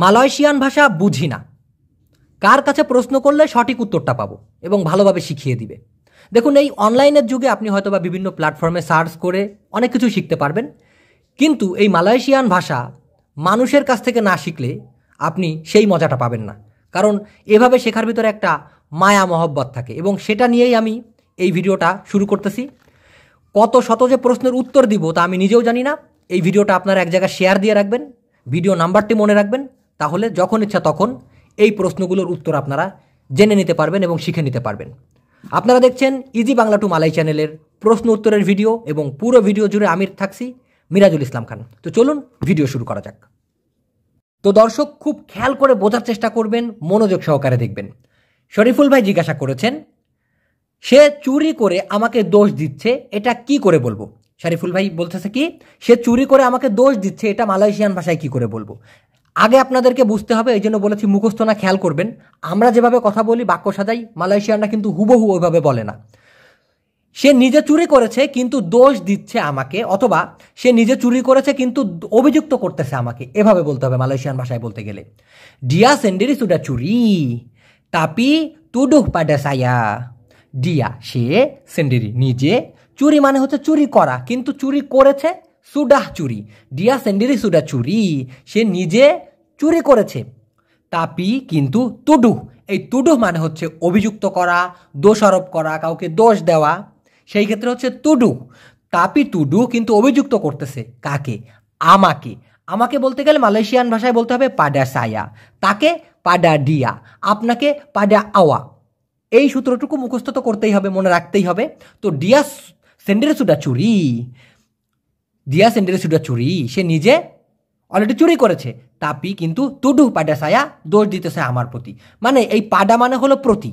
Malaysian ভাষা বুঝি না, কার কাছে প্রশ্ন করলে সঠিক উত্তরটা পাবো এবং ভালোভাবে শিখিয়ে দিবে? দেখুন, এই অনলাইনের যুগে আপনি হয়তোবা বিভিন্ন প্ল্যাটফর্মে সার্চ করে অনেক কিছু শিখতে পারবেন, কিন্তু এই মালয়েশিয়ান ভাষা মানুষের কাছ থেকে না শিখলে আপনি সেই মজাটা পাবেন না। কারণ এভাবে শেখার ভিতরে একটা মায়া মহব্বত থাকে, এবং সেটা নিয়েই আমি এই ভিডিওটা শুরু করতেছি। কত শত যে প্রশ্নের উত্তর দিব তা আমি নিজেও জানি না। এই ভিডিওটা আপনারা এক জায়গায় শেয়ার দিয়ে রাখবেন, ভিডিও নাম্বারটি মনে রাখবেন, তাহলে যখন ইচ্ছা তখন এই প্রশ্নগুলোর উত্তর আপনারা জেনে নিতে পারবেন এবং শিখে নিতে পারবেন। আপনারা দেখছেন ইজি বাংলা টু মালাই চ্যানেলের প্রশ্ন উত্তরের ভিডিও, এবং পুরো ভিডিও জুড়ে আমি থাকছি মিরাজুল ইসলাম খান। তো চলুন ভিডিও শুরু করা যাক। তো দর্শক, খুব খেয়াল করে বোঝার চেষ্টা করবেন, মনোযোগ সহকারে দেখবেন। শরীফুল ভাই জিজ্ঞাসা করেছেন, সে চুরি করে আমাকে দোষ দিচ্ছে, এটা কি করে বলবো? শরীফুল ভাই বলতেছে কি, সে চুরি করে আমাকে দোষ দিচ্ছে, এটা মালয়েশিয়ান ভাষায় কি করে বলবো? আগে আপনাদেরকে বুঝতে হবে, এই জন্য বলেছি মুখস্থ না, খেয়াল করবেন। আমরা যেভাবে কথা বলি, বাক্য সাজাই, মালয়েশিয়ানরা কিন্তু হুবহু ওইভাবে বলে না। সে নিজে চুরি করেছে কিন্তু দোষ দিচ্ছে আমাকে, অথবা সে নিজে চুরি করেছে কিন্তু অভিযুক্ত করতেছে আমাকে, এভাবে বলতে হবে মালয়েশিয়ান ভাষায় বলতে গেলে। ডিয়া সেন্ডেরি সুডা চুরি তাপি তুডুহ পাডা সায়া। ডিয়া সে, সেন্ডেরি নিজে, চুরি মানে হচ্ছে চুরি করা, কিন্তু চুরি করেছে, সুডাহ চুরি। ডিয়া সেন্ডেরি সুডা চুরি, সে নিজে চুরি করেছে। তাপি কিন্তু তুডুহ, এই তুডুহ মানে হচ্ছে অভিযুক্ত করা, দোষারোপ করা, কাউকে দোষ দেওয়া, সেই ক্ষেত্রে হচ্ছে তুডু। তাপি তুডু কিন্তু অভিযুক্ত করতেছে কাকে? আমাকে। আমাকে বলতে গেলে মালয়েশিয়ান ভাষায় বলতে হবে পাডা সায়া, তাকে পাডা ডিয়া, আপনাকে পাডা আওয়া। এই সূত্রটুকু মুখস্থ তো করতেই হবে, মনে রাখতেই হবে। তো ডিয়া সেন্ডেরে সুডা চুরি, ডিয়া সেন্ডেরে সুডা চুরি, সে নিজে অলরেডি চুরি করেছে। তাপি কিন্তু তুডু পাডা সায়া, দোষ দিতেছে আমার প্রতি। মানে এই পাডা মানে হলো প্রতি,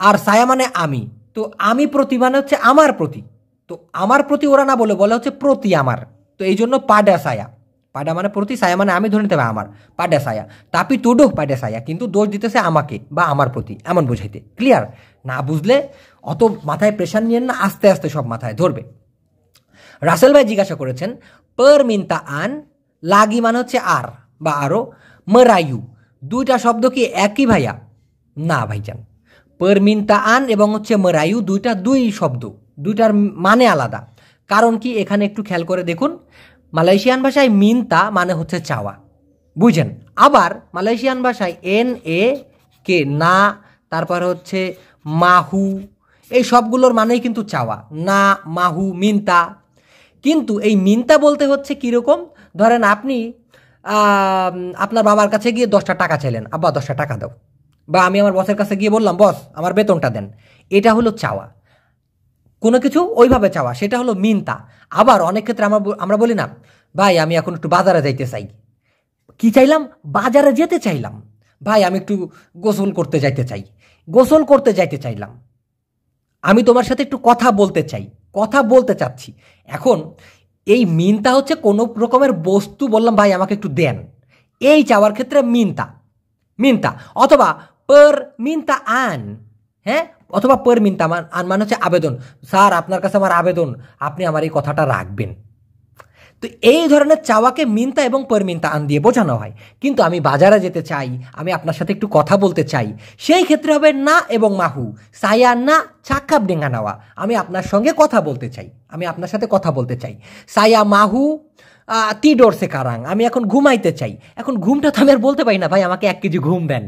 আর সায়া মানে আমি। তো আমি প্রতি মানে হচ্ছে আমার প্রতি, তো আমার প্রতি ওরা না বলে, বলে হচ্ছে প্রতি আমার। তো এই জন্য পাডা সায়া, পাডা মানে প্রতি, সায়া মানে আমি, ধরে নিতে হবে আমার, পাডা সায়া। তাপি তুডো পাডা সায়া, কিন্তু দোষ দিতেছে আমাকে বা আমার প্রতি, এমন বোঝাইতে। ক্লিয়ার? না বুঝলে অত মাথায় প্রেশার নিয়েন না, আস্তে আস্তে সব মাথায় ধরবে। রাসেল ভাই জিজ্ঞাসা করেছেন, পার মিন্তা আন, লাগি মানে হচ্ছে আর বা আরো, মরায়ু, দুইটা শব্দ কি একই ভাইয়া? না ভাইজান, পারমিনতাআন এবং হচ্ছে মরায়ু দুই শব্দ, দুইটার মানে আলাদা। কারণ কি, এখানে একটু খেয়াল করে দেখুন। মালয়েশিয়ান ভাষায় মিনতা মানে হচ্ছে চাওয়া, বুঝেন। আবার মালয়েশিয়ান ভাষায় এন এ কে না, তারপর হচ্ছে মাহু, এই সবগুলোর মানেই কিন্তু চাওয়া, না মাহু মিনতা। কিন্তু এই মিনতা বলতে হচ্ছে কীরকম, ধরেন আপনি আপনার বাবার কাছে গিয়ে 10টা টাকা চাইলেন, আব্বা 10টা টাকা দাও, বা আমি আমার বসের কাছে গিয়ে বললাম, বস আমার বেতনটা দেন, এটা হলো চাওয়া, কোনো কিছু ওইভাবে চাওয়া, সেটা হলো মিনতা। আবার অনেক ক্ষেত্রে আমরা বলি না, ভাই আমি এখন একটু বাজারে যাইতে চাই। কি চাইলাম? বাজারে যেতে চাইলাম। ভাই আমি একটু গোসল করতে যাইতে চাই, গোসল করতে যাইতে চাইলাম। আমি তোমার সাথে একটু কথা বলতে চাই, কথা বলতে চাচ্ছি। এখন এই মিনতা হচ্ছে কোনো রকমের বস্তু, বললাম ভাই আমাকে একটু দেন, এই চাওয়ার ক্ষেত্রে মিনতা, মিনতা। অথবা পর মিনতা আন, হ্যাঁ, অথবা পর মিনতা আন মানে হচ্ছে আবেদন, স্যার আপনার কাছে আমার আবেদন, আপনি আমার এই কথাটা রাখবেন। তো এই ধরনের চাওয়াকে মিনতা এবং পর মিনতা আন দিয়ে বোঝানো হয়। কিন্তু আমি বাজারে যেতে চাই, আমি আপনার সাথে একটু কথা বলতে চাই, সেই ক্ষেত্রে হবে না এবং মাহু, সায়া না চাকাব ডেঙ্গা নেওয়া, আমি আপনার সঙ্গে কথা বলতে চাই, আমি আপনার সাথে কথা বলতে চাই। সায়া মাহু তিডোর সে কারাং, আমি এখন ঘুমাইতে চাই। এখন ঘুমটা তো আমি আর বলতে পারি না, ভাই আমাকে 1 কেজি ঘুম দেন।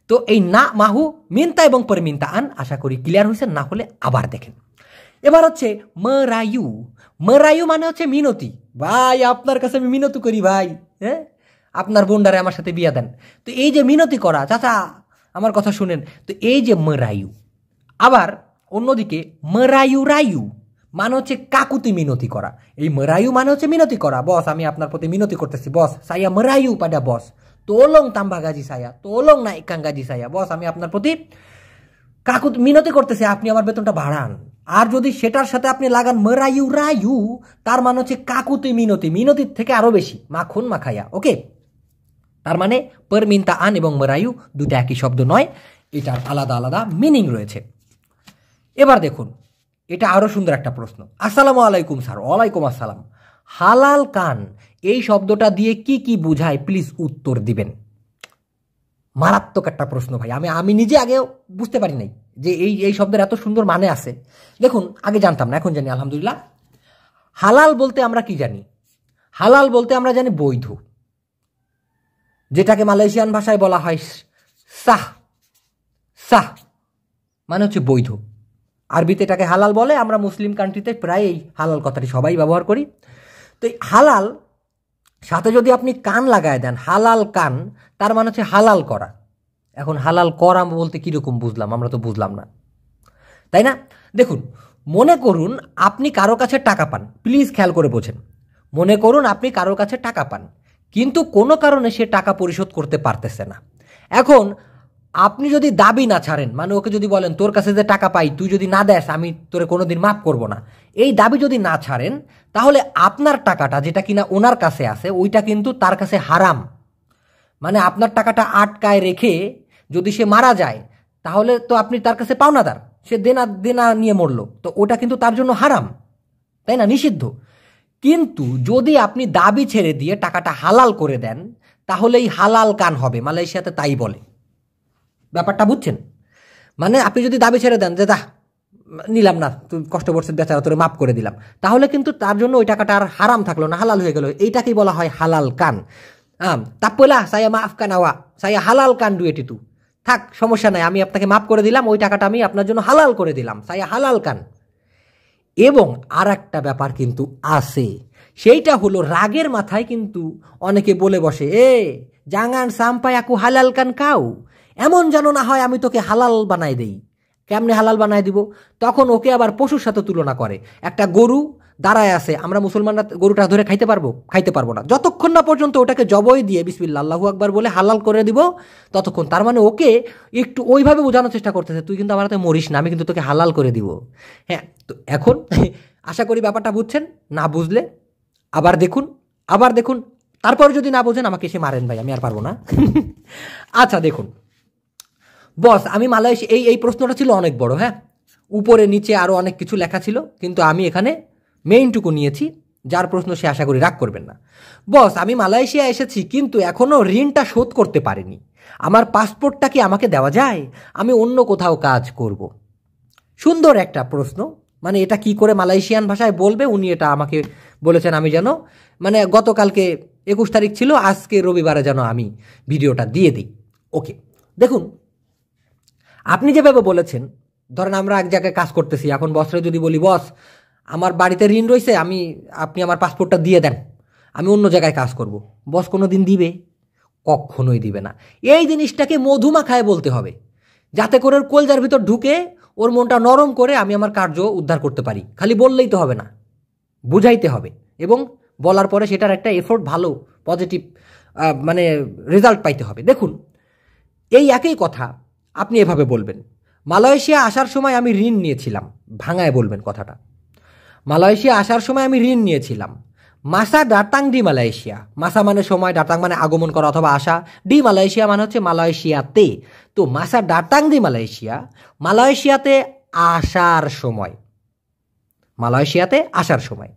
তো এই না মাহু, মিনতা এবং পর মিনতা আন, আশা করি ক্লিয়ার হয়েছে, না হলে আবার দেখেন। এবার হচ্ছে মরায়ু, মরায়ু মানে হচ্ছে মিনতি, ভাই আপনার কাছে আমি মিনতি করি ভাই, হ্যাঁ আপনার বোনডারে আমার সাথে বিয়া দেন। তো এই যে মিনতি করা, চাচা আমার কথা শুনেন, তো এই যে মরায়ু। আবার অন্যদিকে মরায়ু রায়ু মানে হচ্ছে কাকুতি মিনতি করা। এই মরায়ু মানে হচ্ছে মিনতি করা, বস আমি আপনার প্রতি মিনতি করতেছি, বস সায়া মরায়ু পাডা বস, তোলং তাম্বা গাজি সায়া, তোলং না ইকাং গাজি সায়া, বস আমি আপনার প্রতি কাকুতি মিনতি করতেছি, আপনি আমার বেতনটা বাড়ান। আর যদি সেটার সাথে আপনি লাগান মরায়ু রায়ু, তার মানে হচ্ছে কাকুতি মিনতি, মিনতির থেকে আরো বেশি, মাখন মাখাইয়া। ওকে, তার মানে পর মিনতা আন এবং মরায়ু দুটো একই শব্দ নয়, এটার আলাদা আলাদা মিনিং রয়েছে। এবার দেখুন, এটা আরো সুন্দর একটা প্রশ্ন। আসসালামু আলাইকুম স্যার। ওয়ালাইকুম আসসালাম। হালাল কান, এই শব্দটা দিয়ে কি কি বোঝায় প্লিজ উত্তর দিবেন। মারাত্মক একটা প্রশ্ন ভাই, আমি নিজে আগে বুঝতে পারি নাই যে এই শব্দের এত সুন্দর মানে আছে। দেখুন, আগে জানতাম না, এখন জানি আলহামদুলিল্লাহ। হালাল বলতে আমরা কি জানি? হালাল বলতে আমরা জানি বৈধ, যেটাকে মালয়েশিয়ান ভাষায় বলা হয় সাহ। সাহ মানে হচ্ছে বৈধ। আরবিতে এটাকে হালাল বলে। আমরা মুসলিম কান্ট্রিতে প্রায় এই হালাল কথাটি সবাই ব্যবহার করি। তো এই হালাল সাথে যদি আপনি কান লাগায় দেন, হালাল কান, তার মানে হচ্ছে হালাল করা। এখন হালাল করা বলতে কীরকম বুঝলাম? আমরা তো বুঝলাম না, তাই না? দেখুন, মনে করুন আপনি কারো কাছে টাকা পান, প্লিজ খেয়াল করে বোঝেন। মনে করুন আপনি কারো কাছে টাকা পান, কিন্তু কোনো কারণে সে টাকা পরিশোধ করতে পারতেছে না। এখন আপনি যদি দাবি না ছাড়েন, মানে ওকে যদি বলেন তোর কাছে যে টাকা পাই তুই যদি না দেস আমি তোরে কোনোদিন মাফ করব না, এই দাবি যদি না ছাড়েন, তাহলে আপনার টাকাটা যেটা কিনা ওনার কাছে আছে ওইটা কিন্তু তার কাছে হারাম। মানে আপনার টাকাটা আটকায় রেখে যদি সে মারা যায়, তাহলে তো আপনি তার কাছে পাওনাদার, সে দেনা দেনা নিয়ে মরলো, তো ওটা কিন্তু তার জন্য হারাম, তাই না? নিষিদ্ধ। কিন্তু যদি আপনি দাবি ছেড়ে দিয়ে টাকাটা হালাল করে দেন, তাহলেই হালাল কান হবে। মালয়েশিয়াতে তাই বলে। ব্যাপারটা বুঝছেন? মানে আপনি যদি দাবি ছেড়ে দেন যে নিলাম না, তুই কষ্ট করছিস বেচারা, তোরে মাফ করে দিলাম, তাহলে কিন্তু তার জন্য ওই টাকাটা আর হারাম থাকলো না, হালাল হয়ে গেল। এইটাকেই বলা হয় হালাল কান। তাপ্পলা সায়া মাফ কানাওয়া সায়া হালাল কান ডুয়েটি তু, থাক সমস্যা নাই, আমি আপনাকে মাফ করে দিলাম, ওই টাকাটা আমি আপনার জন্য হালাল করে দিলাম, সায়া হালাল কান। এবং আর একটা ব্যাপার কিন্তু আছে, সেইটা হলো রাগের মাথায় কিন্তু অনেকে বলে বসে, জাঙ্গান সাম্পাই আকু হালাল কান কাউ, এমন যেন না হয় আমি তোকে হালাল বানাই দেই। কেমনে হালাল বানাই দিব? তখন ওকে আবার পশুর সাথে তুলনা করে। একটা গরু দাঁড়ায় আছে, আমরা মুসলমানরা গরুটা ধরে খাইতে পারবো? খাইতে পারবো না, যতক্ষণ না পর্যন্ত ওটাকে জবই দিয়ে বিসমিল্লাহ আল্লাহু আকবার বলে হালাল করে দিব ততক্ষণ। তার মানে ওকে একটু ওইভাবে বোঝানোর চেষ্টা করতেছে, তুই কিন্তু আমার হাতে মরিস না, আমি কিন্তু তোকে হালাল করে দিব। হ্যাঁ, তো এখন আশা করি ব্যাপারটা বুঝছেন। না বুঝলে আবার দেখুন, আবার দেখুন, তারপর যদি না বোঝেন আমাকে এসে মারেন ভাই, আমি আর পারবো না। আচ্ছা দেখুন বস, আমি মালয়েশিয়া এই প্রশ্নটা ছিল অনেক বড়, হ্যাঁ, উপরে নিচে আরও অনেক কিছু লেখা ছিল, কিন্তু আমি এখানে মেইনটুকু নিয়েছি। যার প্রশ্ন সে আশা করি রাগ করবেন না। বস, আমি মালয়েশিয়া এসেছি কিন্তু এখনও ঋণটা শোধ করতে পারিনি, আমার পাসপোর্টটা কি আমাকে দেওয়া যায়? আমি অন্য কোথাও কাজ করব। সুন্দর একটা প্রশ্ন। মানে এটা কি করে মালয়েশিয়ান ভাষায় বলবে উনি এটা আমাকে বলেছেন, আমি যেন মানে গতকালকে 21 তারিখ ছিল, আজকে রবিবারে যেন আমি ভিডিওটা দিয়ে দিই। ওকে, দেখুন আপনি যেভাবে বলেছেন, ধরেন আমরা এক জায়গায় কাজ করতেছি, এখন বসরে যদি বলি বস আমার বাড়িতে ঋণ রয়েছে, আপনি আমার পাসপোর্টটা দিয়ে দেন, আমি অন্য জায়গায় কাজ করব, বস কোনো দিন দিবে? কখনোই দিবে না। এই জিনিসটাকে মধুমাখায় বলতে হবে, যাতে করে ওর কলজার ভিতর ঢুকে ওর মনটা নরম করে আমি আমার কার্য উদ্ধার করতে পারি। খালি বললেই তো হবে না, বুঝাইতে হবে, এবং বলার পরে সেটার একটা এফোর্ট, ভালো পজিটিভ মানে রেজাল্ট পাইতে হবে। দেখুন এই একই কথা আপনি এভাবে বলবেন, মালয়েশিয়া আসার সময় আমি ঋণ নিয়েছিলাম, ভাঙায় বলবেন কথাটা। মালয়েশিয়া আসার সময় আমি ঋণ নিয়েছিলাম, মাসা ডাটাং ডি মালয়েশিয়া, মাসা মানে সময়, ডাটাং মানে আগমন করা অথবা আসা, ডি মালয়েশিয়া মানে হচ্ছে মালয়েশিয়াতে। তো মাসা ডাটাং ডি মালয়েশিয়া, মালয়েশিয়াতে আসার সময়, মালয়েশিয়াতে আসার সময়।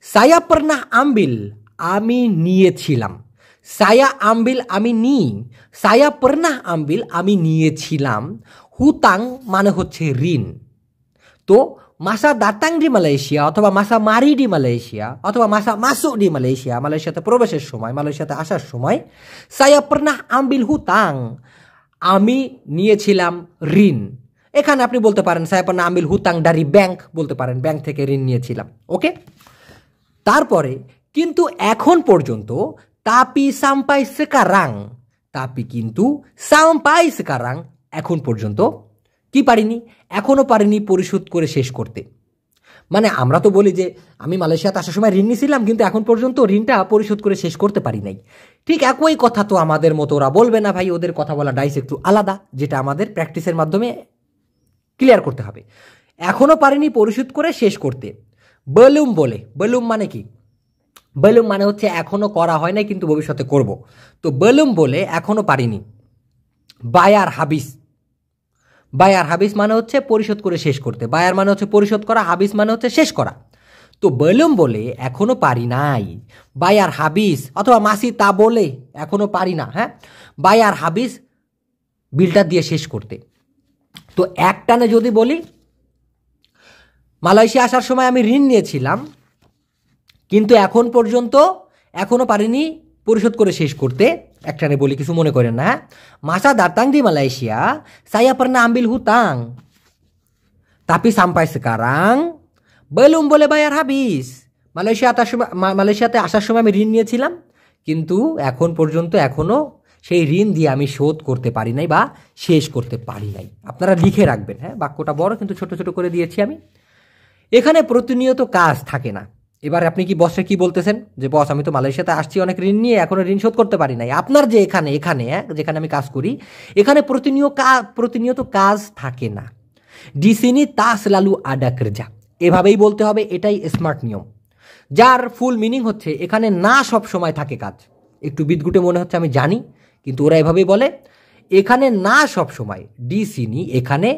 সায়া পর্নাহ আমবিল, আমি নিয়েছিলাম। সায়া আমবিল আমি নিই, সায়া পর্নাহ আমবিল আমি নিয়েছিলাম। হুতাং মানে হচ্ছে ঋণ। তো মাসা দাতাং ডি মালয়েশিয়া অথবা মাসা মারি ডি মালয়েশিয়া অথবা মাসা মাসুক ডি মালয়েশিয়া, মালয়েশিয়াতে প্রবেশের সময়, মালয়েশিয়াতে আসার সময়, সায়া পর্নাহ আমবিল হুতাং, আমি নিয়েছিলাম ঋণ। এখানে আপনি বলতে পারেন সায়া পর্নাহ আমবিল হুতাং ডারি ব্যাংক, বলতে পারেন ব্যাংক থেকে ঋণ নিয়েছিলাম। ওকে, তারপরে কিন্তু এখন পর্যন্ত তাপি সাম্পাই সেকারাং, তাপি কিন্তু সাম্পাই সেকারাং, এখন পর্যন্ত কি পারিনি? এখনও পারিনি পরিশোধ করে শেষ করতে। মানে আমরা তো বলি যে আমি মালয়েশিয়াতে আসার সময় ঋণ নিয়েছিলাম কিন্তু এখন পর্যন্ত ঋণটা পরিশোধ করে শেষ করতে পারি নাই। ঠিক একই কথা তো আমাদের মতো ওরা বলবে না ভাই, ওদের কথা বলা ডাইস একটু আলাদা, যেটা আমাদের প্র্যাকটিসের মাধ্যমে ক্লিয়ার করতে হবে। এখনও পারিনি পরিশোধ করে শেষ করতে। বেলুম বলে, বেলুম মানে কি? বেলুম মানে হচ্ছে এখনও করা হয় নাই কিন্তু ভবিষ্যতে করব। তো বেলুম বলে এখনও পারিনি। বায়ার হাবিস, বায়ার হাবিস মানে হচ্ছে পরিশোধ করে শেষ করতে, বায়ার মানে হচ্ছে পরিশোধ করা, হাবিস মানে হচ্ছে শেষ করা। তো বলুম বলে এখনো পারি নাই, বায়ার হাবিস অথবা মাসি তা বলে এখনো পারি না, হ্যাঁ, বায়ার হাবিস বিলটা দিয়ে শেষ করতে। তো একটানে যদি বলি, মালয়েশিয়া আসার সময় আমি ঋণ নিয়েছিলাম, কিন্তু এখন পর্যন্ত এখনো পারিনি পরিশোধ করে শেষ করতে। একটানে বলি, কিছু মনে করেন না, হ্যাঁ। মাসা দাতাং দি Malaysia, saya pernah ambil hutang, tapi sampai sekarang belum boleh bayar habis। মালয়েশিয়াতে আসার সময় আমি ঋণ নিয়েছিলাম, কিন্তু এখন পর্যন্ত এখনো সেই ঋণ দিয়ে আমি শোধ করতে পারি নাই বা শেষ করতে পারি নাই। আপনারা লিখে রাখবেন, হ্যাঁ, বাক্যটা বড় কিন্তু ছোট ছোট করে দিয়েছি আমি। এখানে প্রতিনিয়ত কাজ থাকে না। এবার আপনি কি বসে কি বলতেছেন যে বস আমি তো মালয়েশিয়াতে আসছি অনেক ঋণ নিয়ে, এখনো ঋণ শোধ করতে পারি নাই। আপনার যে এখানে যেখানে আমি কাজ করি, এখানে প্রতিনিয়ত কাজ থাকে না। ডিসিনি তাস লালু আডা করজা, এভাবেই বলতে হবে, এটাই স্মার্ট নিয়ম, যার ফুল মিনিং হচ্ছে এখানে না সব সময় থাকে কাজ। একটু বিদঘুটে মনে হচ্ছে আমি জানি, কিন্তু ওরা এভাবেই বলে, এখানে না সব সময়, ডিসিনি এখানে,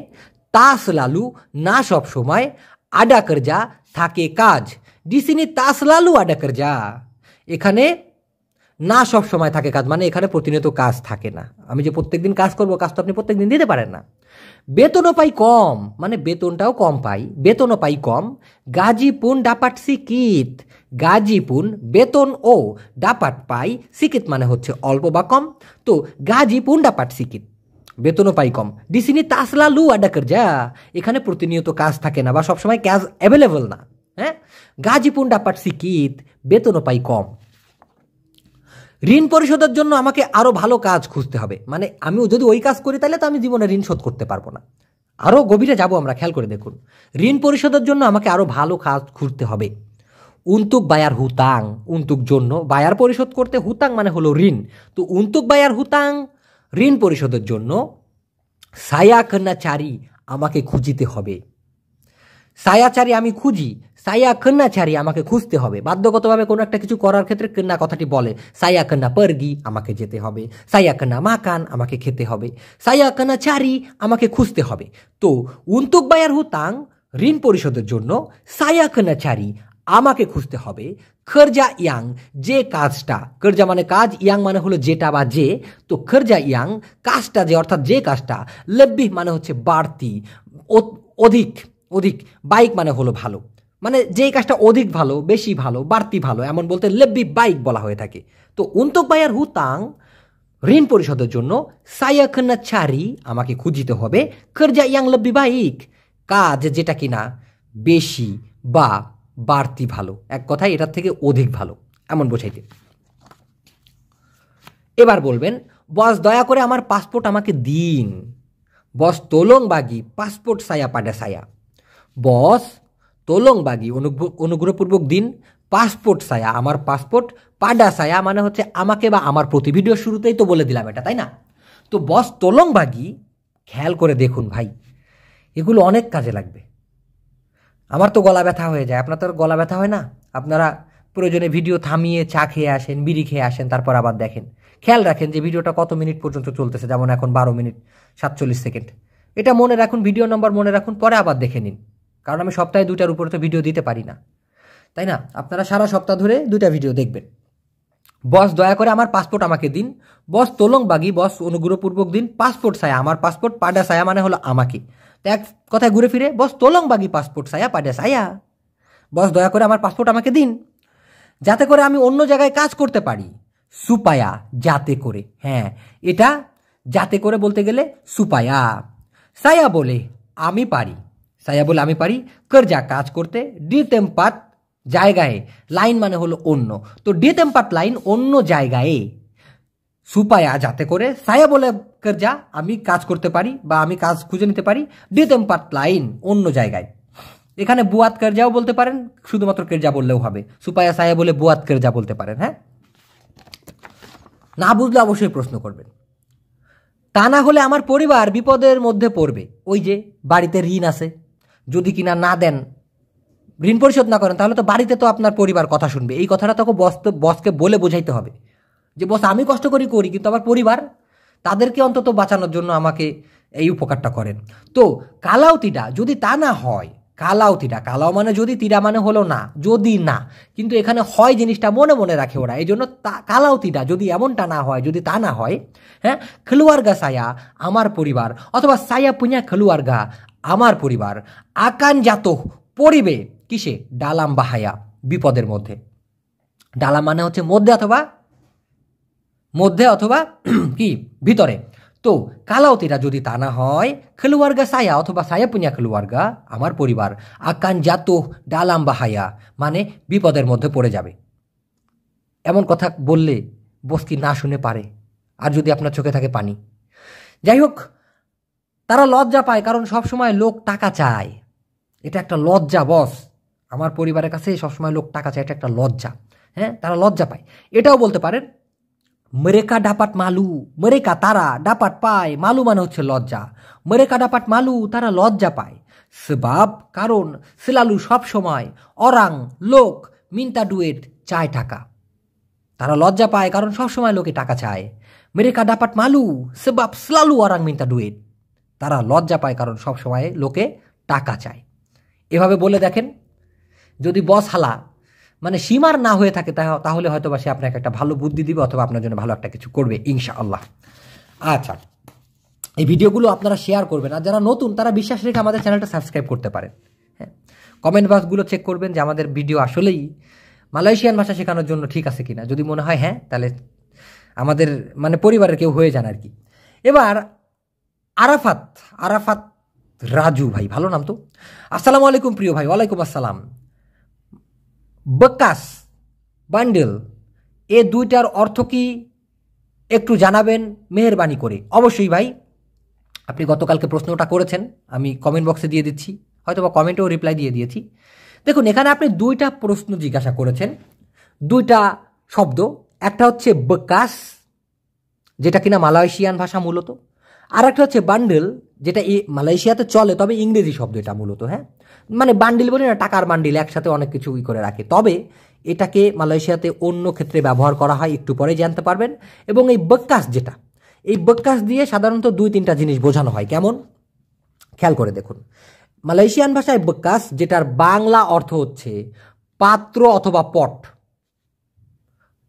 তাস লালু না সব সময়, আডা করজা থাকে কাজ। ডিসিনি তাস লালু আডা করজা, এখানে না সব সময় থাকে কাজ, মানে এখানে প্রতিনিয়ত কাজ থাকে না। আমি যে প্রত্যেকদিন কাজ করবো, কাজ তো আপনি প্রত্যেকদিন দিতে পারেন না। বেতনও পাই কম, মানে বেতনটাও কম পাই, বেতনও পাই কম। গাজীপুন ডাপাট সিকিত, গাজীপুন বেতন ও ডাপাট পাই, সিকিত মানে হচ্ছে অল্প বা কম। তো গাজীপুন ডাপাট সিকিত, বেতনও পাই কম। ডিসিনি তাসলা লু আডা করজা, এখানে প্রতিনিয়ত কাজ থাকে না বা সবসময় কাজ অ্যাভেলেবল না, হ্যাঁ। গাজীপুন ডাপাট সিকিত, বেতনও পাই কম। ঋণ পরিশোধের জন্য আমাকে আরো ভালো কাজ খুঁজতে হবে, মানে আমি যদি ওই কাজ করি তাহলে তো আমি জীবনে ঋণ শোধ করতে পারবো না। আরো গভীরে যাব আমরা, খেয়াল করে দেখুন। ঋণ পরিশোধের জন্য আমাকে আরো ভালো কাজ খুঁজতে হবে। উন্তুক বায়ার হুতাং, উন্তুক জন্য, বায়ার পরিশোধ করতে, হুতাং মানে হলো ঋণ। তো উন্তুক বায়ার হুতাং, ঋণ পরিশোধের জন্য, সায়া কন্যাচারী আমাকে খুঁজিতে হবে। সায়াচারী আমি খুঁজি, সায়া কন্যাচারী আমাকে খুঁজতে হবে। বাধ্যগতভাবে কোনো একটা কিছু করার ক্ষেত্রে কন্যা কথাটি বলে। সায়া কন্যা পরগি আমাকে যেতে হবে, সায়া কন্যা মাকান আমাকে খেতে হবে, সায়া কন্যাচারী আমাকে খুঁজতে হবে। তো উন্তুক বায়ার হুতাং, ঋণ পরিশোধের জন্য, সায়া কন্যাচারী আমাকে খুঁজতে হবে। খরজা ইয়াং, যে কাজটা, খরজা মানে কাজ, ইয়াং মানে হলো যেটা বা যে, তো খরজা ইয়াং কাজটা যে, অর্থাৎ যে কাজটা, লেব্বি মানে হচ্ছে বাড়তি, অধিক, অধিক, বাইক মানে হলো ভালো, মানে যেই কাজটা অধিক ভালো, বেশি ভালো, বাড়তি ভালো, এমন বলতে লেব্বি বাইক বলা হয়ে থাকে। তো উন্তুক বায়ার হুতাং, ঋণ পরিশোধের জন্য, সায়া কন্যাচারী আমাকে খুঁজিতে হবে। খরজা ইয়াং লেব্বি বাইক, কাজ যেটা কিনা বেশি বা বাড়তি ভালো, এক কথায় এটার থেকে অধিক ভালো, এমন বোঝাইতে। এবার বলবেন, বস দয়া করে আমার পাসপোর্ট আমাকে দিন। বস তোলং বাগি পাসপোর্ট সায়া পাডা সায়া, বস তোলং বাগি অনুগ্রহপূর্বক দিন, পাসপোর্ট সায়া আমার পাসপোর্ট, পাডা সায়া মানে হচ্ছে আমাকে বা আমার প্রতি। ভিডিও শুরুতেই তো বলে দিলাম এটা, তাই না? তো বস তোলং বাগি, খেয়াল করে দেখুন ভাই, এগুলো অনেক কাজে লাগবে। আমার তো গলা ব্যথা হয়ে যায়, আপনার তো গলা ব্যথা হয় না? আপনারা প্রয়োজনে ভিডিও থামিয়ে চা খেয়ে আসেন, বিড়ি খেয়ে আসেন, তারপর আবার দেখেন। খেয়াল রাখেন যে ভিডিওটা কত মিনিট পর্যন্ত চলতেছে, যেমন এখন 12 মিনিট 47 সেকেন্ড। এটা মনে রাখুন, ভিডিও নম্বর মনে রাখুন, পরে আবার দেখে নিন, কারণ আমি সপ্তাহে 2টার উপরে তো ভিডিও দিতে পারি না, তাই না? আপনারা সারা সপ্তাহ ধরে 2টা ভিডিও দেখবেন। বস দয়া করে আমার পাসপোর্ট আমাকে দিন, বস তোলং বাগি, বস অনুগ্রহপূর্বক দিন, পাসপোর্ট সায়া আমার পাসপোর্ট, পাডা সায়া মানে হলো আমাকে। তো এক কথায় ঘুরে ফিরে, বস তোলং বাগি পাসপোর্ট সায়া পাডা সায়া, বস দয়া করে আমার পাসপোর্ট আমাকে দিন, যাতে করে আমি অন্য জায়গায় কাজ করতে পারি। সুপায়া, যাতে করে, হ্যাঁ, এটা যাতে করে বলতে গেলে সুপায়া। সায়া বলে আমি পারি, সায়া বলে আমি পারি, করজা কাজ করতে, ডি টেম্পাত জায়গায়, লাইন মানে হলো অন্য, তো ডি টেম্পাত লাইন অন্য জায়গায়, সুপায়া যাতে করে, সায়া বলে করজা আমি কাজ করতে পারি বা আমি কাজ খুঁজে নিতে পারি, ডি টেম্পাত লাইন অন্য জায়গায়। এখানে বুয়াত করজাও বলতে পারেন, শুধুমাত্র কেরজা বললেও হবে, সুপায়া সায়া বলে বুয়াত কেরজা বলতে পারেন। হ্যাঁ, না বুঝলে অবশ্যই প্রশ্ন করবেন। তা না হলে আমার পরিবার বিপদের মধ্যে পড়বে। ওই যে বাড়িতে ঋণ আছে, যদি কিনা না দেন, ঋণ পরিশোধ না করেন, তাহলে তো বাড়িতে তো আপনার পরিবার কথা শুনবে। এই কথাটা তোকে বসকে বলে বোঝাইতে হবে যে বস আমি কষ্ট করি কিন্তু আমার পরিবার, তাদেরকে অন্তত বাঁচানোর জন্য আমাকে এই উপকারটা করেন। তো কালাউতিটা যদি তা না হয়, কালাও তিরা, কালাও মানে যদি, তিরা মানে হলো না, যদি না, কিন্তু এখানে হয় জিনিসটা মনে মনে রাখে ওরা, এই জন্য কালাও তিরা যদি এমনটা না হয়, যদি তা না হয়, হ্যাঁ, কেলুয়ার্গা সায়া আমার পরিবার, অথবা সায়া পুña কেলুয়ার্গা আমার পরিবার, আকান জাত পরিবে কিসে, ডালাম বাহায়া বিপদের মধ্যে। ডালাম মানে হচ্ছে মধ্যে অথবা কি ভিতরে। তো কালাওতিরা যদি তা না হয়, কেলুয়ার্গা সায়া অথবা সায়া পুña কেলুয়ার্গা আমার পরিবার, আকান জাত ডালাম বাহায়া মানে বিপদের মধ্যে পড়ে যাবে। এমন কথা বললে বস কি না শুনে পারে, আর যদি আপনার চোখে থাকে পানি। যাই হোক, তারা লজ্জা পায় কারণ সবসময় লোক টাকা চায়, এটা একটা লজ্জা বস, আমার পরিবারের কাছে সবসময় লোক টাকা চায়, এটা একটা লজ্জা। হ্যাঁ, তারা লজ্জা পায়। এটাও বলতে পারেন মেরেকা ডাপাট মালু, মেরেকা তারা, ডাপাট পায়, মালু মানে হচ্ছে লজ্জা, মেরেকা ডাপাট মালু তারা লজ্জা পায়, সেবাব কারণ, সিলালু সব সময়, অরাং লোক, মিন্তা ডুয়েট চায় টাকা, তারা লজ্জা পায় কারণ সবসময় লোকে টাকা চায়। মেরেকা ডাপাট মালু সেবাব স্লালু অরাং মিন্তা ডুয়েট, তারা লজ্জা পায় কারণ সবসময় লোকে টাকা চায়। এভাবে বলে দেখেন, যদি বস হালা মানে সীমার না হয়ে থাকে তাহলে হয়তো বা সে আপনাকে একটা ভালো বুদ্ধি দিবে অথবা আপনার জন্য ভালো একটা কিছু করবে ইনশাআল্লাহ। আচ্ছা, এই ভিডিওগুলো আপনারা শেয়ার করবেন, আর যারা নতুন তারা বিশ্বাস রেখে আমাদের চ্যানেলটা সাবস্ক্রাইব করতে পারেন। হ্যাঁ, কমেন্ট বক্সগুলো চেক করবেন যে আমাদের ভিডিও আসলেই মালয়েশিয়ান ভাষা শেখানোর জন্য ঠিক আছে কিনা। যদি মনে হয় হ্যাঁ, তাহলে আমাদের মানে পরিবারের কেউ হয়ে যান আর কি। এবার আরাফাত রাজু ভাই, ভালো নাম তো। আসসালামু আলাইকুম প্রিয় ভাই। ওয়ালাইকুম আসসালাম। বেকাস বান্ডেল এ দুইটার অর্থ কি একটু জানাবেন মেহেরবানি করে। অবশ্যই ভাই, আপনি গতকালকে প্রশ্নটা করেছেন, আমি কমেন্ট বক্সে দিয়ে দিচ্ছি, হয়তো বা কমেন্টেও রিপ্লাই দিয়ে দিয়েছি। দেখুন, এখানে আপনি দুইটা প্রশ্ন জিজ্ঞাসা করেছেন, দুইটা শব্দ, একটা হচ্ছে বেকাস যেটা কিনা মালয়েশিয়ান ভাষা মূলত, আর একটা হচ্ছে বান্ডেল যেটা মালয়েশিয়াতে চলে, তবে ইংরেজি শব্দ এটা মূলত। হ্যাঁ, মানে বান্ডিল বলি না, টাকার বান্ডিল, একসাথে অনেক কিছু করে রাখে, তবে এটাকে মালয়েশিয়াতে অন্য ক্ষেত্রে ব্যবহার করা হয়, একটু পরে জানতে পারবেন। এবং এই বেকাস যেটা, এই বেকাস দিয়ে সাধারণত 2-3টা জিনিস বোঝানো হয়। কেমন, খেয়াল করে দেখুন। মালয়েশিয়ান ভাষায় বেকাস যেটার বাংলা অর্থ হচ্ছে পাত্র অথবা পট,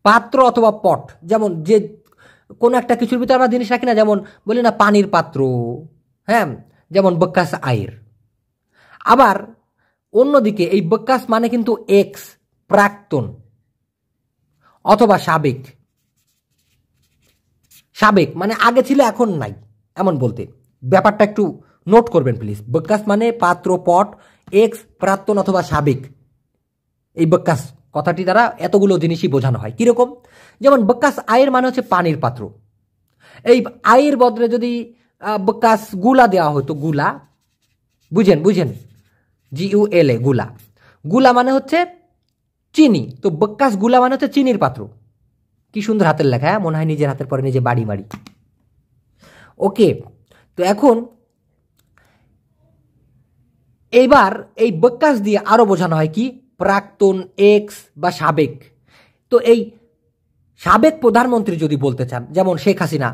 পাত্র অথবা পট। যেমন যে কোনো একটা কিছুর ভিতরে আমরা জিনিস রাখি না, যেমন বলি না পানির পাত্র, হ্যাঁ, যেমন বেকাস আয়ের। আবার অন্যদিকে এই বেকাস মানে কিন্তু এক্স, প্রাক্তন অথবা সাবেক, সাবেক মানে আগে ছিল এখন নাই, এমন বলতে। ব্যাপারটা একটু নোট করবেন প্লিজ। বেকাস মানে পাত্র, পট, এক্স, প্রাক্তন অথবা সাবেক। এই বেকাস কথাটি দ্বারা এতগুলো জিনিসই বোঝানো হয়। কিরকম, যেমন বেকাস আয়ের মানে হচ্ছে পানির পাত্র, এই আয়ের বদলে যদি বেকাস গুলা দেওয়া হতো, গুলা, বুঝেন GULA, গুলা, গুলা মানে হচ্ছে চিনি, তো বেকাস গুলা মানে হচ্ছে চিনির পাত্র। কি সুন্দর হাতের লেখা, হ্যাঁ, মনে হয় নিজের হাতের পরে নিজে বাড়ি মারি। ওকে, তো এখন এইবার এই বেকাস দিয়ে আরো বোঝানো হয় কি, প্রাক্তন, এক্স বা সাবেক। তো এই সাবেক প্রধানমন্ত্রী যদি বলতে চান, যেমন শেখ হাসিনা,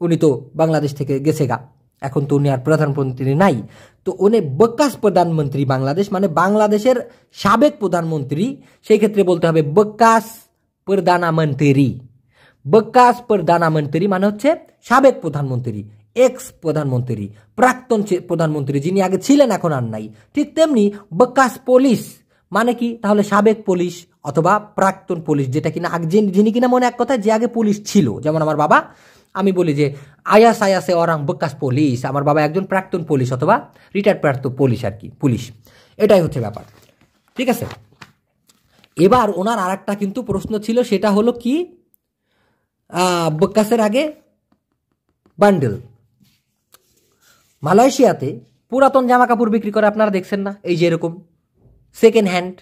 উনি তো বাংলাদেশ থেকে গেছে গা, এখন তো উনি আর প্রধানমন্ত্রী নাই, তো উনি বেকাস প্রধানমন্ত্রী বাংলাদেশ, মানে বাংলাদেশের সাবেক প্রধানমন্ত্রী। সেই ক্ষেত্রে বলতে হবে বেকাস প্রধানমন্ত্রী। বেকাস প্রধানমন্ত্রী মানে হচ্ছে সাবেক প্রধানমন্ত্রী, এক্স প্রধানমন্ত্রী, প্রাক্তন প্রধানমন্ত্রী, যিনি আগে ছিলেন এখন আর নাই। ঠিক তেমনি বেকাস পুলিশ মানে কি, তাহলে সাবেক পুলিশ অথবা প্রাক্তন পুলিশ, যেটা কিনা আগে, যিনি কিনা মনে এক কথায় যে আগে পুলিশ ছিল। যেমন আমার বাবা, আমি বলি যে আয়াসে অরাং বেকাস পুলিশ, আমার বাবা একজন প্রাক্তন পুলিশ অথবা রিটায়ার্ড প্রাক্তন পুলিশ আর কি, পুলিশ। এটাই হচ্ছে ব্যাপার, ঠিক আছে। এবার ওনার আর একটা কিন্তু প্রশ্ন ছিল, সেটা হলো কি, বেকাসের আগে বান্ডেল। মালয়েশিয়াতে পুরাতন জামা কাপড় বিক্রি করে, আপনারা দেখছেন না, এই যে এরকম সেকেন্ড হ্যান্ড,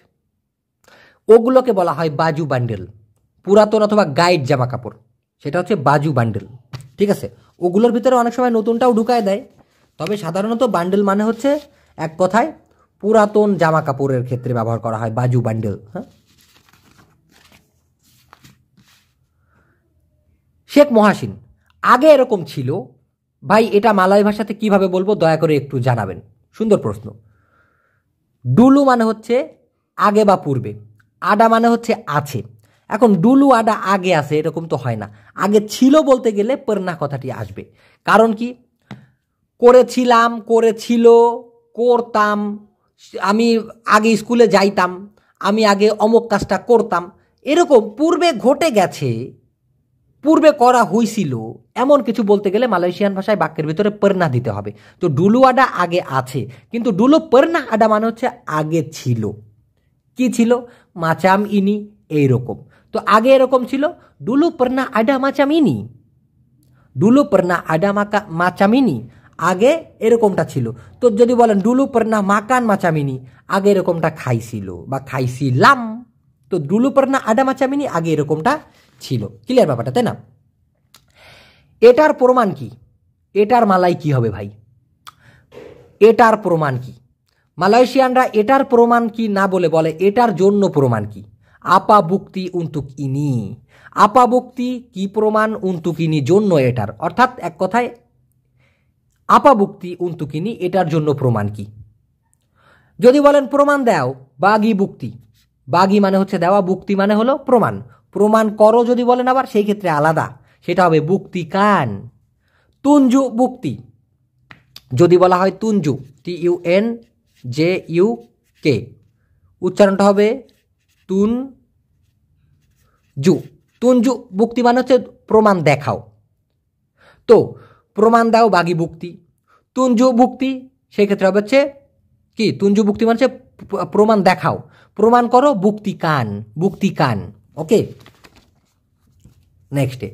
ওগুলোকে বলা হয় বাজু বান্ডেল। পুরাতন অথবা গাইড জামা কাপড়, সেটা হচ্ছে বাজু বান্ডেল, ঠিক আছে। ওগুলোর ভিতরে অনেক সময় নতুনটাও ঢুকায় দেয়, তবে সাধারণত বান্ডেল মানে হচ্ছে এক কথায় পুরাতন জামা কাপড়ের ক্ষেত্রে ব্যবহার করা হয় বাজু বান্ডেল। হ্যাঁ, শেখ মহাসিন, আগে এরকম ছিল ভাই, এটা মালয় ভাষাতে কিভাবে বলবো দয়া করে একটু জানাবেন। সুন্দর প্রশ্ন। ডুলু মানে হচ্ছে আগে বা পূর্বে, আডা মানে হচ্ছে আছে। এখন ডুলু আডা আগে আছে এরকম তো হয় না, আগে ছিল বলতে গেলে পর্না কথাটি আসবে। কারণ কি, করেছিলাম, করেছিল, করতাম, আমি আগে স্কুলে যাইতাম, আমি আগে অমুক কাজটা করতাম, এরকম পূর্বে ঘটে গেছে, পূর্বে করা হয়েছিল, এমন কিছু বলতে গেলে মালয়েশিয়ান ভাষায় বাক্যের ভিতরে পর্না দিতে হবে। তো ডুলু আডা আগে আছে, কিন্তু ডুলু পর্না আডা মানে হচ্ছে আগে ছিল। কি ছিল? মাচাম ইনি, এইরকম। তো আগে এরকম ছিল, ডুলু পর্না আডা মাচাম ইনি, ডুলু পর্না আডা মাচামিনি, আগে এরকমটা ছিল। তো যদি বলেন ডুলু পর্না মাকান মাচামিনি, আগে এরকমটা খাইছিল বা খাইছিলাম। তো ডুলু পর্না আডা মাচামিনি, আগে এরকমটা ছিল। ক্লিয়ার ব্যাপারটা, তাই না? এটার প্রমাণ কি? এটার মালাই কি হবে ভাই? এটার প্রমাণ কি? মালয়েশিয়ানরা এটার প্রমাণ কি না বলে বলে এটার জন্য প্রমাণ কি? আপা বুক্তি উন্তুক ইনি। আপা বুক্তি কি প্রমাণ? উন্তুক ইনি, জন্য এটার। অর্থাৎ এক কথায় আপা বুক্তি উন্তুক ইনি, এটার জন্য প্রমাণ কি? যদি বলেন প্রমাণ দাও, বাগি বুক্তি। বাগি মানে হচ্ছে দেওয়া, বুক্তি মানে হলো প্রমাণ। প্রমাণ করো যদি বলেন আবার, সেই ক্ষেত্রে আলাদা, সেটা হবে বুক্তি কান। তুঞ্জু বুক্তি যদি বলা হয়, তুঞ্জু, TUNJUK, উচ্চারণটা হবে তুন জু। তুঞ্জু বুক্তি মানে হচ্ছে প্রমাণ দেখাও। তো প্রমাণ দাও বাগি বুক্তি। তুঞ্জু বুক্তি সেই ক্ষেত্রে হবে হচ্ছে কি? তুঞ্জু বুক্তি মানে হচ্ছে প্রমাণ দেখাও, প্রমাণ করো, বুক্তি কান, বুক্তি কান। ওকে, নেক্সটে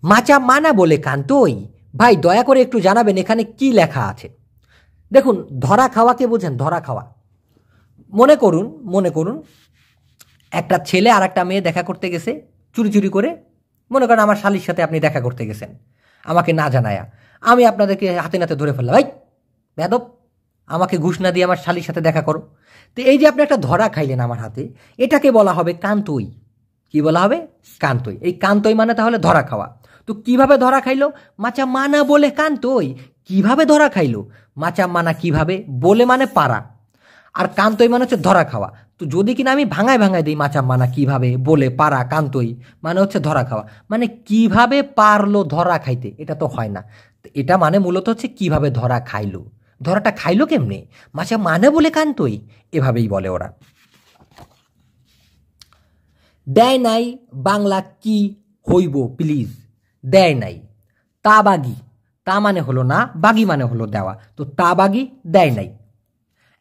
মাচা মানা বলে কান্তই। ভাই দয়া করে একটু জানাবেন এখানে কি লেখা আছে। দেখুন, ধরা খাওয়াকে বোঝেন? ধরা খাওয়া, মনে করুন একটা ছেলে আর একটা মেয়ে দেখা করতে গেছে চুরি চুরি করে। মনে করেন আমার শালির সাথে আপনি দেখা করতে গেছেন আমাকে না জানায়া, আমি আপনাদেরকে হাতে নাতে ধরে ফেললাম, ভাই বেয়াদব, আমাকে ঘুষ না দিয়ে আমার শালির সাথে দেখা করো। তো এই যে আপনি একটা ধরা খাইলেন আমার হাতে, এটাকে বলা হবে কান্তই। কি বলা হবে? কান্তই। এই কান্তই মানে তাহলে ধরা খাওয়া। তো কিভাবে ধরা খাইলো? মাচা মানা বলে কান্তই। কিভাবে ধরা খাইলো? মাচা মানা কিভাবে, বলে মানে পারা, আর কান্তই মানে হচ্ছে ধরা খাওয়া। তো যদি কিনা আমি ভাঙায় ভাঙায় দিই, মাচা মানা কিভাবে, বলে, পারা, কান্তই মানে হচ্ছে ধরা খাওয়া, মানে কিভাবে পারলো ধরা খাইতে, এটা তো হয় না। এটা মানে মূলত হচ্ছে কিভাবে ধরা খাইলো, ধরাটা খাইলো কেমনে, মাচা মানে বলে কান্তই, এভাবেই বলে ওরা। দেয় নাই বাংলা কি হইব প্লিজ? দেয় নাই, তা বাগি, তা মানে হলো না, বাগি মানে হলো দেওয়া। তো তা বাগি, দেয় নাই।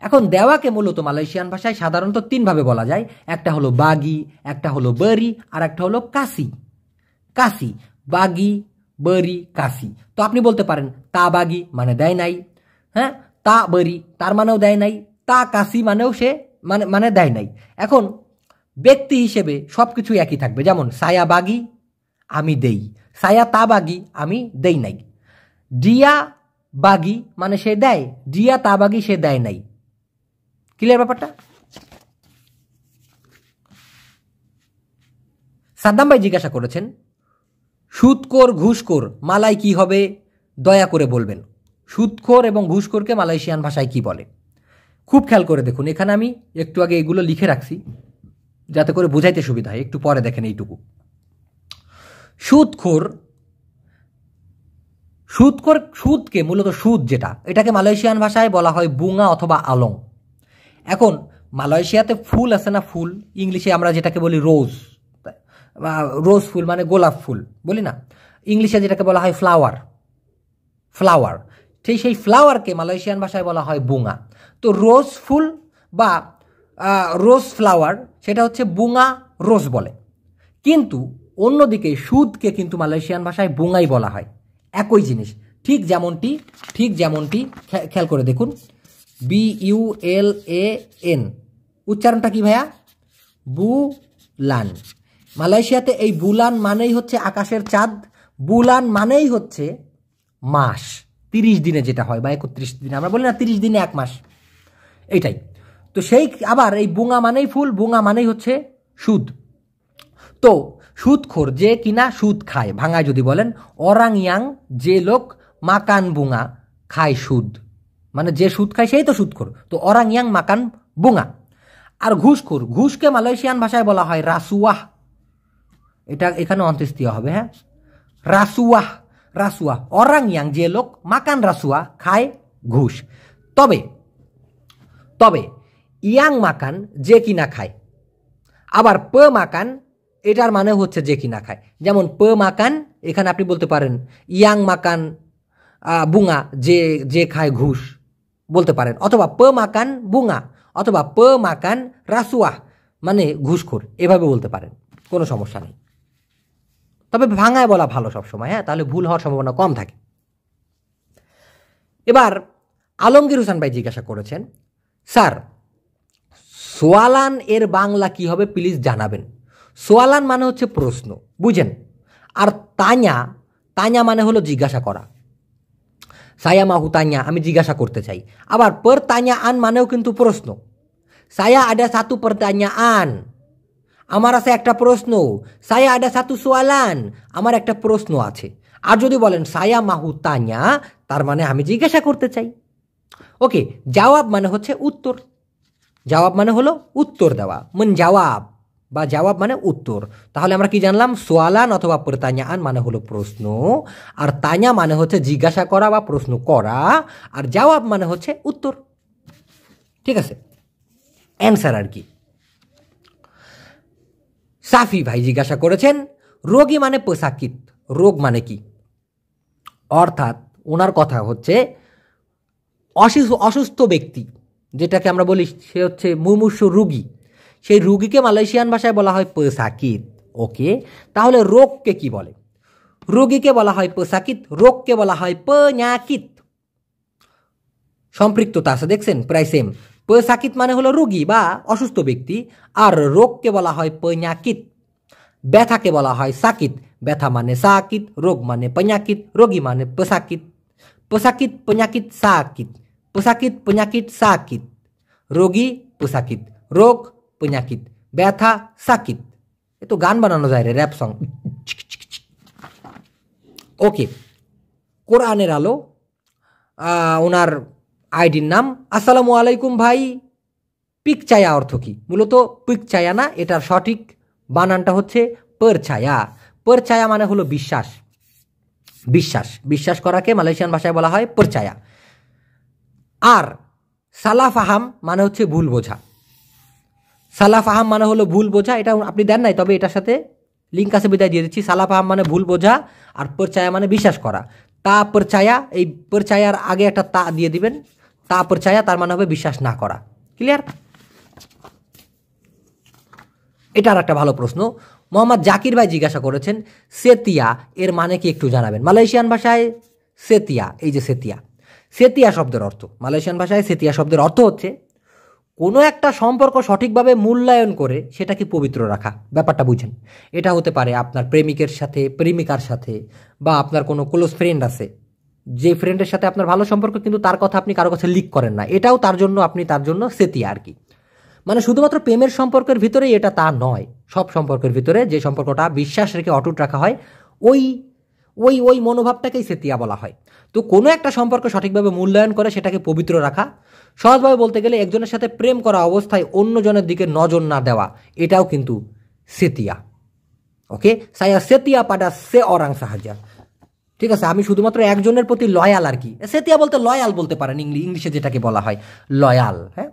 এখন দেওয়াকে মূলত মালয়েশিয়ান ভাষায় সাধারণত তিনভাবে বলা যায়। একটা হলো বাগি, একটা হলো বরি, আর একটা হলো কাসি। কাসি, বাগি, বরি, কাসি। তো আপনি বলতে পারেন তা বাগি মানে দেয় নাই, হ্যাঁ, তা বরি তার মানেও দেয় নাই, তা কাসি মানেও সে মানে দেয় নাই। এখন ব্যক্তি হিসেবে সব কিছু একই থাকবে, যেমন সায়া বাগি আমি দেই, সায়া তা বাগি আমি দেই নাই। ডিয়া বাগি মানে সে দেয়, ডিয়া তা বাগি সে দেয় নাই। ক্লিয়ার ব্যাপারটা? সাদ্দাম ভাই জিজ্ঞাসা করেছেন সুদখোর ঘুষখোর মালাই কি হবে, দয়া করে বলবেন। সুদখোর এবং ঘুষখোরকে মালয়েশিয়ান ভাষায় কি বলে? খুব খেয়াল করে দেখুন, এখানে আমি একটু আগে এগুলো লিখে রাখছি যাতে করে বোঝাইতে সুবিধা হয়। একটু পরে দেখেন এইটুকু। সুদখোর, সুদখোর, সুদকে মূলত সুদ যেটা, এটাকে মালয়েশিয়ান ভাষায় বলা হয় বুঙা অথবা আলং। এখন মালয়েশিয়াতে ফুল আছে না, ফুল, ইংলিশে আমরা যেটাকে বলি রোজ, রোজ ফুল মানে গোলাপ ফুল বলি না, ইংলিশে যেটাকে বলা হয় ফ্লাওয়ার, ফ্লাওয়ার, ঠিক সেই ফ্লাওয়ারকে মালয়েশিয়ান ভাষায় বলা হয় বুঙা। তো রোজ ফুল বা রোজ ফ্লাওয়ার সেটা হচ্ছে বুঙা রোজ বলে। কিন্তু অন্যদিকে সুদকে কিন্তু মালয়েশিয়ান ভাষায় বুঙাই বলা হয়, একই জিনিস। ঠিক যেমনটি খেয়াল করে দেখুন, BULAN, উচ্চারণটা কি ভাইয়া? বুলান। মালয়েশিয়াতে এই বুলান মানেই হচ্ছে আকাশের চাঁদ, বুলান মানেই হচ্ছে মাস, 30 দিনে যেটা হয় বা 31 দিনে, আমরা বলি না 30 দিনে 1 মাস, এইটাই। তো সেই আবার এই বুঙা মানেই ফুল, বুঙা মানেই হচ্ছে সুদ। তো সুদখোর যে কিনা সুদ খায়, ভাঙায় যদি বলেন, অরাং ইয়াং যে লোক মাকান বুঙা খায় সুদ, মানে যে সুদ খায় সেই তো সুদখোর। তো অরাং ইয়াং মাকান বুঙা। আর ঘুষখোর, ঘুষকে মালয়েশিয়ান ভাষায় বলা হয় রাসুয়াহ। এটা এখানে অন্ত্যেষ্টিয় হবে, হ্যাঁ, রাসুয়াহ। রাসুয়াহ অরাং ইয়াং, যে লোক মাকান রাসুয়া, খায় ঘুষ। তবে তবে ইয়াং মাকান, যে কিনা খায়। আবার প মাকান, এটার মানে হচ্ছে যে কিনা খায়। যেমন প মাকান, এখানে আপনি বলতে পারেন ইয়াং মাকান বুঙা, যে যে খায় ঘুষ বলতে পারেন। অথবা প মাকান বুঙা, অথবা প মাকান রাসুয়াহ, মানে ঘুষখোর, এভাবে বলতে পারেন, কোনো সমস্যা নেই। তবে ভাঙায় বলা ভালো সবসময়, হ্যাঁ, তাহলে ভুল হওয়ার সম্ভাবনা কম থাকে। এবার আলমগীর হোসেন ভাই জিজ্ঞাসা করেছেন, স্যার সোয়ালান এর বাংলা কি হবে প্লিজ জানাবেন। সোয়ালান মানে হচ্ছে প্রশ্ন, বুঝেন। আর তাña, তাña মানে হলো জিজ্ঞাসা করা। সায়া মাহু তাña, আমি জিজ্ঞাসা করতে চাই। আবার pertanyaan মানেও কিন্তু প্রশ্ন। saya ada satu pertanyaan, আমার আছে একটা প্রশ্ন। saya ada satu soalan, আমার একটা প্রশ্ন আছে। আর যদি বলেন saya mahu tanya, তার মানে আমি জিজ্ঞাসা করতে চাই। ওকে, জবাব মানে হচ্ছে উত্তর। জবাব মানে হলো উত্তর দেওয়া, menjawab, বা জবাব মানে উত্তর। তাহলে আমরা কি জানলাম? সোয়ালান অথবা pertanyaan মানে হলো প্রশ্ন, আর তাña মানে হচ্ছে জিজ্ঞাসা করা বা প্রশ্ন করা, আর জবাব মানে হচ্ছে উত্তর। ঠিক আছে, অ্যান্সার আর কি। সাফি ভাই জিজ্ঞাসা করেছেন, রোগী মানে পেশাকিত, রোগ মানে কি? অর্থাৎ ওনার কথা হচ্ছে অসুস্থ ব্যক্তি, যেটাকে আমরা বলি সে হচ্ছে মুমূর্ষু রুগী, সেই রুগীকে মালয়েশিয়ান ভাষায় বলা হয় পেশাকিত। ওকে, তাহলে রোগকে কি বলে? রোগীকে বলা হয় পেশাকিত, রোগকে বলা হয় পেnyakit। সম্পৃক্ততা আছে, দেখছেন, প্রায় সেম। পেশাকিত মানে হলো রোগী বা অসুস্থ ব্যক্তি, আর রোগকে বলা হয় পেnyakit। ব্যথাকে বলা হয় সাকিত, ব্যথা মানে সাকিত, রোগ মানে পেnyakit, রোগী মানে পেশাকিত। পেশাকিত পেnyakit sakit, পেশাকিত পেnyakit sakit, রোগী পেশাকিত, রোগ পেnyakit, ব্যথা সাকিত। এ তো গান বানানো যায় রে, র্যাপ সং। ওকে, কোরআনের আলো, ওনার আইডির নাম। আসসালামু আলাইকুম ভাই, পিকচায়া অর্থ কি? মূলত পিকচায়া না, এটার সঠিক বানানটা হচ্ছে পারছায়া। পারছায়া মানে হলো বিশ্বাস, বিশ্বাস, বিশ্বাস করাকে মালয়েশিয়ান ভাষায় বলা হয় পারছায়া। আর সালাফাহাম মানে হচ্ছে ভুল বোঝা। সালাফাহাম মানে হলো ভুল বোঝা, এটা আপনি দেন নাই, তবে এটার সাথে লিঙ্ক আছে, বিদায় দিয়ে দিচ্ছি। সালাফাহাম মানে ভুল বোঝা, আর পারছায়া মানে বিশ্বাস করা। তা পারছায়া, এই পারছায়ার আগে একটা তা দিয়ে দিবেন, তা পারছায়া, তার মানে হবে বিশ্বাস না করা। ক্লিয়ার? এটা আর একটা ভালো প্রশ্ন। মোহাম্মদ জাকির ভাই জিজ্ঞাসা করেছেন, সেতিয়া এর মানে কি একটু জানাবেন। মালয়েশিয়ান ভাষায় সেতিয়া, এই যে সেতিয়া, সেতিয়া শব্দের অর্থ, মালয়েশিয়ান ভাষায় সেতিয়া শব্দের অর্থ হচ্ছে কোনো একটা সম্পর্ক সঠিকভাবে মূল্যায়ন করে সেটাকে পবিত্র রাখা। ব্যাপারটা বুঝেন, এটা হতে পারে আপনার প্রেমিকের সাথে, প্রেমিকার সাথে, বা আপনার কোনো ক্লোজ ফ্রেন্ড আছে, যে ফ্রেন্ডের সাথে আপনার ভালো সম্পর্ক কিন্তু তার কথা আপনি কারো কাছে লিক করেন না, এটাও তার জন্য, আপনি তার জন্য সেতিয়া আর কি। মানে শুধুমাত্র প্রেমের সম্পর্কের ভিতরেই এটা তা নয়, সব সম্পর্কের ভিতরে যে সম্পর্কটা বিশ্বাস রেখে অটুট রাখা হয়, ওই ওই ওই মনোভাবটাকেই সেতিয়া বলা হয়। তো কোনো একটা সম্পর্ক সঠিকভাবে মূল্যায়ন করে সেটাকে পবিত্র রাখা। সহজভাবে বলতে গেলে একজনের সাথে প্রেম করা অবস্থায় অন্যজনের দিকে নজর না দেওয়া, এটাও কিন্তু সেতিয়া। ওকে, সায়া সেতিয়া পাডা সে অরাং সাহায্যা। ঠিক আছে, আমি শুধুমাত্র একজনের প্রতি লয়াল আর কি। সেতিয়া বলতে লয়াল বলতে পারেন, ইংলিশে যেটাকে বলা হয় লয়াল। হ্যাঁ,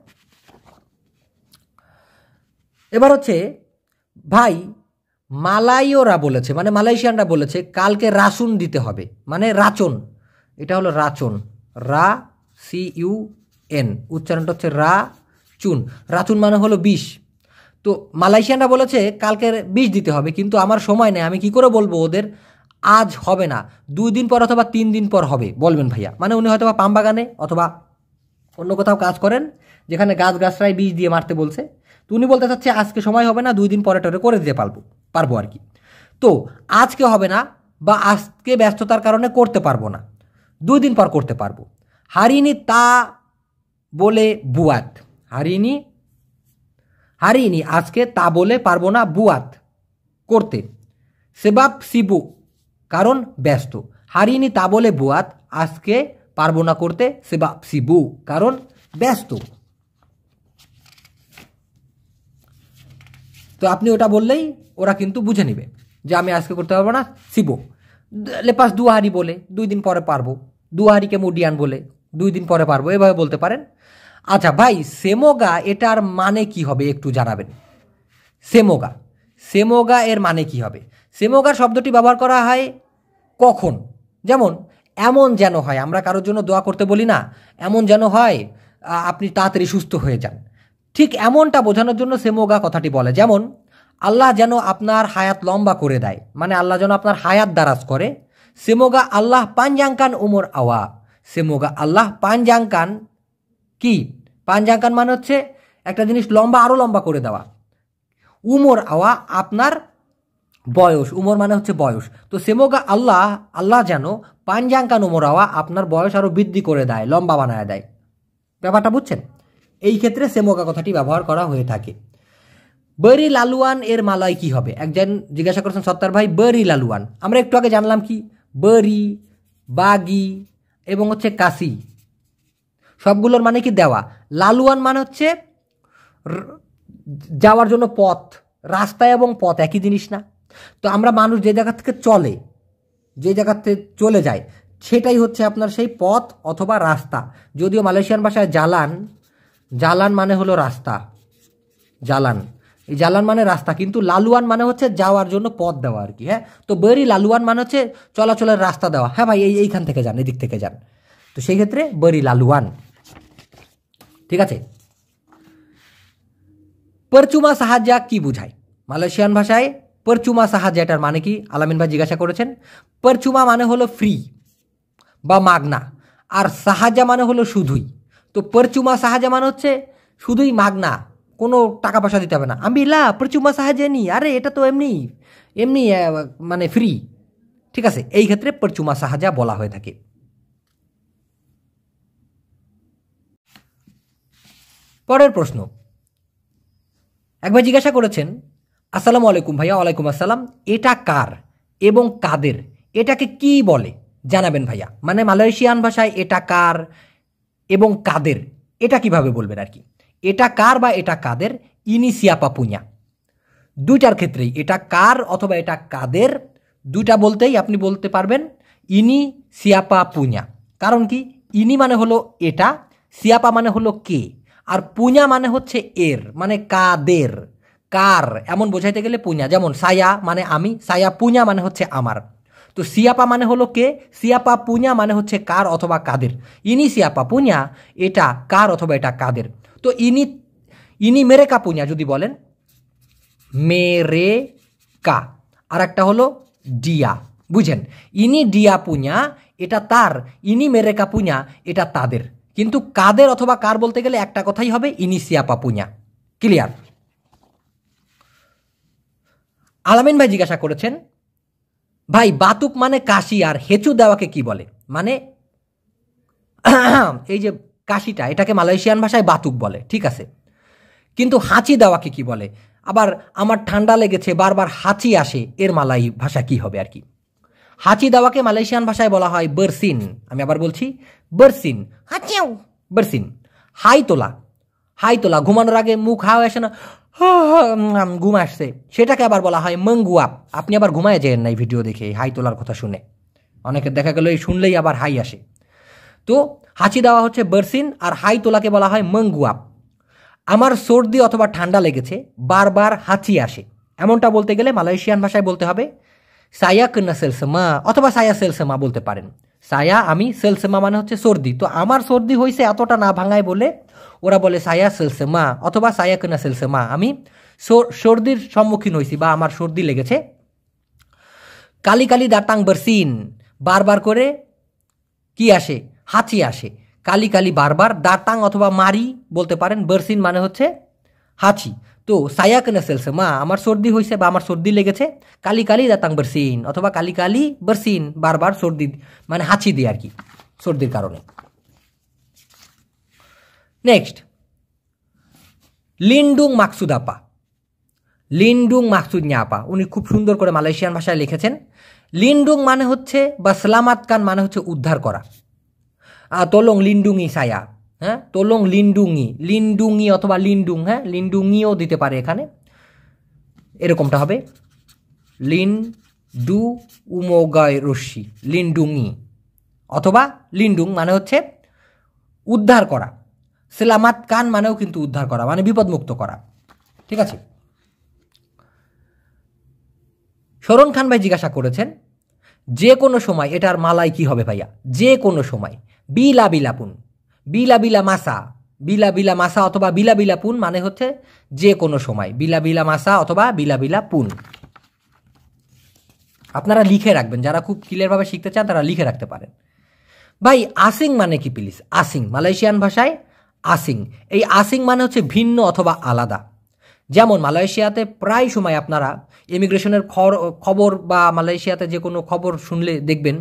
এবার হচ্ছে ভাই, মালাইওরা বলেছে, মানে মালয়েশিয়ানরা বলেছে কালকে রাসুন দিতে হবে, মানে রাচন, এটা হলো রাচন, রা CUN, উচ্চারণটা হচ্ছে রা চুন। রাচুন মানে হলো বিষ। তো মালয়েশিয়ানরা বলেছে কালকের বিষ দিতে হবে, কিন্তু আমার সময় নেই, আমি কি করে বলবো ওদের আজ হবে না, 2 দিন পর অথবা 3 দিন পর হবে, বলবেন ভাইয়া। মানে উনি হয়তো বা পাম বাগানে অথবা অন্য কোথাও কাজ করেন যেখানে গাছগাছরায় বিষ দিয়ে মারতে বলছে, তো উনি বলতে চাচ্ছে আজকে সময় হবে না, 2 দিন পরে টরে করে দিতে পারবো আর কি। তো আজকে হবে না, বা আজকে ব্যস্ততার কারণে করতে পারবো না, 2 দিন পর করতে পারবো। হারিনি তা বলে বুয়াত, হারিনি আজকে তা বলে পারবো না, বুয়াত করতে, সেবাব সিবু কারণ ব্যস্ত। হারিনি তা বলে বুয়াত, আজকে পারবো না করতে, সেবা সিবু, কারণ ব্যস্ত। তো আপনি ওটা বললেই ওরা কিন্তু বুঝে নেবে যে আমি আজকে করতে পারবো না, সিবো। লেপাস দুয়াহারি বলে 2 দিন পরে পারবো, দুয়াহারিকে মুডিয়ান বলে 2 দিন পরে পারবো, এভাবে বলতে পারেন। আচ্ছা ভাই, সেমোগা এটার মানে কি হবে একটু জানাবেন। সেমোগা, সেমোগা এর মানে কি হবে? সেমোগার শব্দটি ব্যবহার করা হয় কখন? যেমন এমন যেন হয়, আমরা কারোর জন্য দোয়া করতে বলি না, এমন যেন হয় আপনি তাড়াতাড়ি সুস্থ হয়ে যান, ঠিক এমনটা বোঝানোর জন্য সেমোগা কথাটি বলে। যেমন আল্লাহ যেন আপনার হায়াত লম্বা করে দেয়, মানে আল্লাহ যেন আপনার হায়াত দারাজ করে। সেমোগা আল্লাহ পাঞ্জাঙ্কান উমর আওয়া, সেমোগা আল্লাহ পাঞ্জাঙ্কান কি? পাঞ্জাঙ্কান মানে হচ্ছে একটা জিনিস লম্বা, আরও লম্বা করে দেওয়া। উমর আওয়া আপনার বয়স, উমর মানে হচ্ছে বয়স। তো সেমোগা আল্লাহ, আল্লাহ যেন পাঞ্জাঙ্কান উমর আওয়া আপনার বয়স আরও বৃদ্ধি করে দেয়, লম্বা বানায় দেয়। ব্যাপারটা বুঝছেন? এই ক্ষেত্রে সেমোগা কথাটি ব্যবহার করা হয়ে থাকে। বরি লালুয়ান এর মালয় কি হবে? একজন জিজ্ঞাসা করেছেন সত্তার ভাই, বরি লালুয়ান আমরা একটু আগে জানলাম কি, বরি, বাগি এবং হচ্ছে কাশি, সবগুলোর মানে কি দেওয়া। লালুয়ান মানে হচ্ছে যাওয়ার জন্য পথ, রাস্তা এবং পথ একই জিনিস না? তো আমরা মানুষ যে জায়গা থেকে চলে, যে জায়গাতে চলে যায়, সেটাই হচ্ছে আপনার সেই পথ অথবা রাস্তা। যদিও মালয়েশিয়ান ভাষায় জালান, জালান মানে হলো রাস্তা, জালান, এই জালান মানে রাস্তা, কিন্তু লালুয়ান মানে হচ্ছে যাওয়ার জন্য পথ দেওয়া আর কি। হ্যাঁ, তো বরি লালুয়ান মানে হচ্ছে চলাচলের রাস্তা দেওয়া। হ্যাঁ ভাই, এইখান থেকে যান, এদিক থেকে যান, তো সেই ক্ষেত্রে বরি লালুয়ান। ঠিক আছে। পরচুমা সাহায্যা কি বুঝায়? মালয়েশিয়ান ভাষায় পরচুমা সাহায্য এটার মানে কি? আলামিন ভাই জিজ্ঞাসা করেছেন। পরচুমা মানে হলো ফ্রি বা মাগনা, আর সাহায্যা মানে হলো শুধুই। তো পরচুমা সাহায্যা মানে হচ্ছে শুধুই মাগনা, কোনো টাকা পয়সা দিতে হবে না। আমি লা পরচুমা সাহায্য নি, আরে এটা তো এমনি এমনি মানে ফ্রি। ঠিক আছে, এই ক্ষেত্রে পরচুমা সাহায্যা বলা হয়ে থাকে। পরের প্রশ্ন, একবার জিজ্ঞাসা করেছেন, আসসালামু আলাইকুম ভাইয়া। ওয়ালাইকুম আসসালাম। এটা কার এবং কাদের, এটাকে কি বলে জানাবেন ভাইয়া। মানে মালয়েশিয়ান ভাষায় এটা কার এবং কাদের, এটা কিভাবে বলবেন আর কি। এটা কার বা এটা কাদের, ইনি সিয়াপা পুña, দুইটার ক্ষেত্রেই এটা কার অথবা এটা কাদের, দুইটা বলতেই আপনি বলতে পারবেন ইনি সিয়াপা পুña। কারণ কি, ইনি মানে হলো এটা, সিয়াপা মানে হলো কে, আর পুña মানে হচ্ছে এর, মানে কাদের, কার এমন বোঝাইতে গেলে পুña। যেমন সায়া মানে আমি, সায়া পুña মানে হচ্ছে আমার। তো সিয়াপা মানে হলো কে, সিয়াপা পুña মানে হচ্ছে কার অথবা কাদের। ইনি সিয়াপা পুña, এটা কার অথবা এটা কাদের। তো ইনি, ইনি মেরেকা পুña যদি বলেন, মেরেকা, আর একটা হলো ডিয়া, বুঝেন। ইনি ডিয়া পুña এটা তার, ইনি মেরেকা পুña এটা তাদের। কিন্তু কাদের অথবা কার বলতে গেলে একটা কথাই হবে, ইনি সিয়াপা পুña। ক্লিয়ার? আলামিন ভাই জিজ্ঞাসা করেছেন, ভাই বাতুক মানে কাশি আর হেঁচু দেওয়াকে কি বলে? মানে এই যে কাশিটা, এটাকে মালয়েশিয়ান ভাষায় বাতুক বলে, ঠিক আছে, কিন্তু হাঁচি দেওয়াকে কি বলে? আবার আমার ঠান্ডা লেগেছে, বারবার হাঁচি আসে, এর মালাই ভাষা কি হবে আর কি। হাঁচি দেওয়াকে মালয়েশিয়ান ভাষায় বলা হয় বারসিন। আমি আবার বলছি, বারসিন, হাঁচিও, বারসিন। হাই তোলা, হাই তোলা, ঘুমানোর আগে মুখ হাওয়া আসে না, ঘুম আসছে, সেটাকে আবার বলা হয় মঙ্গুয়াপ। আপনি আবার ঘুমায় যেন না এই ভিডিও দেখে হাই তোলার কথা শুনে, অনেকের দেখা গেল এই শুনলেই আবার হাই আসে। তো হাঁচি দেওয়া হচ্ছে বারসিন, আর হাই তোলাকে বলা হয় মঙ্গুয়াপ। আমার সর্দি অথবা ঠান্ডা লেগেছে, বারবার হাঁচি আসে, এমনটা বলতে গেলে মালয়েশিয়ান ভাষায় বলতে হবে সায়া কন্না সেলসেমা, অথবা সায়া সেলসেমা বলতে পারেন। সায়া আমি, সেলসেমা মানে হচ্ছে সর্দি। তো আমার সর্দি হয়েছে এতটা না ভাঙায় বলে ওরা বলে সায়া সেলসেমা অথবা সায়া কন্না সেলসেমা, আমি সর্দির সম্মুখীন হয়েছি বা আমার সর্দি লেগেছে। কালি কালি দাতাং বারসিন, বারবার করে কি আসে, হাঁচি আসে। কালি কালি বারবার, দাতাং অথবা মারি বলতে পারেন, বারসিন মানে হচ্ছে হাঁচি। তো সায়া কেনা সেলসে মা, আমার সর্দি হয়েছে বা আমার সর্দি লেগেছে, কালি কালি দাতাং বারসিন অথবা কালি কালি বারসিন, বারবার সর্দি মানে হাঁচি দিয়ে আর কি, সর্দির কারণে। নেক্সট, লিন্ডুং মাকসুদ আপা, লিন্ডুং মাকসুদ আপা, উনি খুব সুন্দর করে মালয়েশিয়ান ভাষায় লিখেছেন। লিন্ডুং মানে হচ্ছে বা সালামাত কান মানে হচ্ছে উদ্ধার করা, তোলং লিন্ডুঙি সায়া, হ্যাঁ তোলং লিন্ডুঙি, লিন্ডুঙি অথবা লিন্ডুং, হ্যাঁ লিন্ডুঙিও দিতে পারে এখানে, এরকমটা হবে লিন ডু উমোগায় রশ্মি, লিন্ডুঙি অথবা লিন্ডুং মানে হচ্ছে উদ্ধার করা। সেলামাত কান মানেও কিন্তু উদ্ধার করা, মানে বিপদমুক্ত করা। ঠিক আছে, শরণ খান ভাই জিজ্ঞাসা করেছেন যে কোনো সময়, এটার মালাই কি হবে ভাইয়া? যে কোনো সময়, বিলা বিলাপুন, বিলা বিলা মাসা, বিলা বিলা মাসা অথবা বিলা বিলা পুন মানে হচ্ছে যে কোনো সময়, বিলা বিলা মাসা অথবা বিলা বিলা পুন। আপনারা লিখে রাখবেন, যারা খুব ক্লিয়ারভাবে শিখতে চান তারা লিখে রাখতে পারেন। ভাই আসিং মানে কি প্লিজ? আসিং মালয়েশিয়ান ভাষায় আসিং, এই আসিং মানে হচ্ছে ভিন্ন অথবা আলাদা। যেমন মালয়েশিয়াতে প্রায় সময় আপনারা ইমিগ্রেশনের খবর বা মালয়েশিয়াতে যে কোনো খবর শুনলে দেখবেন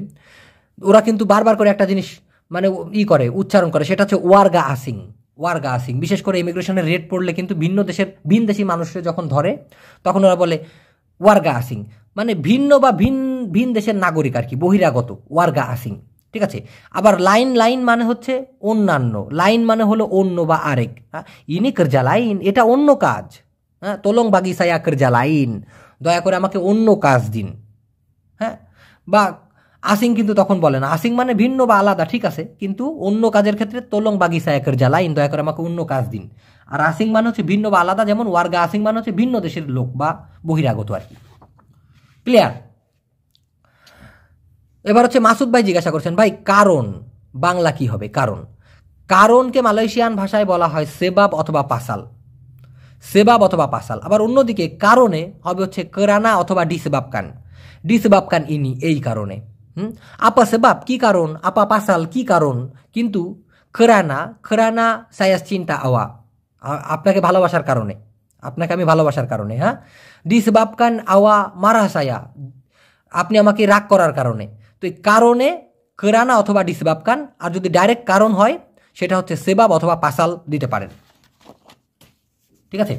ওরা কিন্তু বারবার করে একটা জিনিস মানে করে, উচ্চারণ করে, সেটা হচ্ছে ওয়ার্গা আসিং, ওয়ার্গা আসিং। বিশেষ করে ইমিগ্রেশনের রেট পড়লে কিন্তু ভিনদেশি মানুষকে যখন ধরে তখন ওরা বলে ওয়ার্গা আসিং, মানে ভিন্ন বা ভিন দেশের নাগরিক আর কি, বহিরাগত, ওয়ার্গা আসিং। ঠিক আছে, আবার লাইন, লাইন মানে হচ্ছে অন্যান্য, লাইন মানে হলো অন্য বা আরেক। ইনি কর্জা লাইন, এটা অন্য কাজ। হ্যাঁ, তোলং বাগি সায়া কর্জা লাইন, দয়া করে আমাকে অন্য কাজ দিন। হ্যাঁ, বা আসিং কিন্তু তখন বলে না, আসিং মানে ভিন্ন বা আলাদা, ঠিক আছে, কিন্তু অন্য কাজের ক্ষেত্রে তোলং বাগি সায়া কর্জা লাইন, দয়া করে আমাকে অন্য কাজ দিন। আর আসিং মানে হচ্ছে ভিন্ন বা আলাদা, যেমন ওয়ার্গা আসিং মানে হচ্ছে ভিন্ন দেশের লোক বা বহিরাগত আর কি। ক্লিয়ার? এবার হচ্ছে মাসুদ ভাই জিজ্ঞাসা করছেন, ভাই কারণ বাংলা কি হবে? কারণ, কারণকে মালয়েশিয়ান ভাষায় বলা হয় সেবাব অথবা পাসাল, সেবাব অথবা পাসাল। আবার অন্যদিকে কারণে হবে হচ্ছে কেরানা অথবা ডিসেবাবকান, ডিসেবাবকান ইনি, এই কারণে। আপা সেবাব কি কারণ, আপা পাসাল কি কারণ। কিন্তু কেরানা, কেরানা সায়াস চিন্তা আওয়া, আপনাকে ভালোবাসার কারণে, আপনাকে আমি ভালোবাসার কারণে। হ্যাঁ, ডিসেবাবকান আওয়া মারা সায়া, আপনি আমাকে রাগ করার কারণে। তো এই কারণে কেরানা অথবা ডিসেবাবকান, আর যদি ডাইরেক্ট কারণ হয় সেটা হচ্ছে সেবাব অথবা পাসাল দিতে পারেন। ঠিক আছে,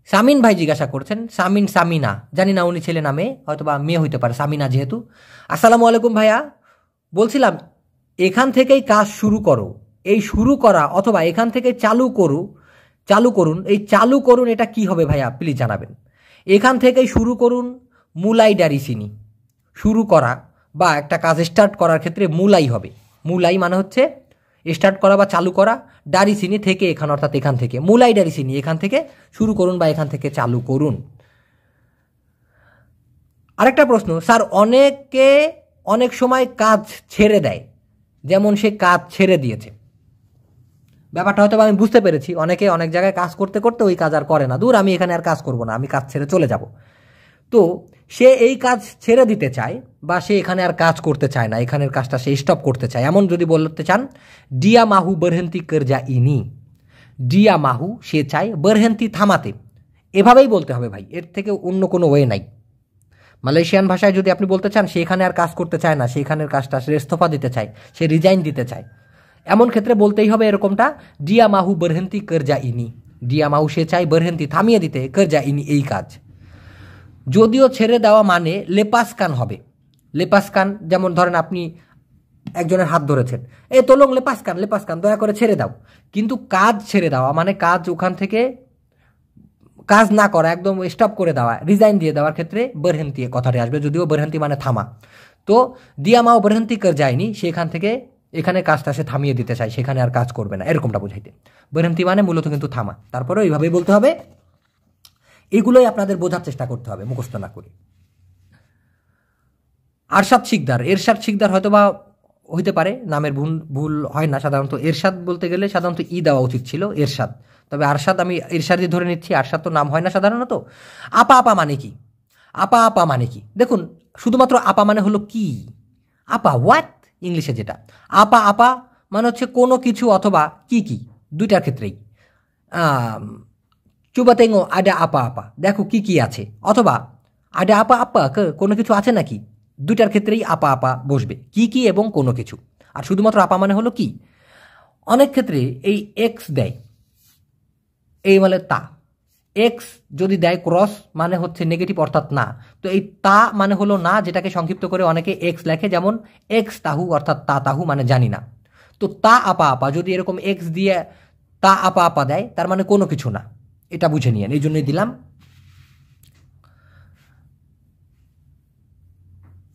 সামিন ভাই জিজ্ঞাসা করছেন, সামিন সামিনা, জানি না উনি ছেলে নামে, হয়তো বা মেয়ে হইতে পারে, সামিনা যেহেতু। আসসালামু আলাইকুম ভাইয়া, বলছিলাম এখান থেকেই কাজ শুরু করো, এই শুরু করা অথবা এখান থেকে চালু করুন, এই চালু করুন এটা কি হবে ভাইয়া প্লিজ জানাবেন। এখান থেকেই শুরু করুন, মুলাই ডারিসিনি, শুরু করা বা একটা কাজ স্টার্ট করার ক্ষেত্রে মুলাই হবে। মুলাই মানে হচ্ছে স্টার্ট করা বা চালু করা, ডারিসিনি থেকে এখানে, অর্থাৎ এখান থেকে, মুলাই ডারিসিনি এখান থেকে শুরু করুন বা এখান থেকে চালু করুন। আরেকটা প্রশ্ন, স্যার অনেকে অনেক সময় কাজ ছেড়ে দেয়, যেমন সে কাজ ছেড়ে দিয়েছে, ব্যাপারটা হয়তো আমি বুঝতে পেরেছি, অনেকে অনেক জায়গায় কাজ করতে করতে ওই কাজ আর করে না, দূর আমি এখানে আর কাজ করব না, আমি কাজ ছেড়ে চলে যাব। তো সে এই কাজ ছেড়ে দিতে চায় বা সে এখানে আর কাজ করতে চায় না, এখানের কাজটা সে স্টপ করতে চায়, এমন যদি বলতে চান, ডিয়া মাহু বরহেন্তি করজা ইনি, ডিয়া মাহু সে চায়, বরহেন্তি থামাতে, এভাবেই বলতে হবে ভাই, এর থেকে অন্য কোনো ওয়ে নাই। মালয়েশিয়ান ভাষায় যদি আপনি বলতে চান সে এখানে আর কাজ করতে চায় না, সে এখানের কাজটা সে ইস্তফা দিতে চায়, সে রিজাইন দিতে চায়, এমন ক্ষেত্রে বলতেই হবে এরকমটা, ডিয়া মাহু বরহেন্তি করজা ইনি, ডিয়া মাহু সে চায় বরহেন্তি থামিয়ে দিতে, করজা ইনি এই কাজ। যদিও ছেড়ে দেওয়া মানে লেপাসকান হবে, লেপাসকান, যেমন ধরেন আপনি একজনের হাত ধরেছেন, এ তোলং লেপাসকান, লেপাসকান দয়া করে ছেড়ে দাও, কিন্তু কাজ ছেড়ে দেওয়া মানে কাজ ওখান থেকে কাজ না করা, একদম স্টপ করে দেওয়া, রিজাইন দিয়ে দেওয়ার ক্ষেত্রে বরহেন্তি কথাটি আসবে, যদিও বরহেন্তি মানে থামা। তো দিয়ামাও বরহেন্তি কর যায়নি, সেখান থেকে এখানে কাজটা সে থামিয়ে দিতে চায়, সেখানে আর কাজ করবে না, এরকমটা বুঝাইতে। বরহেন্তি মানে মূলত কিন্তু থামা, তারপরে এইভাবেই বলতে হবে। এগুলোই আপনাদের বোঝার চেষ্টা করতে হবে, মুখস্থ না করে। আরশাদ শিকদার, এরশাদ শিকদার হয়তো বা হইতে পারে, নামের ভুল হয় না সাধারণত, এরশাদ বলতে গেলে সাধারণত ই দেওয়া উচিত ছিল, এরশাদ, তবে আরশাদ আমি এরশাদই ধরে নিচ্ছি, আরশাদ তো নাম হয় না সাধারণত। আপা আপা মানে কি? আপা আপা মানে কি? দেখুন, শুধুমাত্র আপা মানে হলো কি, আপা হোয়াট, ইংলিশে যেটা আপা, আপা মানে হচ্ছে কোনো কিছু অথবা কি কি, দুইটার ক্ষেত্রেই। চুবাতেঙ্গো আডা আপা আপা, দেখো কি কি আছে, অথবা আডা আপা আপা কোনো কিছু আছে নাকি, দুইটার ক্ষেত্রেই আপা আপা বসবে, কি কি এবং কোনো কিছু। আর শুধুমাত্র আপা মানে হলো কি। অনেক ক্ষেত্রে এই এক্স দেয়, এই মানে তা, এক্স যদি দেয় ক্রস মানে হচ্ছে নেগেটিভ অর্থাৎ না, তো এই তা মানে হলো না, যেটাকে সংক্ষিপ্ত করে অনেকে এক্স লেখে, যেমন এক্স তাহু অর্থাৎ তা তাহু মানে জানি না। তো তা আপা আপা যদি এরকম এক্স দিয়ে তা আপা আপা দেয় তার মানে কোনো কিছু না, এটা বুঝে নিয়েন, এই জন্যই দিলাম।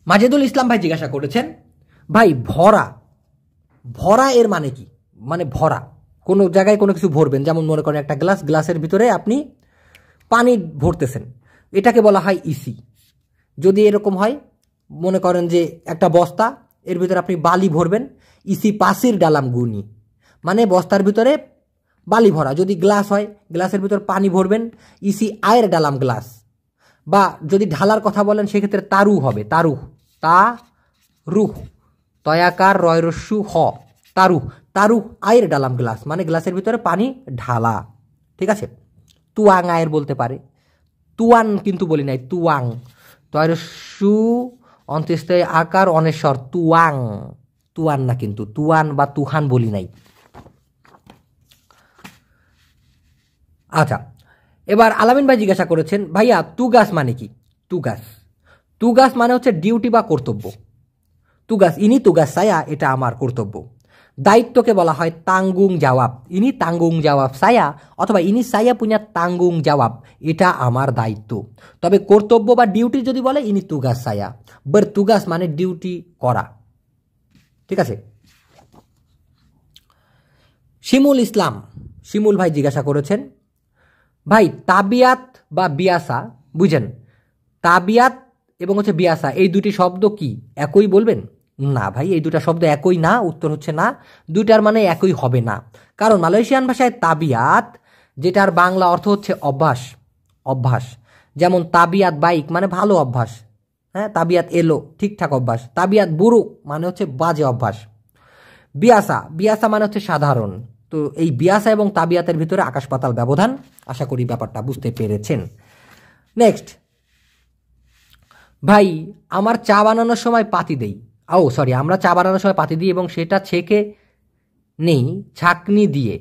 মাজেদুল ইসলাম ভাই জিজ্ঞাসা করেছেন, ভাই ভরা, ভরা এর মানে কি? মানে ভরা, কোনো জায়গায় কোনো কিছু ভরবেন, যেমন মনে করেন একটা গ্লাস, গ্লাসের ভিতরে আপনি পানি ভরতেছেন, এটাকে বলা হয় ইসি। যদি এরকম হয়, মনে করেন যে একটা বস্তা, এর ভিতরে আপনি বালি ভরবেন, ইসি পাসির ডালাম গুনি, মানে বস্তার ভিতরে বালি ভরা। যদি গ্লাস হয়, গ্লাসের ভিতর পানি ভরবেন, ইসি আয়ের ডালাম গ্লাস। বা যদি ঢালার কথা বলেন সেক্ষেত্রে তারু হবে, তারু, তা রুহ, তয়াকার রয়রস্যু হ, তারু, তারু আয়ের ডালাম গ্লাস, মানে গ্লাসের ভিতরে পানি ঢালা, ঠিক আছে। তুয়াং আয়ের বলতে পারে, তুয়ান কিন্তু বলি নাই, তুয়াং, তয়রস্যু অন্ত্যেষ্টায় আকার অনেশ্বর, তুয়াং, তুয়ান না কিন্তু, তুয়ান বা তুহান বলি নাই। আচ্ছা, এবার আলামিন ভাই জিজ্ঞাসা করেছেন, ভাইয়া তুগাস মানে কি? তুগাস, তুগাস মানে হচ্ছে ডিউটি বা কর্তব্য। তুগাস, ইনি তুগাস সায়া, এটা আমার কর্তব্য। দায়িত্বকে বলা হয় তাঙ্গুং জবাব, ইনি তাঙ্গুং জবাব সায়া, অথবা ইনি সায়া পুnya তাঙ্গুং জবাব, এটা আমার দায়িত্ব। তবে কর্তব্য বা ডিউটি যদি বলে, ইনি তুগাস সায়া, তুগাস মানে ডিউটি করা, ঠিক আছে। শিমুল ইসলাম, শিমুল ভাই জিজ্ঞাসা করেছেন, ভাই তাবিয়াত বা বিয়াসা বুঝেন, তাবিয়াত এবং হচ্ছে বিয়াসা এই দুটি শব্দ কি একই বলবেন? না ভাই, এই দুটা শব্দ একই না, উত্তর হচ্ছে না, দুইটার মানে একই হবে না। কারণ মালয়েশিয়ান ভাষায় তাবিয়াত, যেটার বাংলা অর্থ হচ্ছে অভ্যাস, অভ্যাস, যেমন তাবিয়াত বাইক মানে ভালো অভ্যাস, হ্যাঁ, তাবিয়াত এলো ঠিকঠাক অভ্যাস, তাবিয়াত বুরু মানে হচ্ছে বাজে অভ্যাস। বিয়াসা, বিয়াসা মানে হচ্ছে সাধারণ। তো এই বিয়াসা এবং তাবিয়াতের ভিতরে আকাশ পাতাল ব্যবধান, আশা করি ব্যাপারটা বুঝতে পেরেছেন। নেক্সট, ভাই আমার চা বানানোর সময় পাতি দেই, সরি, আমরা চা বানানোর সময় পাতি দিই এবং সেটা ছেঁকে নেই ছাঁকনি দিয়ে,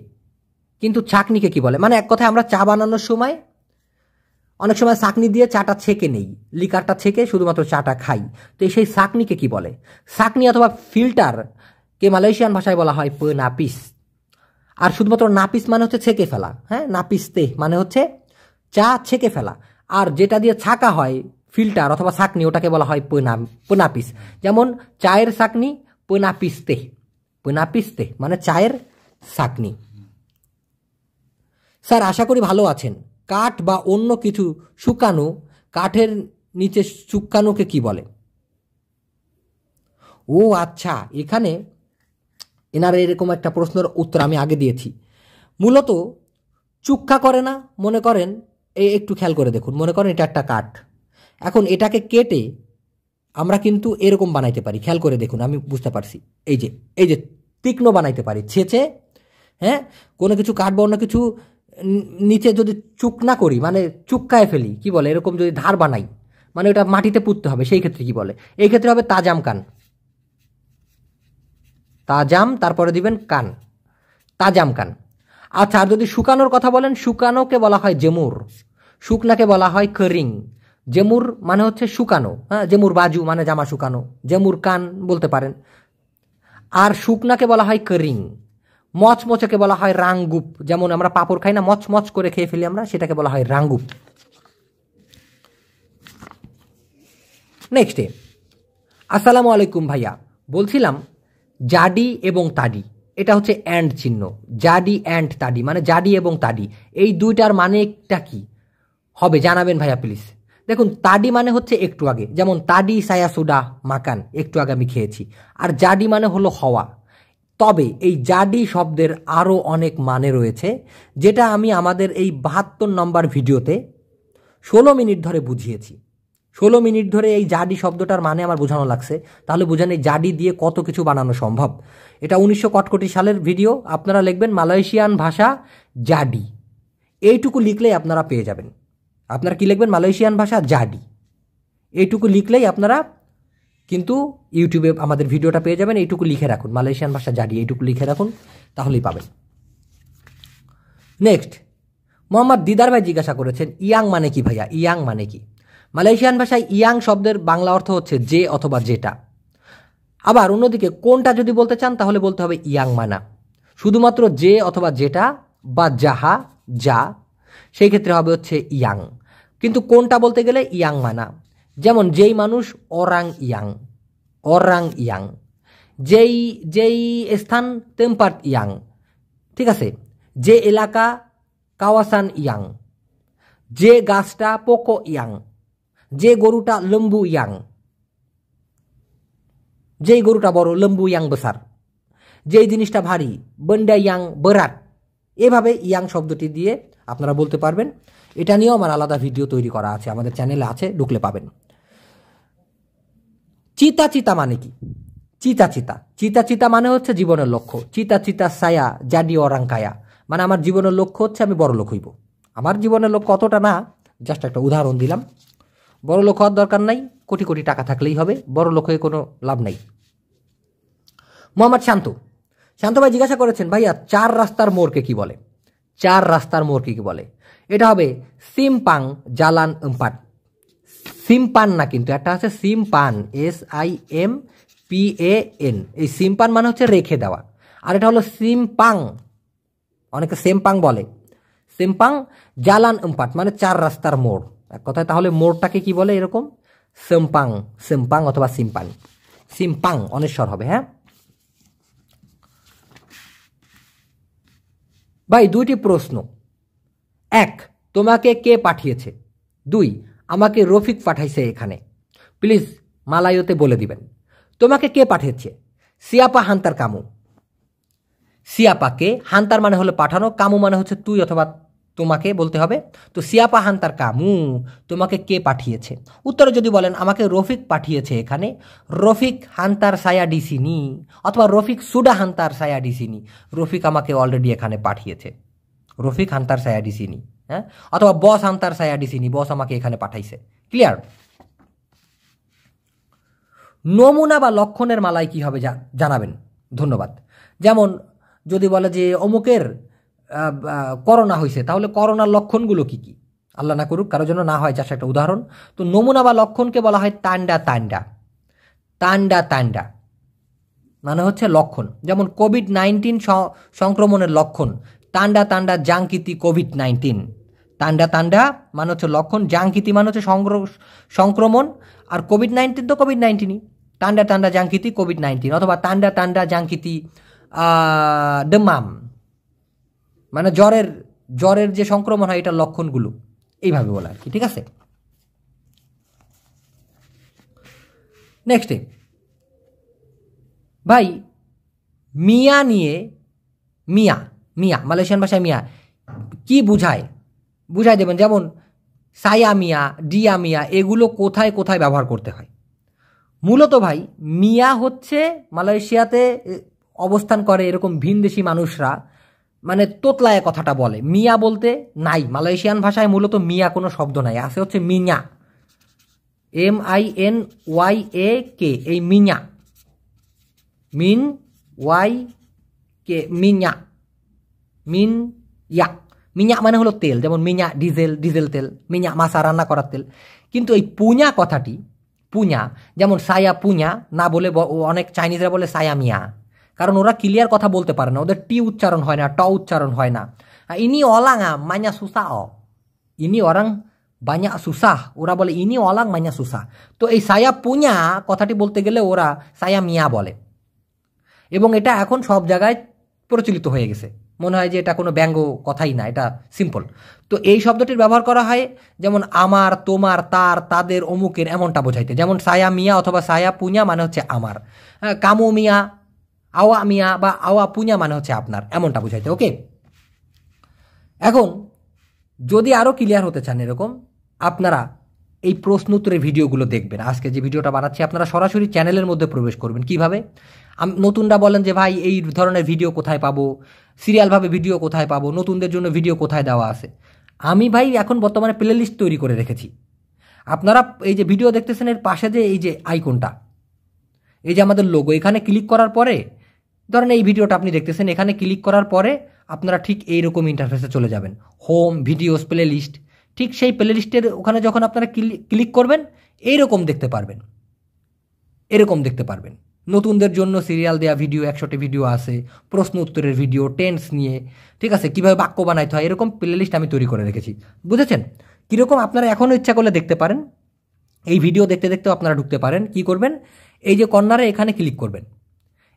কিন্তু ছাঁকনিকে কি বলে? মানে এক কথায় আমরা চা বানানোর সময় অনেক সময় ছাঁকনি দিয়ে চাটা ছেঁকে নেই, লিকারটা ছেঁকে শুধুমাত্র চাটা খাই, তো সেই ছাঁকনিকে কি বলে? ছাঁকনি অথবা ফিল্টার কে মালয়েশিয়ান ভাষায় বলা হয় নাপিস। আর শুধুমাত্র নাপিস মানে হচ্ছে ছেঁকে ফেলা, হ্যাঁ, নাপিসতে মানে হচ্ছে চা ছেঁকে ফেলা। আর যেটা দিয়ে ছাঁকা হয় ফিল্টার অথবা ছাঁকনি, ওটাকে বলা হয় নাপিস। যেমন চায়ের ছাঁকনি নাপিসতে, নাপিসতে মানে চায়ের ছাঁকনি। স্যার আশা করি ভালো আছেন। কাঠ বা অন্য কিছু শুকানো, কাঠের নিচে শুকানোকে কি বলে? ও আচ্ছা, এখানে এনার এরকম একটা প্রশ্নের উত্তর আমি আগে দিয়েছি। মূলত চুক্কা করে না, মনে করেন একটু খেয়াল করে দেখুন, মনে করেন এটা একটা কাঠ, এখন এটাকে কেটে আমরা কিন্তু এরকম বানাইতে পারি, খেয়াল করে দেখুন, আমি বুঝতে পারছি, এই যে তীক্ষ্ণ বানাইতে পারি ছেঁচে, হ্যাঁ, কোনো কিছু কাঠ বা অন্য কিছু নিচে যদি চুকনা করি মানে চুক্কায় ফেলি, কি বলে? এরকম যদি ধার বানাই, মানে ওটা মাটিতে পুঁততে হবে, সেই ক্ষেত্রে কি বলে? এই ক্ষেত্রে হবে তাজাম কান, তাজাম তারপরে দিবেন কান, তাজাম কান। আচ্ছা, আর যদি শুকানোর কথা বলেন, শুকানোকে বলা হয় জেমুর, শুকনাকে বলা হয় করিং। জেমুর মানে হচ্ছে শুকানো, হ্যাঁ, জেমুর বাজু মানে জামা শুকানো, জেমুর কান বলতে পারেন। আর শুকনাকে বলা হয় করিং। মচমচকে বলা হয় রাঙ্গুপ, যেমন আমরা পাপড় খাই না, মচমচ করে খেয়ে ফেলি আমরা, সেটাকে বলা হয় রাঙ্গুপ। নেক্সটে, আসসালামু আলাইকুম ভাইয়া, বলছিলাম জাডি এবং তাডি, এটা হচ্ছে অ্যান্ড চিহ্ন, জাডি অ্যান্ড তাডি মানে জাডি এবং তাডি, এই দুইটার মানেটা কি হবে জানাবেন ভাইয়া প্লিজ। দেখুন, তাডি মানে হচ্ছে একটু আগে, যেমন তাডি সায়া সুডা মাকান, একটু আগে আমি খেয়েছি। আর জাডি মানে হলো হওয়া। তবে এই জাডি শব্দের আরও অনেক মানে রয়েছে, যেটা আমি আমাদের এই 72 নম্বর ভিডিওতে 16 মিনিট ধরে বুঝিয়েছি। 16 মিনিট ধরে এই জাডি শব্দটার মানে আমার বোঝানো লাগছে, তাহলে বোঝেন এই জাডি দিয়ে কত কিছু বানানো সম্ভব। এটা 1900 সালের ভিডিও, আপনারা লিখবেন মালয়েশিয়ান ভাষা জাডি, এইটুকু লিখলেই আপনারা পেয়ে যাবেন। আপনারা কি লিখবেন? মালয়েশিয়ান ভাষা জাডি, এইটুকু লিখলেই আপনারা কিন্তু ইউটিউবে আমাদের ভিডিওটা পেয়ে যাবেন। এইটুকু লিখে রাখুন, মালয়েশিয়ান ভাষা জাডি, এইটুকু লিখে রাখুন, তাহলেই পাবেন। নেক্সট, মোহাম্মদ দিদার ভাই জিজ্ঞাসা করেছেন ইয়াং মানে কি ভাইয়া, ইয়াং মানে কি? মালয়েশিয়ান ভাষায় ইয়াং শব্দের বাংলা অর্থ হচ্ছে যে অথবা যেটা। আবার অন্যদিকে কোনটা যদি বলতে চান তাহলে বলতে হবে ইয়াং মানা। শুধুমাত্র যে অথবা যেটা বা যাহা যা, সেই ক্ষেত্রে হবে হচ্ছে ইয়াং। কিন্তু কোনটা বলতে গেলে ইয়াং মানা। যেমন যেই মানুষ অরাং ইয়াং, অরাং ইয়াং। যেই যেই স্থান টেম্পার্ট ইয়াং, ঠিক আছে। যে এলাকা কাওয়াসান ইয়াং। যে গাছটা পোকো ইয়াং। যে গরুটা লম্বু ইয়াং, যেই গরুটা বড় লম্বু ইয়াং বেসার। যেই জিনিসটা ভারী বন্ডা ইয়াং বেরাট। এভাবে ইয়াং শব্দটি দিয়ে আপনারা বলতে পারবেন। এটা নিয়েও আমার আলাদা ভিডিও তৈরি করা আছে, আমাদের চ্যানেলে আছে, ঢুকলে পাবেন। চিতা চিতা মানে কি? চিতা চিতা, চিতা চিতা মানে হচ্ছে জীবনের লক্ষ্য। চিতা চিতা সায়া জাডি অরাঙ্কায়া, মানে আমার জীবনের লক্ষ্য হচ্ছে আমি বড় লোক হইব। আমার জীবনের লক্ষ্য অতটা না, জাস্ট একটা উদাহরণ দিলাম। বড় লোক হওয়ার দরকার নাই, কোটি কোটি টাকা থাকলেই হবে, বড় লোক হয়ে কোনো লাভ নাই। মোহাম্মদ শান্ত, শান্ত ভাই জিজ্ঞাসা করেছেন ভাইয়া 4 রাস্তার মোড়কে কি বলে? 4 রাস্তার মোড়কে কি বলে? এটা হবে সিমপাং জালান এম্পাট। সিমপান না, কিন্তু একটা আছে সিমপান, SIMPAN। এই সিমপান মানে হচ্ছে রেখে দেওয়া, আর এটা হলো সিমপাং, অনেকে সেমপাং বলে। সিমপাং জালান এম্পাট মানে 4 রাস্তার মোড়, এক কথায়। তাহলে মোড়টাকে কি বলে? এরকম সিমপাং, সিমপাং অথবা সিমপান। সিমপাং অনেশ্বর হবে। হ্যাঁ ভাই, 2টি প্রশ্ন। 1, তোমাকে কে পাঠিয়েছে? 2, আমাকে রফিক পাঠাইছে এখানে। প্লিজ মালায়তে বলে দিবেন তোমাকে কে পাঠিয়েছে। সিয়াপা হান্তার কামু। সিয়াপাকে, হান্তার মানে হলো পাঠানো, কামু মানে হচ্ছে তুই অথবা তোমাকে বলতে হবে। তো সিয়াপা হান্তার কামু, তোমাকে কে পাঠিয়েছে? উত্তরে যদি বলেন আমাকে রফিক পাঠিয়েছে এখানে, রফিক হান্তার সায়া ডিসিনি, অথবা রফিক সুডা হান্তার সায়া ডিসিনি, রফিক আমাকে অলরেডি এখানে পাঠিয়েছে, রফিক হান্তার সায়া ডিসিনি। হ্যাঁ, অথবা বস হান্তার সায়া ডিসিনি, বস আমাকে এখানে পাঠাইছে। ক্লিয়ার? নমুনা বা লক্ষণের মালায় কি হবে জানাবেন, ধন্যবাদ। যেমন যদি বলে যে অমুকের করোনা হয়েছে, তাহলে করোনার লক্ষণগুলো কি কি? আল্লাহ না করুক কারোর জন্য না হয়, জাস্ট একটা উদাহরণ। তো নমুনা বা লক্ষণকে বলা হয় তান্ডা তান্ডা। তান্ডা তান্ডা মানে হচ্ছে লক্ষণ। যেমন কোভিড-19 সংক্রমণের লক্ষণ তান্ডা তান্ডা জাংকিতি কোভিড-19। তান্ডা তান্ডা মানে হচ্ছে লক্ষণ, জাংকিতি মানে হচ্ছে সংক্রমণ, আর কোভিড-19 তো কোভিড-19ই। তান্ডা তান্ডা জাংকিতি কোভিড-19, অথবা তান্ডা তান্ডা জাংকিতি ডেমাম মানে জ্বরের যে সংক্রমণ হয়, এটার লক্ষণগুলো এইভাবে বলা আর কি। ঠিক আছে, নেক্সটে ভাই মিয়া নিয়ে, মিয়া মিয়া মালয়েশিয়ান ভাষায় মিয়া কি বুঝায় দেবেন। যেমন সায়া মিয়া, ডিয়া মিয়া, এগুলো কোথায় কোথায় ব্যবহার করতে হয়? মূলত ভাই মিয়া হচ্ছে মালয়েশিয়াতে অবস্থান করে এরকম ভিনদেশি মানুষরা মানে তোতলায় কথাটা বলে। মিয়া বলতে নাই, মালয়েশিয়ান ভাষায় মূলত মিয়া কোনো শব্দ নাই, আছে হচ্ছে মিnya, MINYAK, এই মিnya, মিন ওয়াই কে, মিnya, মিnya মানে হলো তেল। যেমন মিnya ডিজেল তেল, মিnya মাছা রান্না করার তেল। কিন্তু এই পুñা কথাটি, পুñা, যেমন সায়া পুñা না বলে অনেক চাইনিজরা বলে সায়া মিয়া, কারণ ওরা ক্লিয়ার কথা বলতে পারে না, ওদের টি উচ্চারণ হয় না, ট উচ্চারণ হয় না। ইনি অলাঙা মাইনা সুসা, ইনি অরাং বাña susah, ওরা বলে ইনি অলাং মাইনা সুসা। তো এই সায়া পুñা কথাটি বলতে গেলে ওরা সায়া মিয়া বলে, এবং এটা এখন সব জায়গায় প্রচলিত হয়ে গেছে। মনে হয় যে এটা কোনো ব্যঙ্গ কথাই না, এটা সিম্পল। তো এই শব্দটির ব্যবহার করা হয় যেমন আমার, তোমার, তার, তাদের, অমুকের, এমনটা বোঝাইতে। যেমন সায়া মিয়া অথবা সায়া পুñা মানে হচ্ছে আমার, কামু মিয়া, আওয়া মিয়া বা আওয়া পুñা মানে হচ্ছে আপনার, এমনটা বোঝাইতে। ওকে, এখন যদি আরও ক্লিয়ার হতে চান এরকম, আপনারা এই প্রশ্ন উত্তরের ভিডিওগুলো দেখবেন। আজকে যে ভিডিওটা বানাচ্ছি আপনারা সরাসরি চ্যানেলের মধ্যে প্রবেশ করবেন। কিভাবে? নতুনরা বলেন যে ভাই এই ধরনের ভিডিও কোথায় পাবো, সিরিয়ালভাবে ভিডিও কোথায় পাবো, নতুনদের জন্য ভিডিও কোথায় দেওয়া আছে। আমি ভাই এখন বর্তমানে প্লে লিস্ট তৈরি করে রেখেছি। আপনারা এই যে ভিডিও দেখতেছেন, এর পাশে যে এই যে আইকনটা, এই যে আমাদের লোগো, এখানে ক্লিক করার পরে ধরেন এই ভিডিওটা আপনি দেখতেছেন, এখানে ক্লিক করার পরে আপনারা ঠিক এইরকম ইন্টারফেসে চলে যাবেন, হোম, ভিডিওস, প্লে লিস্ট। ঠিক সেই প্লে লিস্টের ওখানে যখন আপনারা ক্লিক করবেন এইরকম দেখতে পারবেন, এরকম দেখতে পারবেন। নতুনদের জন্য সিরিয়াল দেওয়া ভিডিও, 100টি ভিডিও আছে, প্রশ্ন উত্তরের ভিডিও, টেন্স নিয়ে, ঠিক আছে, কীভাবে বাক্য বানাইতে হয়, এরকম প্লে লিস্ট আমি তৈরি করে রেখেছি। বুঝেছেন? কীরকম আপনারা এখনও ইচ্ছা করলে দেখতে পারেন, এই ভিডিও দেখতে দেখতেও আপনারা ঢুকতে পারেন। কি করবেন, এই যে কর্নারে এখানে ক্লিক করবেন,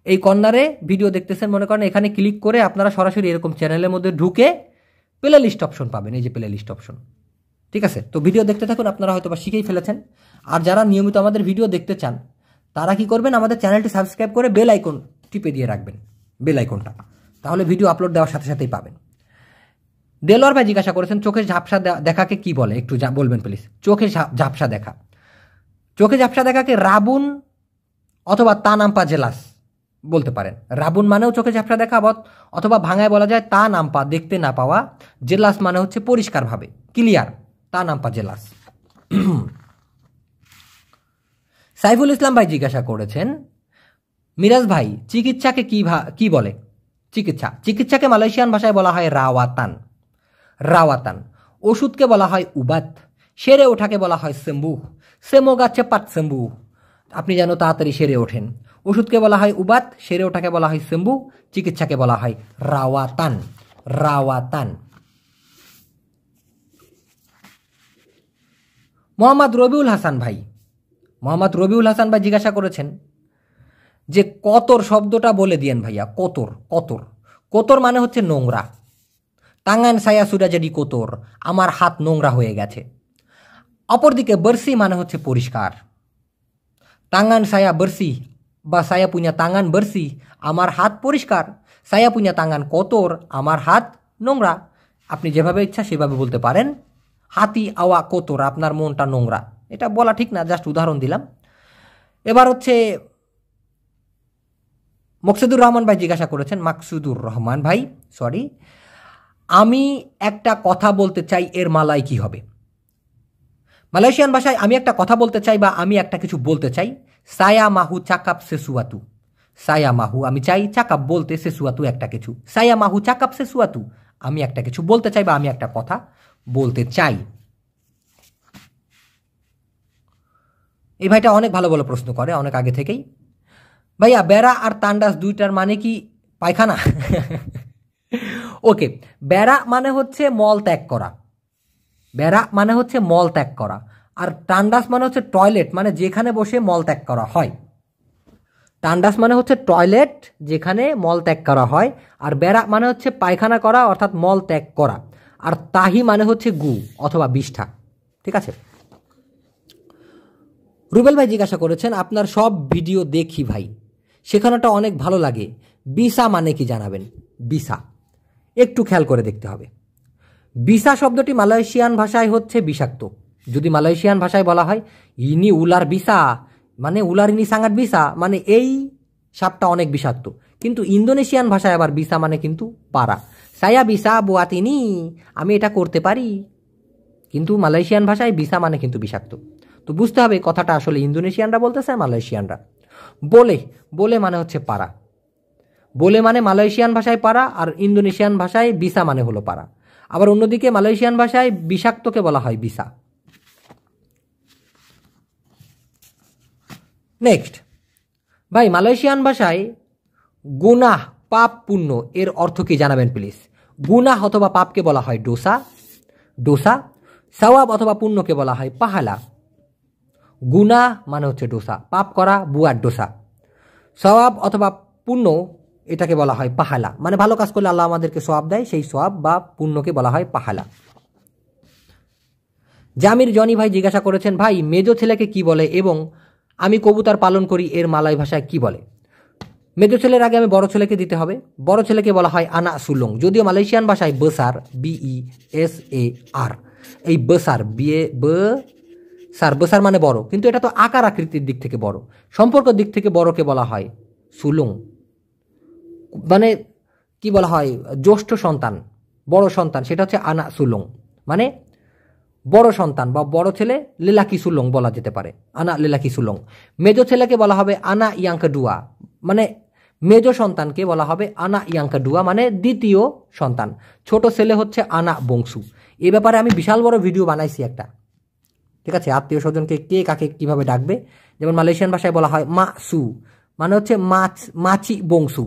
এই কর্নারে ভিডিও দেখতেছেন মনে করেন, এখানে ক্লিক করে আপনারা সরাসরি এরকম চ্যানেলের মধ্যে ঢুকে প্লে লিস্ট অপশন পাবেন, এই যে প্লে লিস্ট অপশন। ঠিক আছে, তো ভিডিও দেখতে থাকুন, আপনারা হয়তো বা শিখেই ফেলেছেন। আর যারা নিয়মিত আমাদের ভিডিও দেখতে চান তারা কি করবেন, আমাদের চ্যানেলটি সাবস্ক্রাইব করে বেল আইকন টিপে দিয়ে রাখবেন, বেল আইকনটা, তাহলে ভিডিও আপলোড দেওয়ার সাথে সাথেই পাবেন। দেলোয়ার ভাই জিজ্ঞাসা করেছেন চোখের ঝাপসা দেখাকে কি বলে, একটু বলবেন প্লিজ। চোখে ঝাপসা দেখা, চোখে ঝাপসা দেখাকে রাবুন অথবা তানাম্পা জেলাস বলতে পারেন। রাবুন মানেও চোখে ঝাপসা দেখা, অথবা ভাঙায় বলা যায় তা নাম্পা, দেখতে না পাওয়া। জেলাস মানে হচ্ছে পরিষ্কারভাবে, ক্লিয়ার, তা নাম্পা জেলাস। সাইফুল ইসলাম ভাই জিজ্ঞাসা করেছেন মিরাজ ভাই চিকিৎসাকে কি বলে। চিকিৎসাকে মালয়েশিয়ান ভাষায় বলা হয় রাওয়াতান। রাওয়াতান। ওষুধকে বলা হয় উবাত। সেরে ওঠাকে বলা হয় সেম্বু। সেমোগা চেপাত সেম্বু, আপনি যেন তাড়াতাড়ি সেরে ওঠেন। ওষুধকে বলা হয় উবাত, সেরে ওঠাকে বলা হয় সেম্বু, চিকিৎসাকে বলা হয় রাওয়াতান। রাওয়াতান। মোহাম্মদ রবিউল হাসান ভাই জিজ্ঞাসা করেছেন যে কতর শব্দটা বলে দিয়েন ভাইয়া। কতর, কতর, কতর মানে হচ্ছে নোংরা। তাঙ্গান সায়া সুরাজাডি কোতর, আমার হাত নোংরা হয়ে গেছে। অপরদিকে বর্ষি মানে হচ্ছে পরিষ্কার। তাঙ্গান সায়া বর্ষি বা সায়া পুña তাঙ্গান বর্ষি, আমার হাত পরিষ্কার। সায়া পুña তাঙ্গান কোতর, আমার হাত নোংরা। আপনি যেভাবে ইচ্ছা সেভাবে বলতে পারেন। হাতি আওয়া কোতর, আপনার মনটা নোংরা। এটা বলা ঠিক না, জাস্ট উদাহরণ দিলাম। এবার হচ্ছে মকসুদুর রহমান ভাই জিজ্ঞাসা করেছেন, মাকসুদুর রহমান ভাই, সরি, আমি একটা কথা বলতে চাই, এর মালয় কি হবে? মালয়েশিয়ান ভাষায় আমি একটা কথা বলতে চাই বা আমি একটা কিছু বলতে চাই, সায়া মাহু চাকাপ সেসুয়াতু। সায়া মাহু আমি চাই, চাকাপ বলতে, সেসুয়াতু একটা কিছু। সায়া মাহু চাকাপ সেসুয়াতু, আমি একটা কিছু বলতে চাই বা আমি একটা কথা বলতে চাই। এই ভাইটা অনেক ভালো ভালো প্রশ্ন করে অনেক আগে থেকেই। ভাইয়া বেড়া আর তান্ডাস দুইটার মানে কি পায়খানা? ওকে, বেড়া মানে হচ্ছে মল ত্যাগ করা, বেড়া মানে হচ্ছে মল ত্যাগ করা। আর টান্ডাস মানে হচ্ছে টয়লেট, মানে যেখানে বসে মল ত্যাগ করা হয়। টান্ডাস মানে হচ্ছে টয়লেট, যেখানে মল ত্যাগ করা হয়। আর বেড়া মানে হচ্ছে পায়খানা করা, অর্থাৎ মল ত্যাগ করা। আর তাহি মানে হচ্ছে গু অথবা বিষ্ঠা। ঠিক আছে। রুবেল ভাই জিজ্ঞাসা করেছেন, আপনার সব ভিডিও দেখি ভাই, সেখানেটা অনেক ভালো লাগে, বিসা মানে কি জানাবেন? বিসা একটু খেয়াল করে দেখতে হবে। বিসা শব্দটি মালয়েশিয়ান ভাষায় হচ্ছে বিষাক্ত। যদি মালয়েশিয়ান ভাষায় বলা হয় ইনি উলার বিসা, মানে উলার ইনি সাঙ্গাট বিসা, মানে এই সাপটা অনেক বিষাক্ত। কিন্তু ইন্দোনেশিয়ান ভাষায় আবার বিসা মানে কিন্তু পারা। সায়া বিসা বুয়াতিনি, আমি এটা করতে পারি। কিন্তু মালয়েশিয়ান ভাষায় বিসা মানে কিন্তু বিষাক্ত। তো বুঝতে হবে কথাটা আসলে ইন্দোনেশিয়ানরা বলতেছে, মালয়েশিয়ানরা। বলে, বলে মানে হচ্ছে পারা। বলে মানে মালয়েশিয়ান ভাষায় পারা, আর ইন্দোনেশিয়ান ভাষায় বিসা মানে হলো পারা। আবার অন্যদিকে মালয়েশিয়ান ভাষায় বিষাক্তকে বলা হয় বিসা। নেক্সট ভাই, মালয়েশিয়ান ভাষায় গুনাহ, পাপ, পুণ্য এর অর্থ কি জানাবেন প্লিজ। গুনাহ অথবা পাপকে বলা হয় ডোসা, ডোসা। সওয়াব অথবা পুণ্যকে বলা হয় পাহালা। গুনাহ মানে হচ্ছে ডোসা, পাপ করা, বুয়ার ডোসা। সওয়াব অথবা পুণ্য এটাকে বলা হয় পাহালা, মানে ভালো কাজ করলে আল্লাহ আমাদেরকে সওয়াব দেয়, সেই সওয়াব বা পুণ্যকে বলা হয় পাহালা। জামির জনি ভাই জিজ্ঞাসা করেছেন, ভাই মেজো ছেলেকে কি বলে এবং আমি কবুতর পালন করি, এর মালয় ভাষায় কি বলে? মেজো ছেলের আগে আমি বড় ছেলেকে দিতে হবে। বড় ছেলেকে বলা হয় আনা সুলং, যদিও মালয়েশিয়ান ভাষায় বেসার, BESAR, এই বেসার, বেসার মানে বড়, কিন্তু এটা তো আকার আকৃতির দিক থেকে বড়, সম্পর্কের দিক থেকে বড়কে বলা হয় সুলং। মানে কি বলা হয়, জ্যেষ্ঠ সন্তান, বড় সন্তান, সেটা হচ্ছে আনা সুলং, মানে বড় সন্তান বা বড় ছেলে, লেলাকি সুলং বলা যেতে পারে, আনা লেলাকি সুলং। মেজো ছেলেকে বলা হবে আনা ইয়াংকা ডুয়া, মানে মেজ সন্তানকে বলা হবে আনা ইয়াংকা ডুয়া, মানে দ্বিতীয় সন্তান। ছোট ছেলে হচ্ছে আনা বংশু। এ ব্যাপারে আমি বিশাল বড় ভিডিও বানাইছি একটা, ঠিক আছে? আত্মীয় স্বজনকে কে কাকে কিভাবে ডাকবে, যেমন মালয়েশিয়ান ভাষায় বলা হয় মা সু, মানে হচ্ছে মাচি বংশু,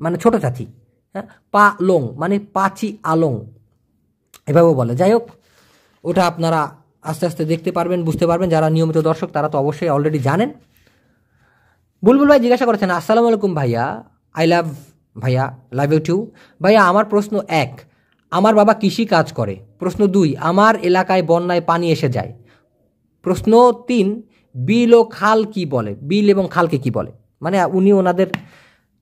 মানে ছোট চাচি। হ্যাঁ, পা লোং মানে পাচি আলং, এভাবেও বলে। যাই হোক, ওটা আপনারা আস্তে আস্তে দেখতে পারবেন, বুঝতে পারবেন। যারা নিয়মিত দর্শক তারা তো অবশ্যই অলরেডি জানেন। বুলবুল ভাই জিজ্ঞাসা করেছেন, আসসালামু আলাইকুম ভাইয়া, আই লাভ ভাইয়া, লাভ ইউ টু ভাইয়া। আমার প্রশ্ন 1, আমার বাবা কৃষি কাজ করে। প্রশ্ন 2, আমার এলাকায় বন্যায় পানি এসে যায়। প্রশ্ন 3, বিল ও খাল কি বলে, বিল এবং খালকে কি বলে? মানে উনি ওনাদের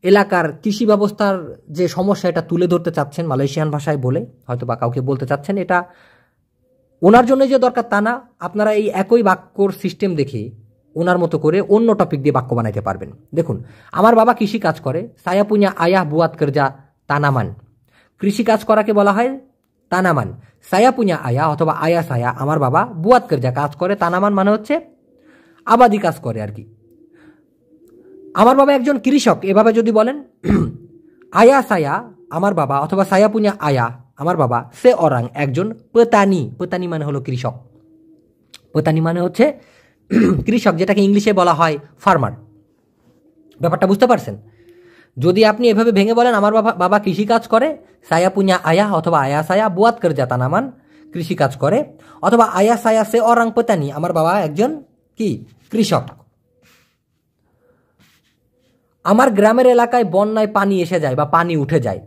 এলাকার কৃষি ব্যবস্থার যে সমস্যা এটা তুলে ধরতে চাচ্ছেন মালয়েশিয়ান ভাষায় বলে, হয়তো বা কাউকে বলতে চাচ্ছেন। এটা ওনার জন্য যে দরকার তা না, আপনারা এই একই বাক্যর সিস্টেম দেখে ওনার মতো করে অন্য টপিক দিয়ে বাক্য বানাইতে পারবেন। দেখুন, আমার বাবা কৃষি কাজ করে, সায়া পুঞ্জা আয়াহ বুয়াত করজা তানামান। কৃষি কাজ করাকে বলা হয় তানামান। সায়া পুঞ্জা আয়া অথবা আয়া সায়া, আমার বাবা বুয়াত করজা কাজ করে, তানামান মানে হচ্ছে আবাদি কাজ করে আর কি। আমার বাবা একজন কৃষক, এভাবে যদি বলেন আয়া সায়া আমার বাবা অথবা সায়া পুঞ্জা আয়া আমার বাবা, সে অরাং একজন পেতানি। পেতানি মানে হলো কৃষক, পেতানি মানে হচ্ছে কৃষক, যেটাকে ইংলিশে বলা হয় ফার্মার। ব্যাপারটা বুঝতে পারছেন? যদি আপনি এভাবে ভেঙে বলেন আমার বাবা কৃষি কাজ করে, সায়া পুঞ্জা আয়া অথবা আয়া সায়া বুয়াত করে যা তানামান কৃষি কাজ করে, অথবা আয়া সায়া সে অরাং পেতানি আমার বাবা একজন কি কৃষক। আমার গ্রামের এলাকায় বন্যায় পানি এসে যায় বা পানি উঠে যায়।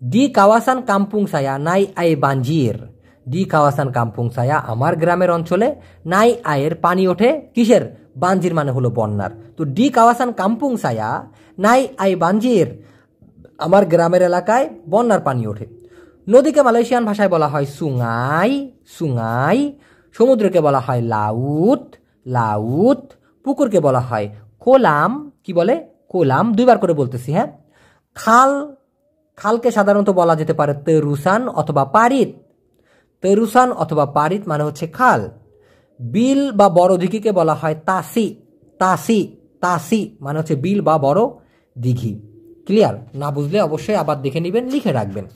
দি কাওয়াসান কাম্পুং সায়া নাই আয় বাঞ্জির। দি কাওয়াসান কাম্পুং সায়া আমার গ্রামের অঞ্চলে নাই আয়ের পানি ওঠে কিসের? বাঞ্জির মানে হলো বন্যার। তো ডি কাওয়াসান কাম্পুং সায়া নাই আয় বাঞ্জির, আমার গ্রামের এলাকায় বন্যার পানি ওঠে। নদীকে মালয়েশিয়ান ভাষায় বলা হয় সুঙ্গাই, সুঙ্গাই। সমুদ্রকে বলা হয় লাউত, লাউত। পুকুরকে বলা হয় কোলাম, কি বলে? কোলাম। 2 বার করে বলতেছি, হ্যাঁ। খাল, খালকে সাধারণত বলা যেতে পারে তেরুসান অথবা পারিত। তেরুসান অথবা পারিত মানে হচ্ছে খাল। বিল বা বড় দিঘিকে বলা হয় তাসি, তাসি, তাসি মানে হচ্ছে বিল বা বড় দিঘি। ক্লিয়ার? না বুঝলে অবশ্যই আবার দেখে নেবেন, লিখে রাখবেন।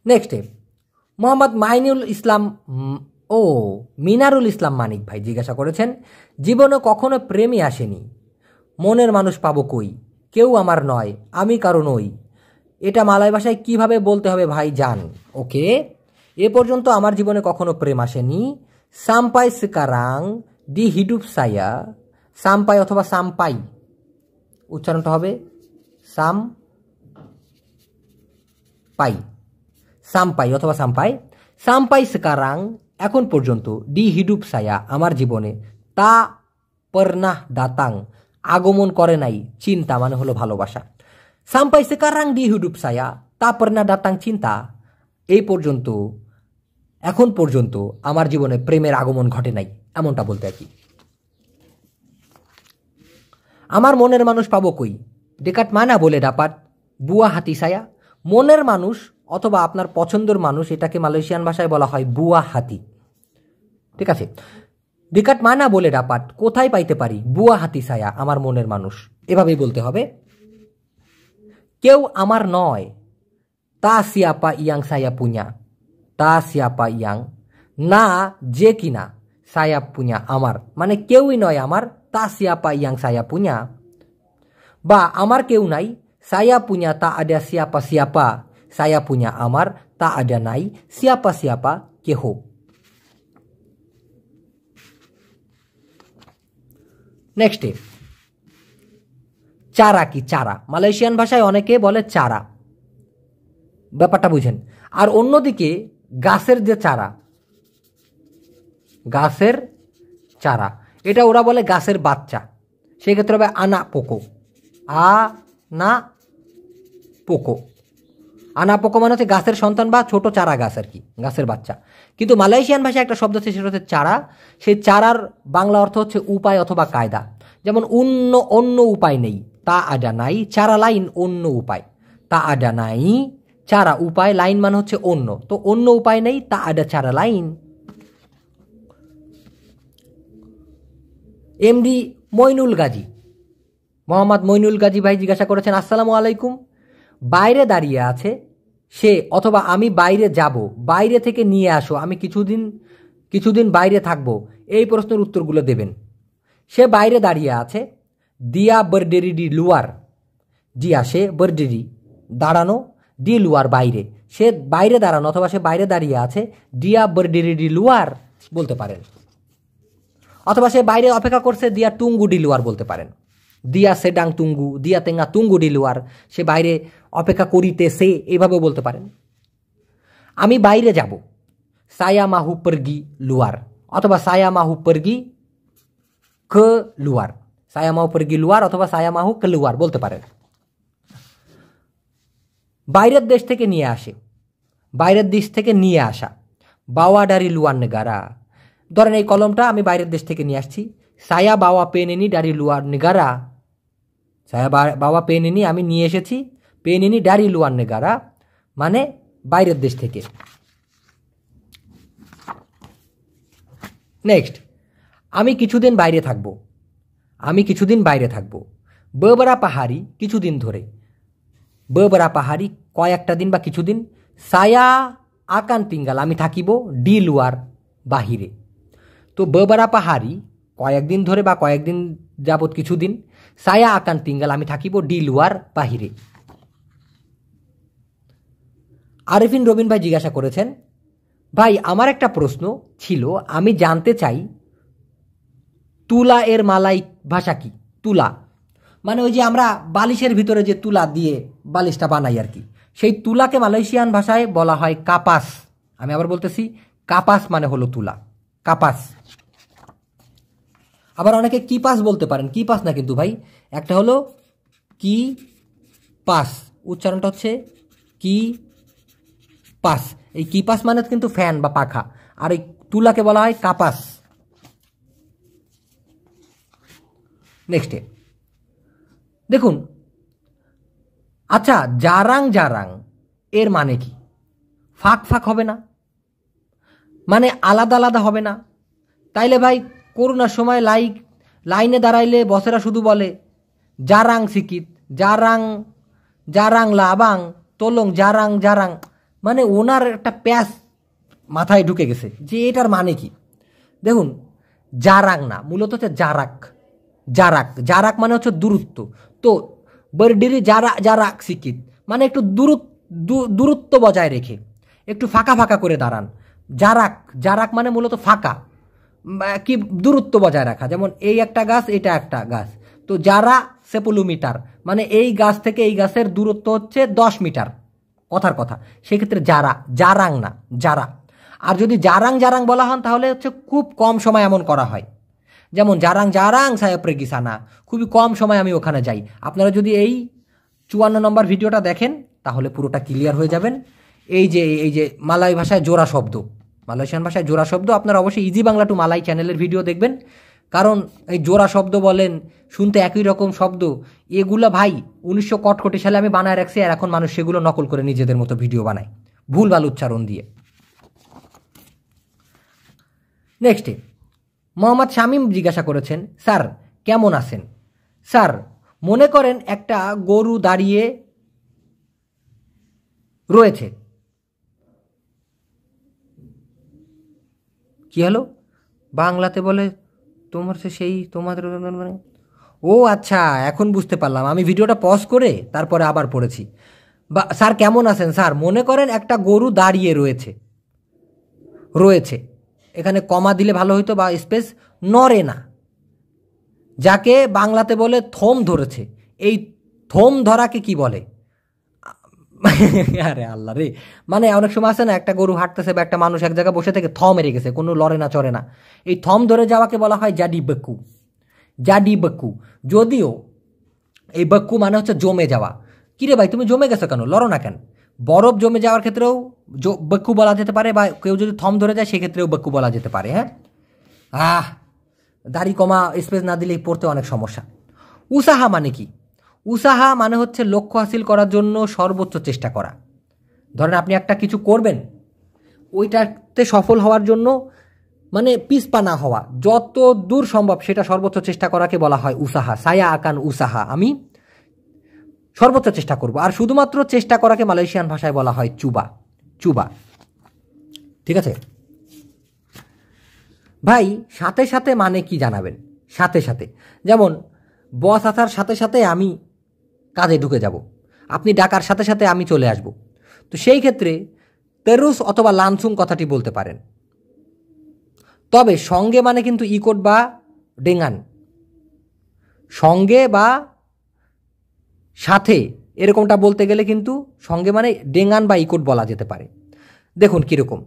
নেক্সট মোহাম্মদ মাইনুল ইসলাম মিনারুল ইসলাম মানিক ভাই জিজ্ঞাসা করেছেন, জীবনে কখনো প্রেমই আসেনি, মনের মানুষ পাবো কই, কেউ আমার নয়, আমি কারো নই। এটা মালয় ভাষায় কিভাবে বলতে হবে ভাই জান? ওকে, এ পর্যন্ত আমার জীবনে কখনো প্রেম আসেনি। সাম্পাই সিকারাং দি হিডুপ সায়া, সাম্পাই অথবা সাম্পাই উচ্চারণটা হবে সাম পাই, সাম্পাই অথবা সাম্পাই। সাম্পাই সিকারাং এখন পর্যন্ত, দি হিডুপ সায়া আমার জীবনে, তা পর্নাহ দাতাং আগমন করে নাই, চিন্তা মানে হলো ভালোবাসা। সাম্পাই সিকারাং দি হিডুপ সায়া তা পর্নাহ দাতাং চিন্তা, এই পর্যন্ত, এখন পর্যন্ত আমার জীবনে প্রেমের আগমন ঘটে নাই, এমনটা বলতে আর কি। আমার মনের মানুষ পাবো কই, ডেকাট মানা বলে ডাপাত বুয়া হাতি সায়া। মনের মানুষ অথবা আপনার পছন্দের মানুষ, এটাকে মালয়েশিয়ান ভাষায় বলা হয় বুয়া হাতি। ঠিক আছে? ডেকাট মানা বলে ডাপাত কোথায় পাইতে পারি, বুয়া হাতি সায়া আমার মনের মানুষ, এভাবেই বলতে হবে। কেউ আমার নয়, তা সিয়াপা ইয়াং সায়া পুঞ্জা, তা সিয়াপা ইয়াং না যে কিনা সায়া পুঞ্জা আমার, মানে কেউই নয় আমার, তা সিয়াপা ইয়াং সায়া পুঞ্জা। বা আমার কেউ নাই, সায়া পুঞ্জা তা ada siapa siapa, saya punya আমার, তা ada নাই siapa siapa কেহ। নেক্সট, চারা কি? চারা মালয়েশিয়ান ভাষায় অনেকে বলে চারা, ব্যাপারটা বুঝেন। আর অন্যদিকে গাছের যে চারা, গাছের চারা, এটা ওরা বলে গাছের বাচ্চা, সেক্ষেত্রে হবে আনা পোকো, আনা পোকো। আনা পোকো মানে হচ্ছে গাছের সন্তান বা ছোট চারা গাছ আর কি, গাছের বাচ্চা। কিন্তু মালয়েশিয়ান ভাষায় একটা শব্দ আছে, সেটা হচ্ছে চারা। সেই চারার বাংলা অর্থ হচ্ছে উপায় অথবা কায়দা। যেমন অন্য উপায় নেই, তা আডা নাই, চারা লাইন অন্য উপায়, তা আডা নাই চারা উপায়, লাইন মানে হচ্ছে অন্য, তো অন্য উপায় নেই, তা আডা চারা লাইন। এমডি মইনুল গাজী, মোহাম্মদ মইনুল গাজী ভাই জিজ্ঞাসা করেছেন, আসসালামু আলাইকুম, বাইরে দাঁড়িয়ে আছে সে, অথবা আমি বাইরে যাব, বাইরে থেকে নিয়ে আসো, আমি কিছুদিন বাইরে থাকবো, এই প্রশ্নের উত্তরগুলো দেবেন। সে বাইরে দাঁড়িয়ে আছে, দিয়া বরডেরি ডি লুয়ার, জিয়া সে বরডেরি দাঁড়ানো, ডি লুয়ার বাইরে, সে বাইরে দাঁড়ানো অথবা সে বাইরে দাঁড়িয়ে আছে, দিয়া বরডেরি ডি লুয়ার বলতে পারেন, অথবা সে বাইরে অপেক্ষা করছে, দিয়া টুঙ্গু ডি লুয়ার বলতে পারেন। দিয়া সেডাং তুঙ্গু, দিয়া তেঙ্গা তুঙ্গু ডি লুয়ার, সে বাইরে অপেক্ষা করিতেছে, এইভাবেও বলতে পারেন। আমি বাইরে যাব, সায়া মাহু পরগি লুয়ার, অথবা সায়া মাহু পরগি ক লুয়ার, সায়া মাহু পরগি লুয়ার অথবা সায়া মাহু ক লুয়ার বলতে পারেন। বাইরের দেশ থেকে নিয়ে আসে, বাইরের দেশ থেকে নিয়ে আসা, বাওয়া ডারি লুয়ার নেগারা, ধরেন এই কলমটা আমি বাইরের দেশ থেকে নিয়ে আসছি, সায়া বাওয়া পেনেনি ডারি লুয়ার নেগারা, সায়া বাওয়া পেনেনি আমি নিয়ে এসেছি, পেনেনি ডারি লুয়ার নেগারা মানে বাইরের দেশ থেকে। নেক্সট, আমি কিছুদিন বাইরে থাকবো, আমি কিছুদিন বাইরে থাকবো, বেবরা পাহাড়ি কিছুদিন ধরে, বেবরা পাহাড়ি কয়েকটা দিন বা কিছুদিন, সায়া আকান তিঙ্গাল আমি থাকিব ডি লুয়ার বাহিরে। তো বেবরা পাহাড়ি কয়েকদিন ধরে বা কয়েকদিন যাবৎ কিছুদিন, সায়া আকান তিঙ্গাল আমি থাকিব ডি লুয়ার বাহিরে। আরিফিন রবিন ভাই জিজ্ঞাসা করেছেন, ভাই আমার একটা প্রশ্ন ছিল, আমি জানতে চাই তুলা এর মালাই ভাষা কি? তুলা মানে ওই যে আমরা বালিশের ভিতরে যে তুলা দিয়ে বালিশটা বানাই আর কি, সেই তুলাকে মালয়েশিয়ান ভাষায় বলা হয় কাপাস। আমি আবার বলতেছি, কাপাস মানে হলো তুলা, কাপাস। আবার অনেকে কি পাস বলতে পারেন, কি পাস না কিন্তু ভাই, একটা হলো কি পাস, উচ্চারণটা হচ্ছে কি পাস। এই কি পাস মানে কিন্তু ফ্যান বা পাখা, আর এই তুলাকে বলা হয় কাপাস। নেক্সটে দেখুন, আচ্ছা জারাং জারাং এর মানে কি? ফাঁক ফাঁক হবে না, মানে আলাদা আলাদা হবে না? তাইলে ভাই করোনার সময় লাইনে দাঁড়াইলে বসেরা শুধু বলে জারাং সিকিত, জারাং জারাং লাবাং তোলং জারাং জারাং, মানে ওনার একটা প্যাস মাথায় ঢুকে গেছে যে এটার মানে কি। দেখুন, জারাং না, মূলত হচ্ছে জারাক, জারাক, জারাক মানে হচ্ছে দূরত্ব। তো বরডিরি জারা জারাক সিকিত মানে একটু দূরত্ব বজায় রেখে একটু ফাঁকা ফাঁকা করে দাঁড়ান। জারাক, জারাক মানে মূলত ফাঁকা, কি দূরত্ব বজায় রাখা। যেমন এই একটা গাছ, এটা একটা গাছ, তো জারা 10 মিটার মানে এই গাছ থেকে এই গাছের দূরত্ব হচ্ছে 10 মিটার, কথার কথা। সেক্ষেত্রে জারা, জারাং না, জারা। আর যদি জারাং জারাং বলা হন তাহলে হচ্ছে খুব কম সময় এমন করা হয়, যেমন জারাং জারাং সায়াপ্রে গিসানা, খুবই কম সময় আমি ওখানে যাই। আপনারা যদি এই 54 নম্বর ভিডিওটা দেখেন তাহলে পুরোটা ক্লিয়ার হয়ে যাবেন। এই যে মালয় ভাষায় জোড়া শব্দ, মালয়েশিয়ান ভাষায় জোড়া শব্দ, আপনারা অবশ্যই ইজি বাংলা টু মালাই চ্যানেলের ভিডিও দেখবেন, কারণ এই জোড়া শব্দ বলেন, শুনতে একই রকম শব্দ, এগুলো ভাই 1900 কটকটি সালে আমি বানায় রাখছি, আর এখন মানুষ সেগুলো নকল করে নিজেদের মতো ভিডিও বানায় ভুলভাল উচ্চারণ দিয়ে। নেক্সটে মোহাম্মদ শামীম জিজ্ঞাসা করেছেন, স্যার কেমন আছেন? স্যার মনে করেন একটা গরু দাঁড়িয়ে রয়েছে, কি হলো বাংলাতে বলে তোমার সেই তোমাদের, ও আচ্ছা এখন বুঝতে পারলাম, আমি ভিডিওটা পজ করে তারপরে আবার পড়েছি। স্যার কেমন আছেন? স্যার মনে করেন একটা গরু দাঁড়িয়ে রয়েছে, রয়েছে এখানে কমা দিলে ভালো হইতো, বা স্পেস, নড়ে না, যাকে বাংলাতে বলে থম ধরেছে। এই থম ধরাকে কি বলে? আরে আল্লাহ রে, মানে অনেক সময় আছে না, একটা গরু হাঁটতেছে বা একটা মানুষ এক জায়গায় বসে থেকে থম মেরে গেছে, কোনো লড়ে না চড়ে না, এই থম ধরে যাওয়াকে বলা হয় জাডি বেকু, জাডি বেকু। যদিও এই বেকু মানে হচ্ছে জমে যাওয়া। কিরে ভাই তুমি জমে গেছো কেন, লড়ো না কেন? বরফ জমে যাওয়ার ক্ষেত্রেও বেকু বলা যেতে পারে, বা কেউ যদি থম ধরে যায় সেক্ষেত্রেও বেকু বলা যেতে পারে। হ্যাঁ, দাড়ি কমা স্পেস না দিলেই পড়তে অনেক সমস্যা। উসাহা মানে কি? উসাহা মানে হচ্ছে লক্ষ্য হাসিল করার জন্য সর্বোচ্চ চেষ্টা করা। ধরেন আপনি একটা কিছু করবেন, ওইটাতে সফল হওয়ার জন্য মানে পিছপা না হওয়া, যত দূর সম্ভব সেটা সর্বোচ্চ চেষ্টা করাকে বলা হয় উসাহা। সায়া আকান উসাহা, আমি সর্বোচ্চ চেষ্টা করব। আর শুধুমাত্র চেষ্টা করাকে মালয়েশিয়ান ভাষায় বলা হয় চুবা, চুবা। ঠিক আছে ভাই, সাথে সাথে মানে কি জানাবেন? সাথে সাথে, যেমন বস আসার সাথে সাথে আমি কাজে ঢুকে যাব, আপনি ডাকার সাথে সাথে আমি চলে আসব। তো সেই ক্ষেত্রে তেরুস অথবা লানসুং কথাটি বলতে পারেন। তবে সঙ্গে মানে কিন্তু ইকোট বা ডেঙ্গান, সঙ্গে বা সাথে এরকমটা বলতে গেলে কিন্তু সঙ্গে মানে ডেঙ্গান বা ইকোট বলা যেতে পারে। দেখুন কীরকম,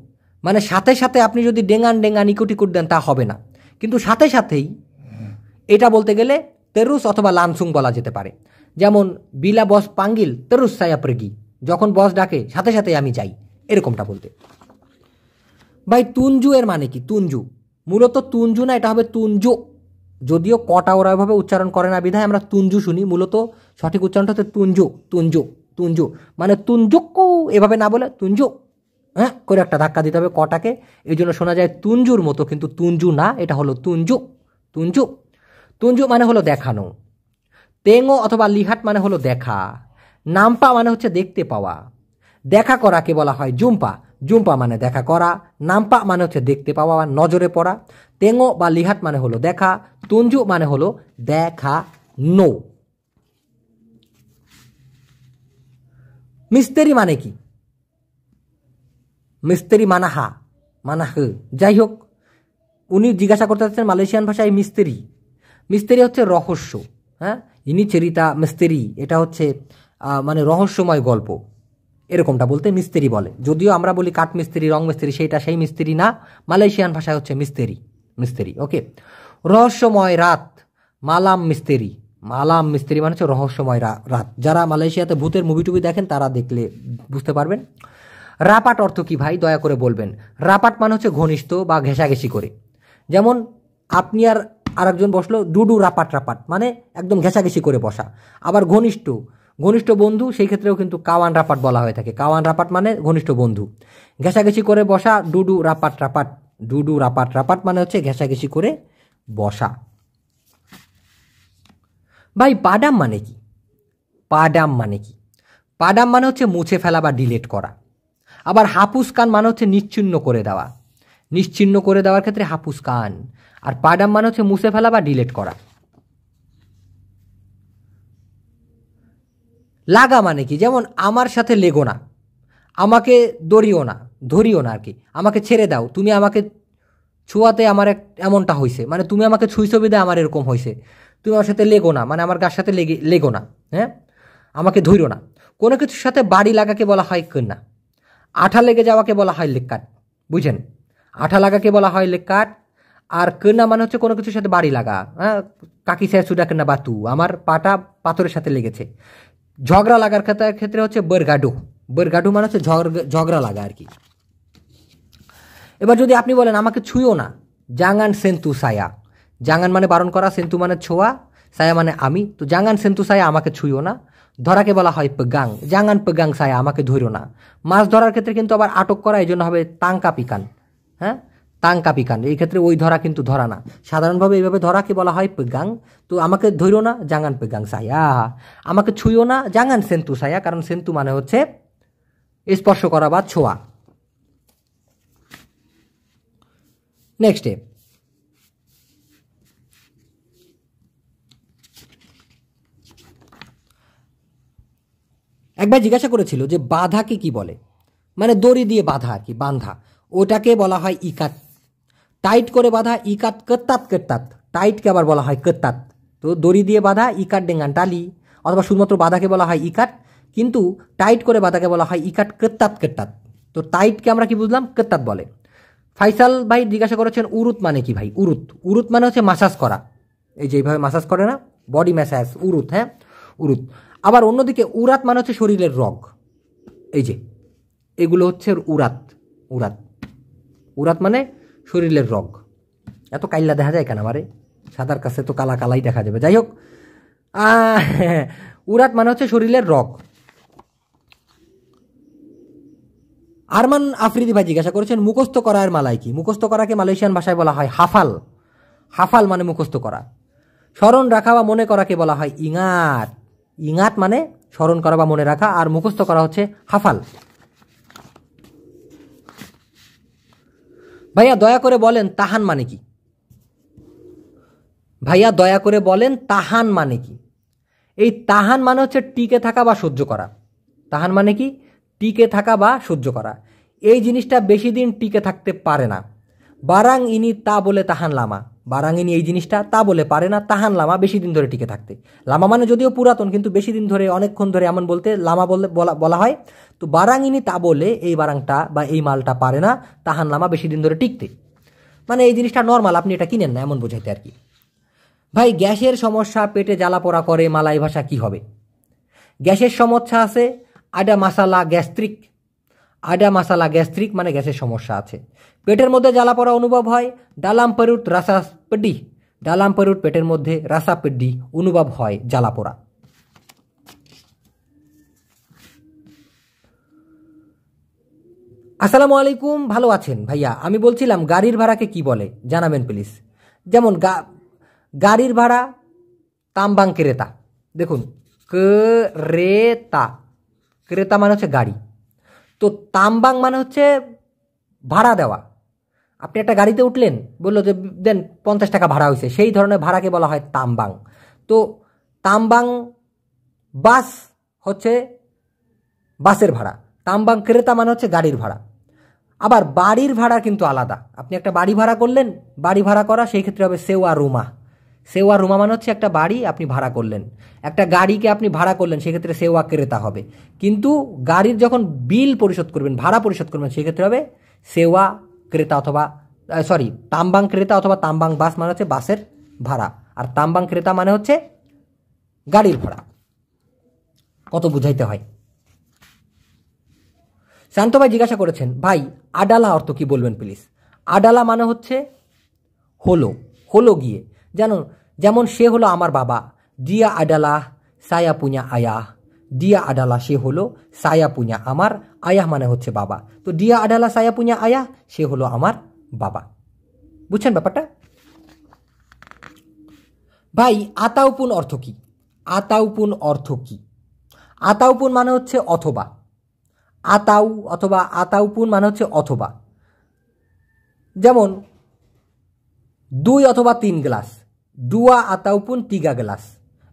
মানে সাথে সাথে আপনি যদি ডেঙ্গান ডেঙ্গান ইকোট ইকোট দেন তা হবে না, কিন্তু সাথে সাথেই এটা বলতে গেলে তেরুস অথবা লানসুং বলা যেতে পারে। যেমন বিলা বস পাঙ্গিল তেরুস সায়া প্রেগি, যখন বস ডাকে সাথে সাথে আমি যাই, এরকমটা বলতে। ভাই তুনজু এর মানে কি? তুনজু মূলত তুনজু না, এটা হবে তুনজু, যদিও কটা ওরা এভাবে উচ্চারণ করে না বিধায় আমরা তুনজু শুনি, মূলত সঠিক উচ্চারণটা হচ্ছে তুনজু, তুনজু, তুনজু মানে তুনজুক্কু এভাবে না বলে তুনজু, হ্যাঁ করে একটা ধাক্কা দিতে হবে কটাকে, এই জন্য শোনা যায় তুনজুর মতো, কিন্তু তুনজু না, এটা হলো তুনজু, তুনজু। তুনজু মানে হলো দেখানো। তেঙ্গো অথবা লিহাট মানে হলো দেখা। নাম্পা মানে হচ্ছে দেখতে পাওয়া। দেখা করাকে বলা হয় জুম্পা, জুম্পা মানে দেখা করা। নাম্পা মানে হচ্ছে দেখতে পাওয়া বা নজরে পড়া। তেঙ্গো বা লিহাট মানে হলো দেখা। তুনজু মানে হলো দেখা নো। মিস্ত্রি মানে কি? মিস্ত্রি মানাহা, মানাহ, যাই হোক উনি জিজ্ঞাসা করতে চাচ্ছেন মালয়েশিয়ান ভাষায় মিস্ত্রি। মিস্ত্রি হচ্ছে রহস্য, হ্যাঁ, ইনি চেরিতা মিস্ত্রি, এটা হচ্ছে মানে রহস্যময় গল্প, এরকমটা বলতে মিস্ত্রি বলে। যদিও আমরা বলি কাঠ মিস্ত্রি, রং মিস্ত্রি, সেইটা সেই মিস্ত্রি না, মালয়েশিয়ান ভাষায় হচ্ছে মিস্ত্রি, মিস্ত্রি। ওকে, রহস্যময় রাত, মালাম মিস্ত্রি। মালাম মিস্ত্রি মানে হচ্ছে রহস্যময় রাত। যারা মালয়েশিয়াতে ভূতের মুভি টুভি দেখেন তারা দেখলে বুঝতে পারবেন। রাপাট অর্থ কি ভাই, দয়া করে বলবেন? রাপাট মানে হচ্ছে ঘনিষ্ঠ বা ঘেঁষাঘেঁষি করে। যেমন আপনি আর আরেকজন বসলো, ডুডু রাপাট রাপাট মানে একদম ঘেঁষাঘেঁষি করে বসা। আবার ঘনিষ্ঠ, ঘনিষ্ঠ বন্ধু, সেই ক্ষেত্রেও কিন্তু কাওয়ান রাপাট বলা হয়ে থাকে। কাওয়ান রাপাট মানে ঘনিষ্ঠ বন্ধু। ঘেঁষাঘেঁষি করে বসা, ডুডু রাপাট রাপাট। ডুডু রাপাট রাপাট মানে হচ্ছে ঘেঁষাঘেঁষি করে বসা। ভাই পাডাম মানে কি? পাডাম মানে কি? পাডাম মানে হচ্ছে মুছে ফেলা বা ডিলিট করা। আবার হাপুসকান মানে হচ্ছে নিশ্চিহ্ন করে দেওয়া। নিশ্চিহ্ন করে দেওয়ার ক্ষেত্রে হাপুসকান। আর পাডাম মানে হচ্ছে মুছে ফেলা বা ডিলিট করা। লাগা মানে কি? যেমন আমার সাথে লেগো না, আমাকে দড়িও না, ধরিও না আর কি, আমাকে ছেড়ে দাও, তুমি আমাকে ছোঁয়াতে আমার এমনটা হয়েছে, মানে তুমি আমাকে ছুঁইছো বিদায় আমার এরকম হয়েছে, তুমি আমার সাথে লেগো না মানে আমার গার সাথে লেগো না, হ্যাঁ, আমাকে ধৈর্য না। কোনো কিছুর সাথে বাড়ি লাগাকে বলা হয় কন্যা। আঠা লেগে যাওয়াকে বলা হয় লেক্কাট, বুঝেন? আঠা লাগাকে বলা হয় লেক্কাট। আর কন্যা মানে হচ্ছে কোনো কিছুর সাথে বাড়ি লাগা, হ্যাঁ, কাকি স্যার সুডা কন্যা বাতু, আমার পাটা পাথরের সাথে লেগেছে। ঝগড়া লাগার ক্ষেত্রে হচ্ছে বরগাডু। বরগাডু মানে হচ্ছে ঝগড়া লাগা আর কি। এবার যদি আপনি বলেন আমাকে ছুঁয়ো না, জাঙ্গান সেন্তু সায়া। জাঙ্গান মানে বারণ করা, সেন্তু মানে ছোঁয়া, সায়া মানে আমি। তো জাঙ্গান সেন্তু সায়া, আমাকে ছুঁয়ো না। ধরাকে বলা হয় পেগাং, জাঙ্গান পেগাং সায়া, আমাকে ধৈর্য না। মাছ ধরার ক্ষেত্রে কিন্তু আবার আটক করা, এই জন্য হবে তাঙ্কা পিকান, হ্যাঁ, তাঙ্কা পিকান। এই ক্ষেত্রে ওই ধরা কিন্তু ধরা না, সাধারণভাবে এইভাবে ধরাকে বলা হয় পেগাং। তো আমাকে ধৈর্য না, জাঙ্গান পেগাং সায়া। আমাকে ছুঁয়ো না, জাঙ্গান সেন্তু সায়া, কারণ সেন্তু মানে হচ্ছে স্পর্শ করা বা ছোঁয়া। নেক্সটে একবার জিজ্ঞাসা করেছিল যে বাধাকে কি বলে, মানে দড়ি দিয়ে বাঁধা আর কি, বাঁধা, ওটাকে বলা হয় ইকাত। টাইট করে বাঁধা ইকাত কেত্তাত কেত্তাত, টাইটকে আবার বলা হয় কেত্তাত। তো দড়ি দিয়ে বাঁধা ইকাট ডেঙ্গান টালি, অথবা শুধুমাত্র বাঁধাকে বলা হয় ইকাট, কিন্তু টাইট করে বাঁধাকে বলা হয় ইকাট কেত্তাত কেত্তাত। তো টাইটকে আমরা কি বুঝলাম? কেত্তাত বলে। ফাইসাল ভাই জিজ্ঞাসা করেছেন উরুত মানে কি ভাই? উরুত, উরুত মানে হচ্ছে মাসাজ করা, এই যে এইভাবে মাসাজ করে না, বডি ম্যাসাজ, উরুত, হ্যাঁ, উরুত। আবার অন্যদিকে উরাত মানে হচ্ছে শরীরের রগ, এই যে এগুলো হচ্ছে উরাত। উরাত, উরাত মানে শরীরের রগ। এত কাইল্লা দেখা যায় কেন আমারে? সাদার কাছে তো কালা কালাই দেখা যাবে। যাই হোক, উরাত মানে হচ্ছে শরীরের রগ। আরমান আফ্রিদি ভাই জিজ্ঞাসা করেছেন মুখস্থ করা এর মালাই কি? মুখস্থ করাকে মালয়েশিয়ান ভাষায় বলা হয় হাফাল। হাফাল মানে মুখস্থ করা। স্মরণ রাখা বা মনে করাকে বলা হয় ইঙাত। ইঙাত মানে স্মরণ করা বা মনে রাখা, আর মুখস্থ করা হচ্ছে হাফাল। ভাইয়া দয়া করে বলেন তাহান মানে কি? ভাইয়া দয়া করে বলেন তাহান মানে কি? এই তাহান মানে হচ্ছে টিকে থাকা বা সহ্য করা। তাহান মানে কি? টিকে থাকা বা সহ্য করা। এই জিনিসটা বেশি দিন টিকে থাকতে পারে না। বারাং ইনি তা বলে তাহান লামা। বারাং ইনি এই জিনিসটা তা বলে পারে না, তাহান লামা বেশি দিন ধরে টিকে থাকতে। লামা মানে যদিও পুরাতন, কিন্তু বেশি দিন ধরে, অনেকক্ষণ ধরে এমন বলতে লামা বলা হয়। তো বারাং ইনি তা বলে এই বারাংটা বা এই মালটা পারে না তাহান লামা বেশি দিন ধরে টিকতে, মানে এই জিনিসটা নর্মাল, আপনি এটা কিনেন না, এমন বোঝাইতে আর কি। ভাই গ্যাসের সমস্যা, পেটে জ্বালা পোড়া করে, মালাই ভাষা কি হবে? গ্যাসের সমস্যা আছে আডা মাসালা গ্যাস্ট্রিক। আডা মাসালা গ্যাস্ট্রিক মানে গ্যাসের সমস্যা আছে। পেটের মধ্যে জ্বালা পোড়া অনুভব হয় ডালাম পেরুট রাসা পেড্ডি। ডালাম পেরুট পেটের মধ্যে রাসা পেড্ডি অনুভব হয় জ্বালা পোড়া। আসসালামু আলাইকুম, ভালো আছেন ভাইয়া? আমি বলছিলাম গাড়ির ভাড়াকে কি বলে জানাবেন প্লিজ। যেমন গাড়ির ভাড়া তাম্বাং ক্রেতা। দেখুন ক্রেতা, ক্রেতা মানে হচ্ছে গাড়ি। তো তাম্বাং মানে হচ্ছে ভাড়া দেওয়া। আপনি একটা গাড়িতে উঠলেন, বললো যে দেন 50 টাকা ভাড়া হয়েছে, সেই ধরনের ভাড়াকে বলা হয় তাম্বাং। তো তাম্বাং বাস হচ্ছে বাসের ভাড়া। তাম্বাং ক্রেতা মানে হচ্ছে গাড়ির ভাড়া। আবার বাড়ির ভাড়া কিন্তু আলাদা। আপনি একটা বাড়ি ভাড়া করলেন, বাড়ি ভাড়া করা সেই ক্ষেত্রে হবে সেওয়া রুমা। সেওয়া রুমা মানে হচ্ছে একটা বাড়ি আপনি ভাড়া করলেন। একটা গাড়িকে আপনি ভাড়া করলেন, সেক্ষেত্রে সেওয়া ক্রেতা হবে। কিন্তু গাড়ির যখন বিল পরিশোধ করবেন, ভাড়া পরিশোধ করবেন, সেক্ষেত্রে হবে সেওয়া ক্রেতা অথবা তাম্বাং ক্রেতা অথবা তাম্বাং বাস মানে হচ্ছে বাসের ভাড়া, আর তাম্বাং ক্রেতা মানে হচ্ছে গাড়ির ভাড়া। কত বুঝাইতে হয়। শান্ত ভাই জিজ্ঞাসা করেছেন ভাই আডালা অর্থ কি বলবেন প্লিজ? আডালা মানে হচ্ছে হলো গিয়ে। যেমন সে হলো আমার বাবা, দিয়া আডালা সায়া পুña আয়াহ। দিয়া আডালা সে হলো, সায়া পুña আমার, আয়াহ মানে হচ্ছে বাবা। তো দিয়া আডালা সায়া পুña আয়াহ, সে হলো আমার বাবা। বুঝছেন ব্যাপারটা? ভাই আতাউপুন অর্থ কি? আতাউপুন অর্থ কি? আতাউপুন মানে হচ্ছে অথবা। আতাউ অথবা আতাউপুন মানে হচ্ছে অথবা। যেমন 2 অথবা 3 গ্লাস, ডুয়া আতাউপুন 3 গ্লাস।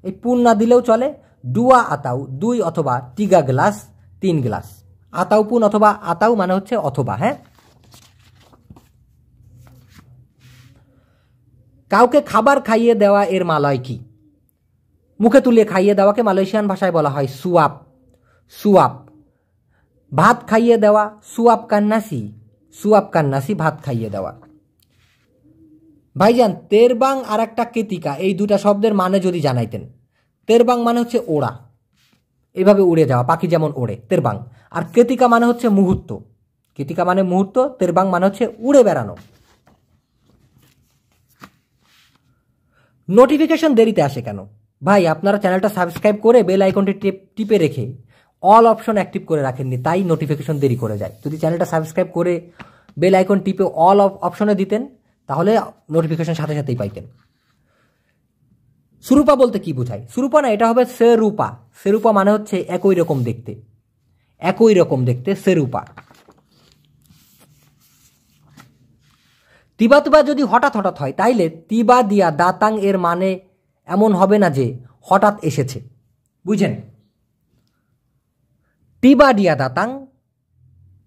এই পুন না দিলেও চলে। ডুয়া আতাউ 2 অথবা 3 গ্লাস 3 গ্লাস। আতাউপুন অথবা আতাউ মানে হচ্ছে অথবা। হ্যাঁ, কাউকে খাবার খাইয়ে দেওয়া এর মালয় কি? মুখে তুলে খাইয়ে দেওয়াকে মালয়েশিয়ান ভাষায় বলা হয় সুয়াপ। সুয়াপ। ভাত খাইয়ে দেওয়া সুয়াপ কান্নাসি। সুয়াপ কান্নাসি ভাত খাইয়ে দেওয়া। ভাইজান তেরবাং আর একটা কেতিকা, এই দুটা শব্দের মানে যদি জানাইতেন। তেরবাং মানে হচ্ছে ওড়া, এইভাবে উড়ে যাওয়া, পাখি যেমন ওড়ে, তেরবাং। আর কেতিকা মানে হচ্ছে মুহূর্ত। কেতিকা মানে মুহূর্ত, তেরবাং মানে হচ্ছে উড়ে বেড়ানো। নোটিফিকেশন দেরিতে আসে কেন? ভাই আপনারা চ্যানেলটা সাবস্ক্রাইব করে বেল আইকনটি টিপে রেখে অল অপশন অ্যাক্টিভ করে রাখেননি, তাই নোটিফিকেশন দেরি করে যায়। যদি চ্যানেলটা সাবস্ক্রাইব করে বেল আইকন টিপে অল অপশনে দিতেন, তাহলে নোটিফিকেশন সাথে সাথেই পাইতেন। সুরূপা বলতে কি বোঝায়? সুরূপা না, এটা হবে সেরূপা। সেরূপা মানে হচ্ছে একই রকম দেখতে। একই রকম দেখতে সেরূপা। তিবা তিবা যদি হঠাৎ হঠাৎ হয়, তাইলে তিবা দিয়া দাতাং এর মানে এমন হবে না যে হঠাৎ এসেছে। বুঝছেন? তিবা দিয়া দাতাং,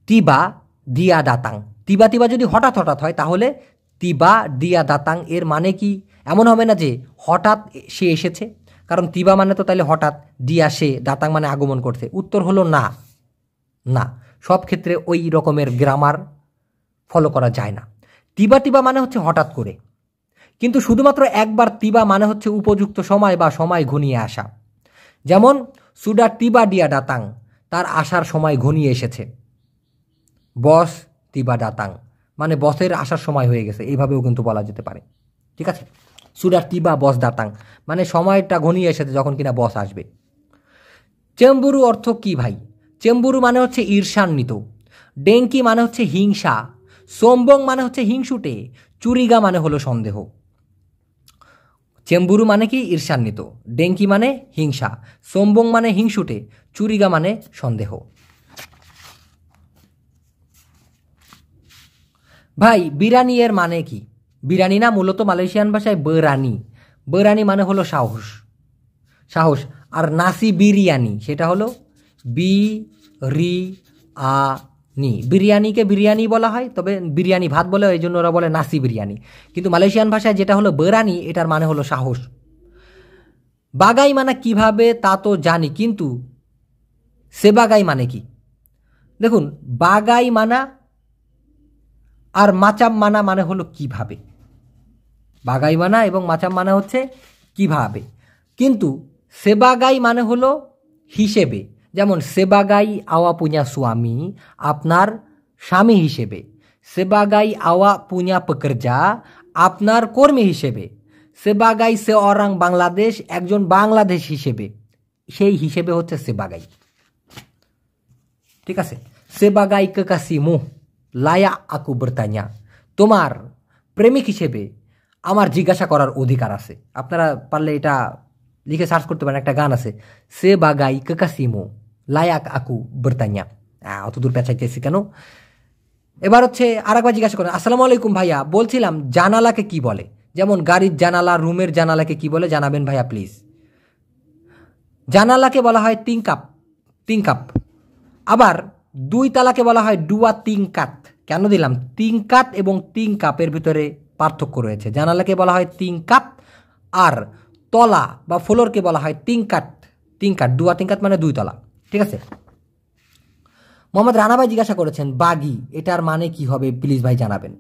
তিবা দিয়া দাতাং। তিবা তিবা যদি হঠাৎ হঠাৎ হয়, তাহলে তিবা দিয়া দাতাং এর মানে কি এমন হবে না যে হঠাৎ সে এসেছে। কারণ তিবা মানে তো তাহলে হঠাৎ, দিয়া সে, দাতাং মানে আগমন করছে। উত্তর হলো না। না, সব ক্ষেত্রে ওই রকমের গ্রামার ফলো করা যায় না। তিবা তিবা মানে হচ্ছে হঠাৎ করে, কিন্তু শুধুমাত্র একবার তিবা মানে হচ্ছে উপযুক্ত সময় বা সময় ঘনিয়ে আসা। যেমন সুডা তিবা ডিয়া দাতাং, তার আসার সময় ঘনিয়ে এসেছে। বস তিবা দাতাং মানে বসের আসার সময় হয়ে গেছে, এইভাবেও কিন্তু বলা যেতে পারে। ঠিক আছে? সুডা তিবা বস দাতাং মানে সময়টা ঘনিয়ে এসেছে, যখন কিনা বস আসবে। চেম্বুরু অর্থ কি ভাই? চেম্বুরু মানে হচ্ছে ঈর্ষান্বিত। ডেঙ্কি মানে হচ্ছে হিংসা, সোমবং মানে হচ্ছে হিংসুটে, চুরিগা মানে হলো সন্দেহ। চেম্বুরু মানে কি? ঈর্ষান্বিত। ডেঙ্কি মানে হিংসা, সোমবং মানে হিংসুটে, চুরিগা মানে সন্দেহ। ভাই বিরানি এর মানে কি? বিরানি না, মূলত মালয়েশিয়ান ভাষায় বেরানি। বেরানি মানে হলো সাহস, সাহস। আর নাসি বিরিয়ানি সেটা হলো বিরিয়ানি। বিরিয়ানিকে বিরিয়ানি বলা হয়, তবে বিরিয়ানি ভাত বলে, এই জন্য ওরা বলে নাসি বিরিয়ানি। কিন্তু মালয়েশিয়ান ভাষায় যেটা হলো বেরানি, এটার মানে হলো সাহস। বাগাই মানে কিভাবে তা তো জানি, কিন্তু সেবাগাই মানে কি? দেখুন, বাগাই মানা আর মাচাম মানা মানে হলো কিভাবে। বাগাই মানা এবং মাচাম মানা হচ্ছে কিভাবে, কিন্তু সেবাগাই মানে হলো হিসেবে। যেমন সেবাগাই আওয়া পুnya সুয়ামি, আপনার স্বামী হিসেবে। সেবাগাই আওয়া পুnya pekerja, আপনার কর্মী হিসেবে। সেবাগাই seorang বাংলাদেশ, একজন বাংলাদেশ হিসেবে। সেই হিসেবে হচ্ছে সেবাগাই। ঠিক আছে? সেবাগাই kekasihmu layak aku bertanya, তোমার প্রেমিক হিসেবে আমার জিজ্ঞাসা করার অধিকার আছে। আপনারা পারলে এটা লিখে সার্চ করতে পারেন, একটা গান আছে, সেবাগাই kekasihmu layak aku bertanya। অত দূর পেঁচাইতেছি কেন? এবার হচ্ছে আরেকবার জিজ্ঞাসা করেন, আসসালামু আলাইকুম ভাইয়া, বলছিলাম জানালাকে কি বলে? যেমন গাড়ির জানালা, রুমের জানালাকে কি বলে জানাবেন ভাইয়া প্লিজ। জানালাকে বলা হয় tingkap, tingkap। আবার দুই তালাকে বলা হয় dua tingkat। কেন দিলাম? tingkat এবং tingkap-এর ভিতরে পার্থক্য রয়েছে। জানালাকে বলা হয় tingkap, আর তলা বা ফ্লোরকে বলা হয় tingkat, tingkat। dua tingkat মানে দুই তলা। ঠিক আছে? মোহাম্মদ রানা ভাই জিজ্ঞাসা করেছেন বাগি, এটার মানে কি হবে প্লিজ ভাই জানাবেন।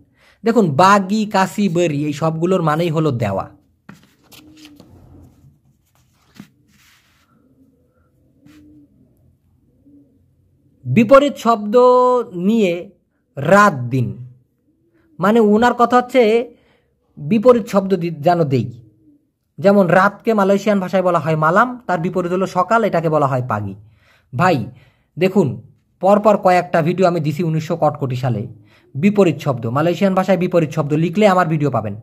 দেখুন, বাগি, কাশি, বেরি, এই সবগুলোর মানেই হলো দেওয়া। বিপরীত শব্দ নিয়ে রাত দিন, মানে ওনার কথা হচ্ছে বিপরীত শব্দ যেন দেই। যেমন রাতকে মালয়েশিয়ান ভাষায় বলা হয় মালাম, তার বিপরীত হলো সকাল, এটাকে বলা হয় পাগি। ভাই দেখুন, পরপর কয়েকটা ভিডিও আমি দিছি 1961 সালে, বিপরীত শব্দ মালয়েশিয়ান ভাষায় বিপরীত শব্দ লিখলে আমার ভিডিও পাবেন।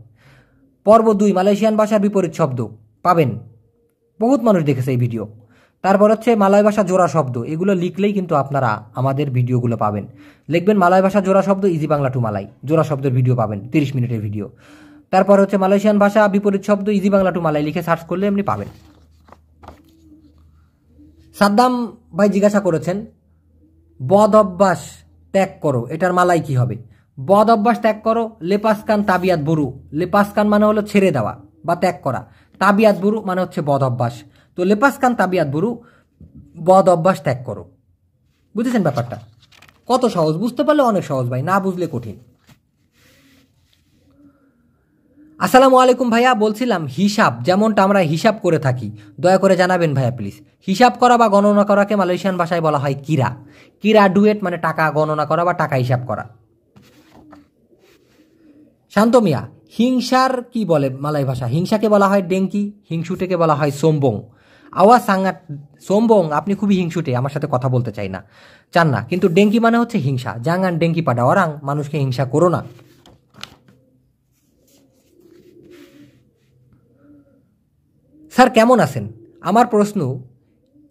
পর্ব 2 মালয়েশিয়ান ভাষার বিপরীত শব্দ পাবেন, বহুত মানুষ দেখেছে এই ভিডিও। তারপর হচ্ছে মালয় ভাষা জোড়া শব্দ, এগুলো লিখলেই কিন্তু আপনারা আমাদের ভিডিওগুলো পাবেন। লিখবেন মালয় ভাষা জোড়া শব্দ ইজি বাংলা টু মালাই, জোড়া শব্দের ভিডিও পাবেন, 30 মিনিটের ভিডিও। তারপর হচ্ছে মালয়েশিয়ান ভাষা বিপরীত শব্দ ইজি বাংলা টু মালাই লিখে সার্চ করলে এমনি পাবেন। সাদ্দাম ভাই জিজ্ঞাসা করেছেন বদ অভ্যাস ত্যাগ করো, এটার মালাই কি হবে? বদ অভ্যাস ত্যাগ করো, লেপাসকান তাবিয়াত বুরু। লেপাসকান মানে হলো ছেড়ে দেওয়া বা ত্যাগ করা, তাবিয়াত বুরু মানে হচ্ছে বদ অভ্যাস। তো লেপাসকান তাবিয়াত বুরু, বদ অভ্যাস ত্যাগ করো। বুঝেছেন ব্যাপারটা? কত সহজ, বুঝতে পারলে অনেক সহজ ভাই, না বুঝলে কঠিন। আসসালামু আলাইকুম ভাইয়া, বলছিলাম হিসাব যেমনটা আমরা হিসাব করে থাকি, দয়া করে জানাবেন ভাইয়া প্লিজ। হিসাব করা বা গণনা করাকে মালয়েশিয়ান ভাষায় বলা হয় কিরা। কিরা ডুয়েট মানে টাকা গণনা করা বা টাকা হিসাব করা। শান্ত মিয়া, হিংসার কি বলে মালয় ভাষা? হিংসাকে বলা হয় ডেঙ্কি, হিংসুটেকে বলা হয় সোমবং। আওয়াজ সাঙ্গাত সোমবং, আপনি খুবই হিংসুটে, আমার সাথে কথা বলতে চান না, কিন্তু ডেঙ্কি মানে হচ্ছে হিংসা। জাঙ্গান ডেঙ্কি পাডা ওরাং, মানুষকে হিংসা করো না। স্যার কেমন আছেন? আমার প্রশ্ন,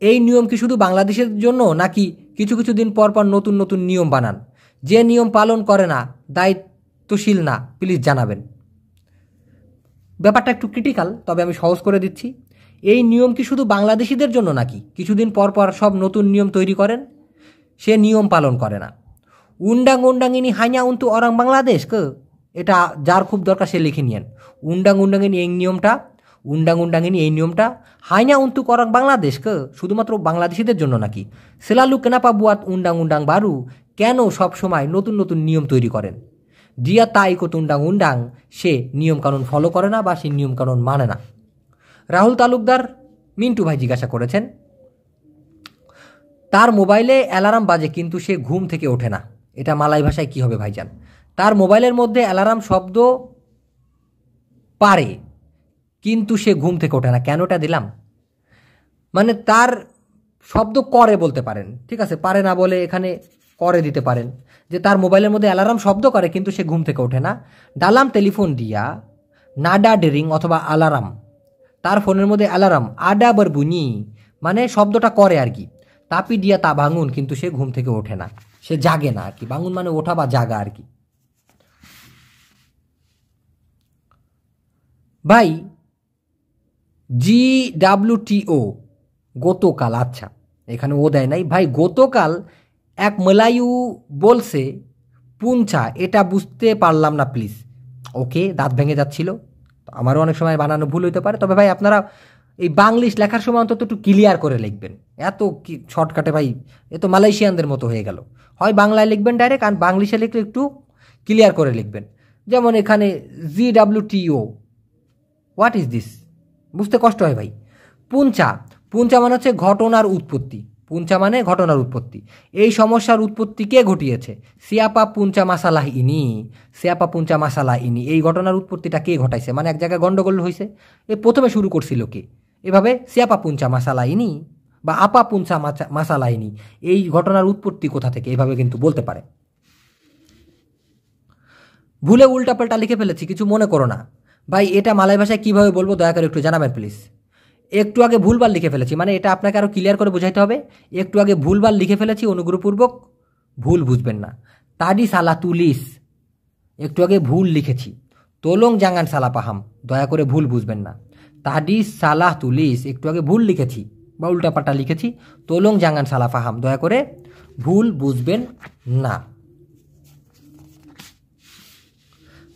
এই নিয়ম কি শুধু বাংলাদেশের জন্য, নাকি কিছু কিছু দিন পর পর নতুন নতুন নিয়ম বানান? যে নিয়ম পালন করে না, দায়িত্বশীল না, প্লিজ জানাবেন। ব্যাপারটা একটু ক্রিটিক্যাল, তবে আমি সহজ করে দিচ্ছি। এই নিয়ম কি শুধু বাংলাদেশিদের জন্য, নাকি কিছুদিন পর পর সব নতুন নিয়ম তৈরি করেন, সে নিয়ম পালন করে না? উন্ডাং উন্ডাঙ্গিনী হাইনা উন্তু অরাং বাংলাদেশ কে, এটা যার খুব দরকার সে লিখে নিয়েন। উন্ডাং উন্ডাঙ্গিনী এই নিয়মটা, উন্ডাং উন্ডাঙ্গিনী এই নিয়মটা হাইনা উন্তু অরাং বাংলাদেশ কে শুধুমাত্র বাংলাদেশিদের জন্য নাকি? সেলালু কেনাপা বুয়াত উন্ডাং উন্ডাং বারু, কেন সব সময় নতুন নতুন নিয়ম তৈরি করেন? জিয়া তাই কত উন্ডাং উন্ডাং, সে নিয়মকানুন ফলো করে না বা সে নিয়মকানুন মানে না। রাহুল তালুকদার মিন্টু ভাই জিজ্ঞাসা করেছেন, তার মোবাইলে অ্যালার্ম বাজে কিন্তু সে ঘুম থেকে ওঠে না, এটা মালাই ভাষায় কি হবে ভাইজান? তার মোবাইলের মধ্যে অ্যালার্ম শব্দ পারে কিন্তু সে ঘুম থেকে ওঠে না, কেনটা দিলাম? মানে তার শব্দ করে বলতে পারেন, ঠিক আছে, পারে না বলে এখানে করে দিতে পারেন। যে তার মোবাইলের মধ্যে অ্যালার্ম শব্দ করে কিন্তু সে ঘুম থেকে ওঠে না। ডালাম টেলিফোন দিয়া নাডা ডেরিং অথবা অ্যালার্ম, তার ফোনের মধ্যে অ্যালার্ম আডা বরবুনি মানে শব্দটা করে আর কি। তাপি দিয়া তা ভাঙুন, কিন্তু সে ঘুম থেকে ওঠে না, সে জাগে না আর কি। ভাঙুন মানে ওঠা বা জাগা আর কি। ভাই GWTO গতকাল, আচ্ছা এখানে ও দেয় নাই ভাই। গতকাল এক মালায়ু বলছে পুঞ্চা, এটা বুঝতে পারলাম না প্লিজ। ওকে, দাঁত ভেঙে যাচ্ছিল, আমারও অনেক সময় বানানো ভুল হইতে পারে। তবে ভাই আপনারা এই বাংলিশ লেখার সময় অন্তত একটু ক্লিয়ার করে লিখবেন। এত কি শর্টকাটে ভাই, এ তো মালয়েশিয়ানদের মতো হয়ে গেল। হয় বাংলায় লিখবেন ডাইরেক্ট, আর বাংলিশে লিখলে একটু ক্লিয়ার করে লিখবেন। যেমন এখানে GWTO, হোয়াট ইজ দিস, বুঝতে কষ্ট হয় ভাই। পুঞ্চা, পুঞ্চা মানে হচ্ছে ঘটনার উৎপত্তি। পুঞ্চা মানে ঘটনার উৎপত্তি। এই সমস্যার উৎপত্তি কে ঘটিয়েছে? সিয়াপা পুঞ্চা মাসালাহ ইনি, সিয়াপা পুঞ্চা মাসালাহ ইনি। এই ঘটনার উৎপত্তিটা কে ঘটাইছে, মানে এক জায়গায় গন্ডগোল হয়েছে, এ প্রথমে শুরু করছিল কে? এভাবে সিয়াপা পুঞ্চা মাসালাহ ইনি বা আপা পুঞ্চা মাসালাহ ইনি, এই ঘটনার উৎপত্তি কোথা থেকে, এভাবে কিন্তু বলতে পারে। ভুলে উল্টাপাল্টা লিখে ফেলেছি, কিছু মনে করো না ভাই। এটা মালয় ভাষায় কীভাবে বলবো দয়া করে একটু জানাবেন প্লিজ। একটু আগে ভুলবার লিখে ফেলেছি, মানে এটা আপনাকে আরও ক্লিয়ার করে বোঝাইতে হবে। একটু আগে ভুলবার লিখে ফেলেছি, অনুগ্রহপূর্বক ভুল বুঝবেন না। তাডি সালা তুলিস, একটু আগে ভুল লিখেছি। তোলং জাঙ্গান সালা পাহাম, দয়া করে ভুল বুঝবেন না। তাডি সালাহ তুলিস, একটু আগে ভুল লিখেছি বা উল্টাপাল্টা লিখেছি। তোলং জাঙ্গান সালা পাহাম, দয়া করে ভুল বুঝবেন না।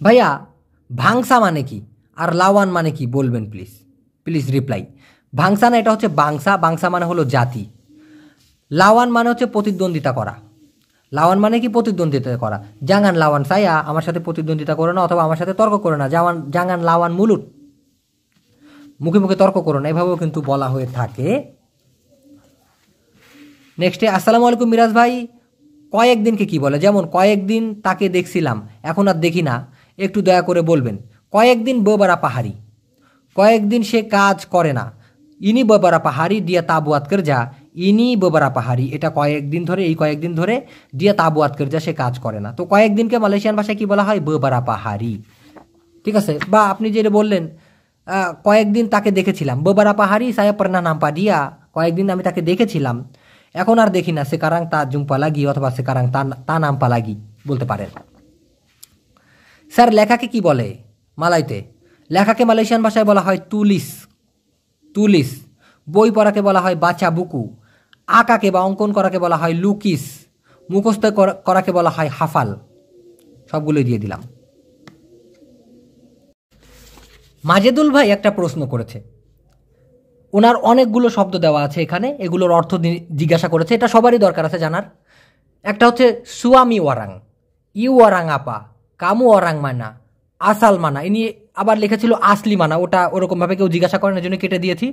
ভাইয়া ভাংসা মানে কি আর লাওয়ান মানে কি বলবেন প্লিজ, প্লিজ রিপ্লাই। ভাংসা না, এটা হচ্ছে বাংসা। বাংসা মানে হলো জাতি। লাওয়ান মানে হচ্ছে প্রতিদ্বন্দ্বিতা করা। লাওয়ান মানে কি? প্রতিদ্বন্দ্বিতা করা। জাঙ্গান লাওয়ান সায়া, আমার সাথে প্রতিদ্বন্দ্বিতা করো না, অথবা আমার সাথে তর্ক করো না। জাঙ্গান লাওয়ান মুলুট, মুখে মুখে তর্ক করো না, এভাবেও কিন্তু বলা হয়ে থাকে। নেক্সটে আসসালামু আলাইকুম মিরাজ ভাই, কয়েকদিনকে কি বলে? যেমন কয়েকদিন তাকে দেখছিলাম, এখন আর দেখি না, একটু দয়া করে বলবেন। কয়েকদিন বেবারা পাহাড়ি, কয়েকদিন সে কাজ করে না। ইনি বেবারা পাহাড়ি দিয়া তাবুয়াত কর যা, ইনি বেবারা পাহাড়ি, এটা কয়েকদিন ধরে, এই কয়েকদিন ধরে দিয়া তাবুয়াত কর যা, সে কাজ করে না। তো কয়েকদিনকে মালয়েশিয়ান ভাষায় কি বলা হয়? বেবারা পাহাড়ি, ঠিক আছে। বা আপনি যেটা বললেন কয়েকদিন তাকে দেখেছিলাম, বেবারা পাহাড়ি সায়া পর্না নাম্পা দিয়া, কয়েকদিন আমি তাকে দেখেছিলাম, এখন আর দেখি না। সেকারাং তা জুম্পা লাগি অথবা সেকারাং তা নাম্পা লাগি বলতে পারেন। স্যার লেখাকে কি বলে মালাইতে? লেখাকে মালয়েশিয়ান ভাষায় বলা হয় তুলিস, তুলিস। বই পড়াকে বলা হয় বাচা বুকু। আঁকাকে বা অঙ্কন করাকে বলা হয় লুকিস। মুখস্থ করাকে বলা হয় হাফাল। সবগুলোই দিয়ে দিলাম। মাজেদুল ভাই একটা প্রশ্ন করেছে, ওনার অনেকগুলো শব্দ দেওয়া আছে এখানে, এগুলোর অর্থ জিজ্ঞাসা করেছে, এটা সবারই দরকার আছে জানার। একটা হচ্ছে সুয়ামি ওয়ারাং, ইউ ওয়ারাং আপা, কামু ওয়ারাং মানা, আসাল মানা। ইনি আবার লিখেছিল আসলি মানা, ওটা ওরকমভাবে কেউ জিজ্ঞাসা করেন, এর জন্য কেটে দিয়েছি।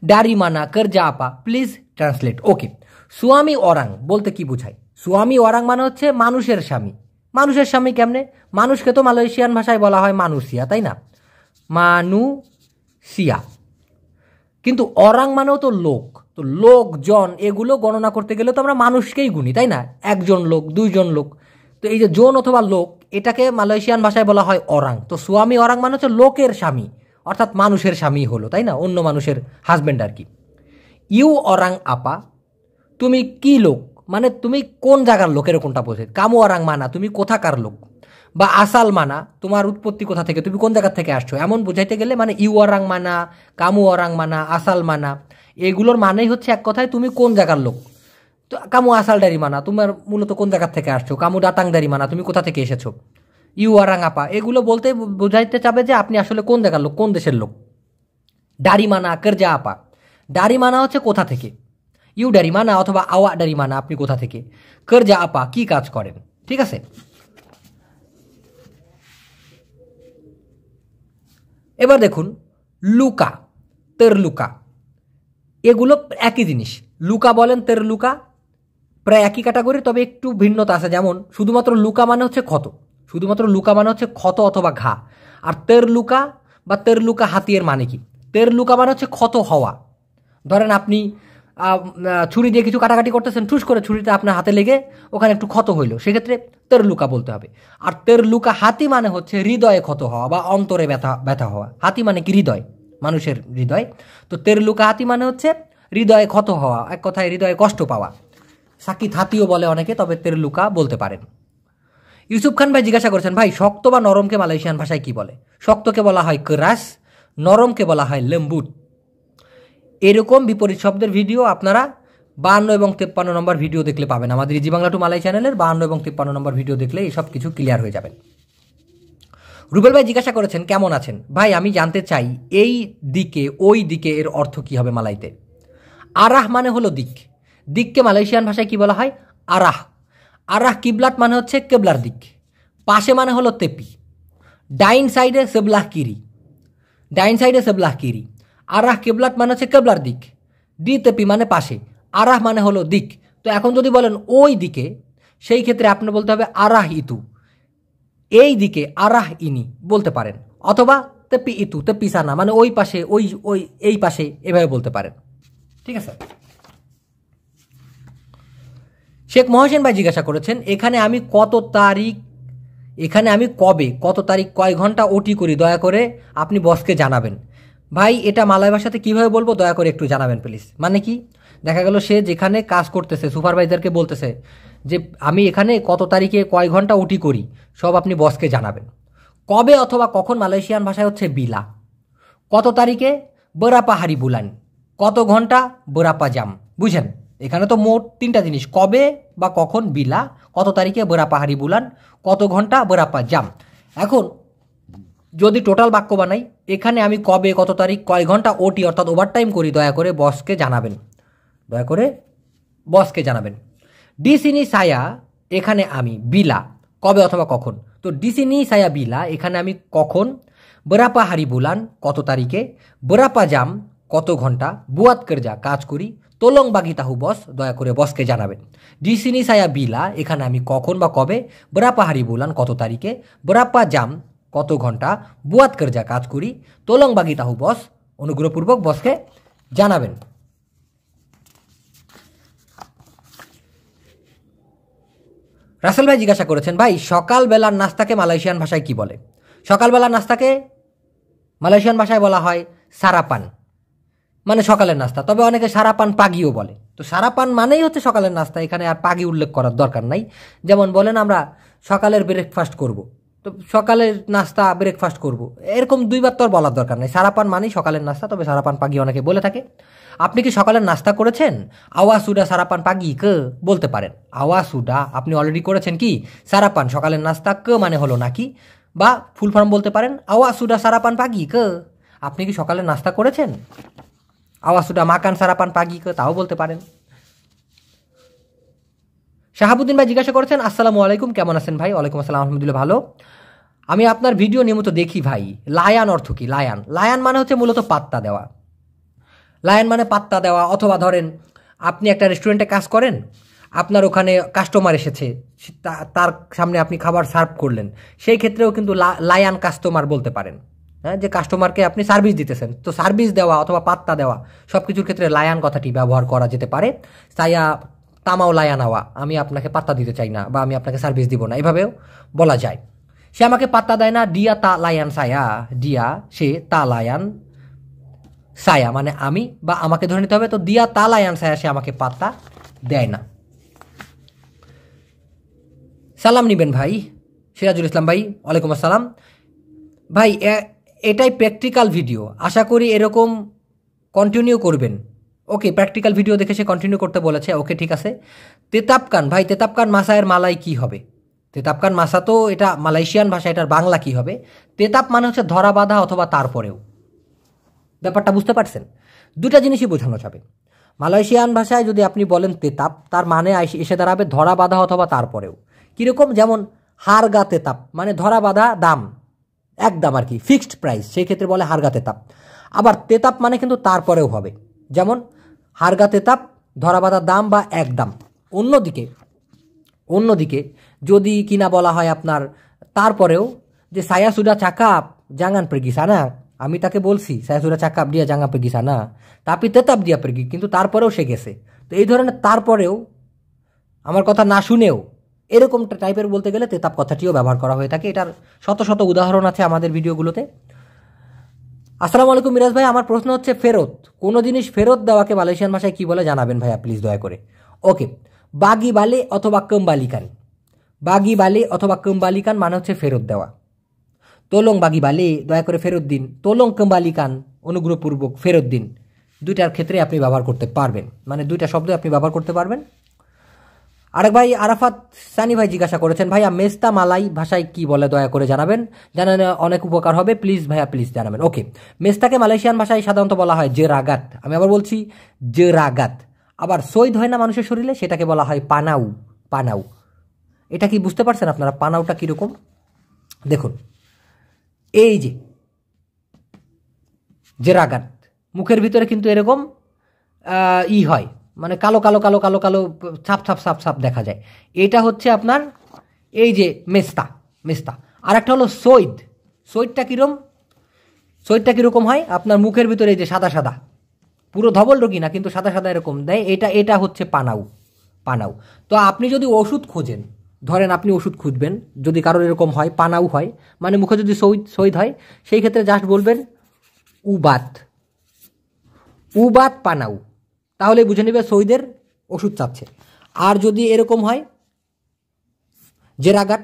ডারি মানা, করজা আপা, প্লিজ ট্রান্সলেট। ওকে, সুয়ামি ওরাং বলতে কি বোঝায়? সুয়ামি ওরাং মানে হচ্ছে মানুষের স্বামী। মানুষের স্বামী কেমনে? মানুষকে তো মালয়েশিয়ান ভাষায় বলা হয় মানুষিয়া, তাই না? মানুষিয়া। কিন্তু অরাং মানেও তো লোক, তো লোকজন, এগুলো গণনা করতে গেলে তো আমরা মানুষকেই গুনি, তাই না? একজন লোক, দুইজন লোক। তো এই যে জন অথবা লোক, এটাকে মালয়েশিয়ান ভাষায় বলা হয় অরাং। তো সুয়ামি অরাং মানে হচ্ছে লোকের স্বামী, অর্থাৎ মানুষের স্বামী হলো, তাই না? অন্য মানুষের হাজব্যান্ড আর কি। ইউ অরাং আপা, তুমি কি লোক, মানে তুমি কোন জায়গার লোক, এরকমটা বোঝে। কামু অরাং মানা, তুমি কোথাকার লোক। বা আসাল মানা, তোমার উৎপত্তি কোথা থেকে, তুমি কোন জায়গা থেকে আসছো, এমন বোঝাইতে গেলে মানে ইউ অরাং মানা, কামু অরাং মানা, আসাল মানা, এগুলোর মানেই হচ্ছে এক কথায় তুমি কোন জায়গার লোক। তো কামু আসালদারি মানা, তোমার মূলত কোন জায়গা থেকে আসছো। কামু ডাটাংদারি মানা, তুমি কোথা থেকে এসেছো। ইউ আরাং আপা, এগুলো বলতে বোঝাইতে চাবে যে আপনি আসলে কোন জায়গার লোক, কোন দেশের লোক। ডারি মানা, করজা আপা, ডারি মানা হচ্ছে কোথা থেকে। ইউ ডারি মানা অথবা আওয়া ডারি মানা, আপনি কোথা থেকে। করজা আপা, কি কাজ করেন, ঠিক আছে। এবার দেখুন লুকা, তের লুকা, এগুলো একই জিনিস। লুকা বলেন, তের লুকা, প্রায় একই ক্যাটাগরি, তবে একটু ভিন্নতা আছে। যেমন শুধুমাত্র লুকা মানে হচ্ছে ক্ষত, শুধুমাত্র লুকা মানে হচ্ছে ক্ষত অথবা ঘা। আর তের লুকা বা তের লুকা হাতিয়ার মানে কি? তের লুকা মানে হচ্ছে ক্ষত হওয়া। ধরেন আপনি ছুরি দিয়ে কিছু কাটাকাটি করতেছেন, ঠুস করে ছুরিটা আপনার হাতে লেগে ওখানে একটু ক্ষত হইলো, সেক্ষেত্রে তেরলুকা বলতে হবে। আর তেরলুকা হাতি মানে হচ্ছে হৃদয়ে ক্ষত হওয়া বা অন্তরে ব্যথা ব্যথা হওয়া। হাতি মানে কি হৃদয়, মানুষের হৃদয়। তো তেরলুকা হাতি মানে হচ্ছে হৃদয়ে ক্ষত হওয়া, এক কথায় হৃদয়ে কষ্ট পাওয়া। সাকিত হাতিও বলে অনেকে, তবে তেরলুকা বলতে পারেন। ইউসুফ খান ভাই জিজ্ঞাসা করছেন, ভাই শক্ত বা নরমকে মালয়েশিয়ান ভাষায় কি বলে? শক্তকে বলা হয় কেরাস, নরমকে বলা হয় লেম্বুট। এরকম বিপরীত শব্দের ভিডিও আপনারা 52 এবং 53 নম্বর ভিডিও দেখলে পাবেন। আমাদের ইজি বাংলা টু মালাই চ্যানেলের 52 এবং 53 নম্বর ভিডিও দেখলে এসব কিছু ক্লিয়ার হয়ে যাবেন। রুবেল ভাই জিজ্ঞাসা করেছেন, কেমন আছেন ভাই? আমি জানতে চাই এই দিকে ওই দিকে এর অর্থ কি হবে মালাইতে? আরাহ মানে হলো দিক। দিককে মালয়েশিয়ান ভাষায় কি বলা হয়? আরাহ। আরাহ কিবলাত মানে হচ্ছে কেবলার দিক। পাশে মানে হলো তেপি। ডাইন সাইডে সেবলাহ কিরি, ডাইন সাইডে সেবলাহ কিরি। আরাহ কিবলাত মানে হচ্ছে কেবলার দিক, দি তেপি মানে পাশে, আরাহ মানে হলো দিক। তো এখন যদি বলেন ওই দিকে, সেই ক্ষেত্রে আপনি বলতে হবে আরাহ ইতু, এই দিকে আরাহ ইনি বলতে পারেন। অথবা তেপি ইতু, তেপি সানা মানে ওই পাশে, ওই ওই এই পাশে, এভাবে বলতে পারেন। ঠিক আছে। শেখ মহসেন ভাই জিজ্ঞাসা করেছেন, এখানে আমি কবে কত তারিখ কয় ঘন্টা ওটি করি, দয়া করে আপনি বসকে জানাবেন। ভাই এটা মালয় ভাষাতে কীভাবে বলবো দয়া করে একটু জানাবেন প্লিজ। মানে কি, দেখা গেল সে যেখানে কাজ করতেছে সুপারভাইজারকে বলতেছে যে আমি এখানে কত তারিখে কয় ঘন্টা ওটি করি, সব আপনি বসকে জানাবেন। কবে অথবা কখন মালয়েশিয়ান ভাষায় হচ্ছে বিলা। কত তারিখে বেরাপা হারি বুলান, কত ঘন্টা বেরাপা জাম। বুঝেন, এখানে তো মোট 3টা জিনিস, কবে বা কখন বিলা, কত তারিখে বেরাপা হারি বুলান, কত ঘন্টা বেরাপা জাম। এখন যদি টোটাল বাক্য বানাই, এখানে আমি কবে কত তারিখ কয় ঘন্টা ওটি অর্থাৎ ওভারটাইম করি, দয়া করে বসকে জানাবেন, দয়া করে বসকে জানাবেন। ডিসিনি সায়া, এখানে আমি বিলা কবে অথবা কখন। তো ডিসিনি সায়া বিলা, এখানে আমি কখন, বেরাপা হারি বুলান কত তারিখে, বেরাপা জাম কত ঘন্টা, বুয়াত কেরজা কাজ করি, তোলং বাগি তাহু বস, দয়া করে বসকে জানাবেন। ডিসিনি সায়া বিলা, এখানে আমি কখন বা কবে, বেরাপা হারি বুলান কত তারিখে, বেরাপা জাম কত ঘন্টা, বুয়াত কেরজা কাজ করি, তোলং বাগি তাহু বস, অনুগ্রহপূর্বক বসকে জানাবেন। রাসেল ভাই জিজ্ঞাসা করেছেন, ভাই সকালবেলার নাস্তাকে মালয়েশিয়ান ভাষায় কি বলে? সকালবেলার নাস্তাকে মালয়েশিয়ান ভাষায় বলা হয় সারাপান, মানে সকালের নাস্তা। তবে অনেকে সারাপান পাগিও বলে। তো সারাপান মানেই হচ্ছে সকালের নাস্তা, এখানে আর পাগি উল্লেখ করার দরকার নাই। যেমন বলেন আমরা সকালের ব্রেকফাস্ট করব, তো সকালের নাস্তা ব্রেকফাস্ট করব, এরকম দুইবার তো আর বলার দরকার নেই। সারাপান মানেই সকালের নাস্তা, তবে সারাপান পাগি অনেকে বলে থাকে। আপনি কি সকালের নাস্তা করেছেন? আওয়া সুডা সারাপান পাগি কে বলতে পারেন। আওয়া সুডা আপনি অলরেডি করেছেন কি সারাপান, সকালের নাস্তা, কে মানে হলো নাকি, বা ফুল ফর্ম বলতে পারেন আওয়া সুডা সারাপান পাগি কে, আপনি কি সকালের নাস্তা করেছেন? আওয়া সুডা মাকান সারাপান পাগি কে, তাও বলতে পারেন। শাহাবুদ্দিন ভাই জিজ্ঞাসা করেছেন, আসসালামু আলাইকুম, কেমন আছেন ভাই? ওয়ালাইকুম আসসালাম, আলহামদুলিল্লাহ ভালো। আমি আপনার ভিডিও নিয়মিত দেখি ভাই। লায়ান অর্থ কি? লায়ান, লায়ান মানে হচ্ছে মূলত পাত্তা দেওয়া। লায়ান মানে পাত্তা দেওয়া। অথবা ধরেন আপনি একটা রেস্টুরেন্টে কাজ করেন, আপনার ওখানে কাস্টমার এসেছে, তার সামনে আপনি খাবার সার্ভ করলেন, সেই ক্ষেত্রেও কিন্তু লায়ান কাস্টমার বলতে পারেন। হ্যাঁ, যে কাস্টমারকে আপনি সার্ভিস দিতেছেন, তো সার্ভিস দেওয়া অথবা পাত্তা দেওয়া সব কিছুর ক্ষেত্রে লায়ান কথাটি ব্যবহার করা যেতে পারে। সায়া তামাও লায়ান হওয়া, আমি আপনাকে পাত্তা দিতে চাই না বা আমি আপনাকে সার্ভিস দিব না, এভাবেও বলা যায়। সে আমাকে পাত্তা দেয় না, ডিয়া তা লায়ান সায়া, ডিয়া সে তা লায়ান সায়া মানে আমি বা আমাকে ধরে নিতে হবে। তো দিয়া তা লায়ান সায়া, সে আমাকে পাত্তা দেয় না। সালাম নিবেন ভাই। সিরাজুল ইসলাম ভাই, ওয়ালাইকুম আসসালাম ভাই। এটাই প্র্যাকটিক্যাল ভিডিও, আশা করি এরকম কন্টিনিউ করবেন। ওকে, প্র্যাকটিক্যাল ভিডিও দেখে সে কন্টিনিউ করতে বলেছে, ওকে ঠিক আছে। তেতাবকান ভাই, তেতাবকান মাসায়ের মালাই কি হবে? তেতাবকান মাসা তো এটা মালয়েশিয়ান ভাষা, এটার বাংলা কি হবে? তেতাব মানে হচ্ছে ধরা বাঁধা অথবা তারপরেও। ব্যাপারটা বুঝতে পারছেন? দুটা জিনিসই বোঝানো যাবে। মালয়েশিয়ান ভাষায় যদি আপনি বলেন তেতাব, তার মানে এসে দাঁড়াবে ধরা বাঁধা অথবা তারপরেও। কীরকম? যেমন হারগা তেতাব মানে ধরা বাঁধা দাম, একদম আর কি, ফিক্সড প্রাইস, সেই ক্ষেত্রে বলে হারগা তেতাব। আবার তেতাব মানে কিন্তু তারপরেও হবে, যেমন হারগা তেতাব ধরা বাঁধা দাম বা একদম। অন্যদিকে যদি কিনা বলা হয় আপনার তারপরেও, যে সায়া সুডা চাকাপ জাঙ্গান পেগি সানা, আমি তাকে বলছি সায়া সুডা চাকাপ দিয়া জাঙ্গা পেগি সানা, তাপি তেতাব দিয়া পেগি, কিন্তু তারপরেও সে গেছে। তো এই ধরনের তারপরেও, আমার কথা না শুনেও এরকম টাইপের বলতে গেলে তেতাব কথাটিও ব্যবহার করা হয়ে থাকে। এটার শত শত উদাহরণ আছে আমাদের ভিডিওগুলোতে। আসসালামু আলাইকুম মিরাজ ভাই, আমার প্রশ্ন হচ্ছে ফেরত, কোনো জিনিস ফেরত দেওয়াকে মালয়েশিয়ান ভাষায় কি বলে জানাবেন ভাইয়া প্লিজ দয়া করে। ওকে, বাগি বালে অথবা কম্বালিকান। বাগি বালে অথবা কম্বালিকান মানে হচ্ছে ফেরত দেওয়া। তোলং বাগি বালে, দয়া করে ফেরত দিন। তোলং কম্বালিকান, অনুগ্রহপূর্বক ফেরত দিন। দুইটার ক্ষেত্রে আপনি ব্যবহার করতে পারবেন, মানে দুইটা শব্দ আপনি ব্যবহার করতে পারবেন। আরেক ভাই আরাফাত সানি ভাই জিজ্ঞাসা করেছেন, ভাইয়া মেস্তা মালাই ভাষায় কি বলে দয়া করে জানাবেন, জানালে অনেক উপকার হবে প্লিজ ভাইয়া, প্লিজ জানাবেন। ওকে, মেস্তাকে মালয়েশিয়ান ভাষায় সাধারণত বলা হয় জেরাগাত। আমি আবার বলছি জেরাগাত। আবার সৈদ হয় না মানুষের শরীরে, সেটাকে বলা হয় পানাউ। পানাউ, এটা কি বুঝতে পারছেন আপনারা পানাউটা কীরকম? দেখুন, এই যে জেরাগাত, মুখের ভিতরে কিন্তু এরকম হয়, মানে কালো কালো কালো কালো কালো ছাপ ছাপ ছাপ ছাপ দেখা যায়। এটা হচ্ছে আপনার এই যে মেস্তা। মেস্তা আর একটা হলো সৈদ। সৈদটা কীরকম? সৈদটা কীরকম হয়? আপনার মুখের ভিতরে এই যে সাদা সাদা, পুরো ধবল রোগী না কিন্তু সাদা সাদা এরকম দেয়, এটা হচ্ছে পানাউ। পানাউ। তো আপনি যদি ওষুধ খোঁজেন, ধরেন আপনি ওষুধ খুঁজবেন, যদি কারোর এরকম হয় পানাউ হয়, মানে মুখে যদি সৈদ হয়, সেই ক্ষেত্রে জাস্ট বলবেন উবাত। উবাত পানাউ, তাহলে বুঝে নেবে সৈদের ওষুধ চাচ্ছে। আর যদি এরকম হয় জেরাগাত,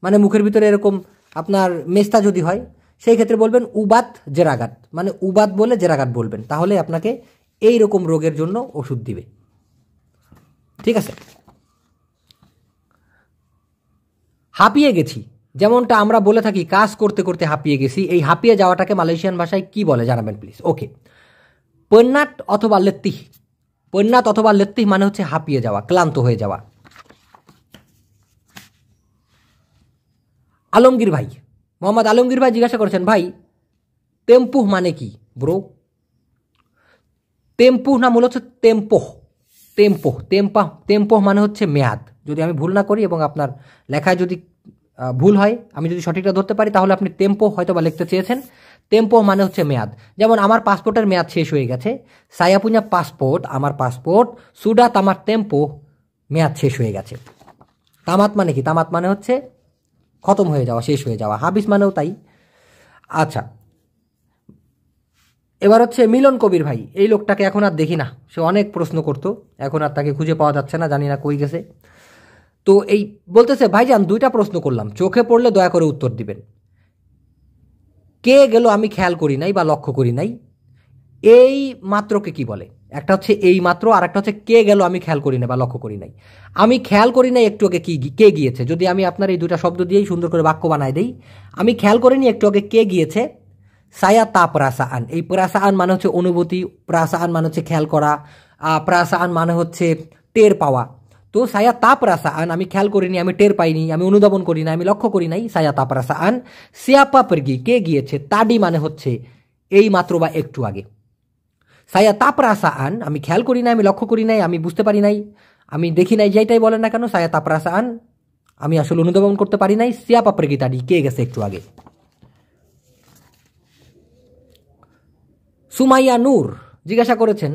মানে মুখের ভিতরে এরকম আপনার মেস্তা যদি হয়, সেই ক্ষেত্রে বলবেন উবাত জেরাগাত, মানে উবাত বলে জেরাগাত বলবেন, তাহলে আপনাকে এই রকম রোগের জন্য ওষুধ দিবে। ঠিক আছে? হাঁপিয়ে গেছি, যেমনটা আমরা বলে থাকি কাজ করতে করতে হাঁপিয়ে গেছি, এই হাঁপিয়ে যাওয়াটাকে মালয়েশিয়ান ভাষায় কি বলে জানাবেন প্লিজ। ওকে, পন্নাত অথবা লেত্তিহ। পন্নাত অথবা লেত্তিহ মানে হচ্ছে হাঁপিয়ে যাওয়া, ক্লান্ত হয়ে যাওয়া। আলমগীর ভাই, মোহাম্মদ আলমগীর ভাই জিজ্ঞাসা করেছেন, ভাই টেম্পুহ মানে কি ব্রো? টেম্পুহ না মূলত হচ্ছে টেম্পোহ। টেম্পোহ টেম্পোহ মানে হচ্ছে মেয়াদ। যদি আমি ভুল না করি এবং আপনার লেখায় যদি ভুল হয়, আমি যদি সঠিকটা ধরতে পারি, তাহলে আপনি টেম্পো হয়তো বা লিখতে চেয়েছেন। টেম্পো মানে হচ্ছে মেয়াদ। যেমন আমার পাসপোর্টের মেয়াদ শেষ হয়ে গেছে, সায়া পুnya পাসপোর্ট, আমার পাসপোর্ট সুডা তামার টেম্পো, মেয়াদ শেষ হয়ে গেছে। তামাত মানে কি? তামাত মানে হচ্ছে খতম হয়ে যাওয়া, শেষ হয়ে যাওয়া। হাবিস মানেও তাই। আচ্ছা, এবার হচ্ছে মিলন কবির ভাই, এই লোকটাকে এখন আর দেখি না, সে অনেক প্রশ্ন করতো, এখন আর তাকে খুঁজে পাওয়া যাচ্ছে না, জানি না কই গেছে। তো এই বলতেছে, ভাইজান দুইটা প্রশ্ন করলাম, চোখে পড়লে দয়া করে উত্তর দিবেন। কে গেল আমি খেয়াল করি নাই বা লক্ষ্য করি নাই, এই মাত্রকে কি বলে? একটা হচ্ছে এই মাত্র, আর একটা হচ্ছে কে গেল আমি খেয়াল করি না বা লক্ষ্য করি নাই। আমি খেয়াল করি নাই একটু আগে কে গিয়েছে, যদি আমি আপনার এই দুটা শব্দ দিয়েই সুন্দর করে বাক্য বানাই দেই, আমি খেয়াল করিনি একটু আগে কে গিয়েছে, সায়া তা প্রাসাআন। এই প্রাসাআন মানে হচ্ছে অনুভূতি, প্রাসাআন মানে হচ্ছে খেয়াল করা, প্রাসাআন মানে হচ্ছে টের পাওয়া। তো সায়া তা প্রাসাআন, আমি খেয়াল করিনি, আমি টের পাইনি, আমি অনুধাবন করি না, আমি লক্ষ্য করি নাই। সায়া তা প্রাসাআন সিয়াপা পারগি, কে গিয়েছে, তাডি মানে হচ্ছে এই মাত্র বা একটু আগে। সায়া তা প্রাসাআন, আমি খেয়াল করি নাই, আমি লক্ষ্য করি নাই, আমি বুঝতে পারি নাই, আমি দেখি নাই, যেটাই বলেন না কেন, সায়া তা প্রাসাআন আমি আসলে অনুধাবন করতে পারি নাই। সিয়াপা পারগি তাডি, কে গেছে একটু আগে। সুমাইয়া নূর জিজ্ঞাসা করেছেন,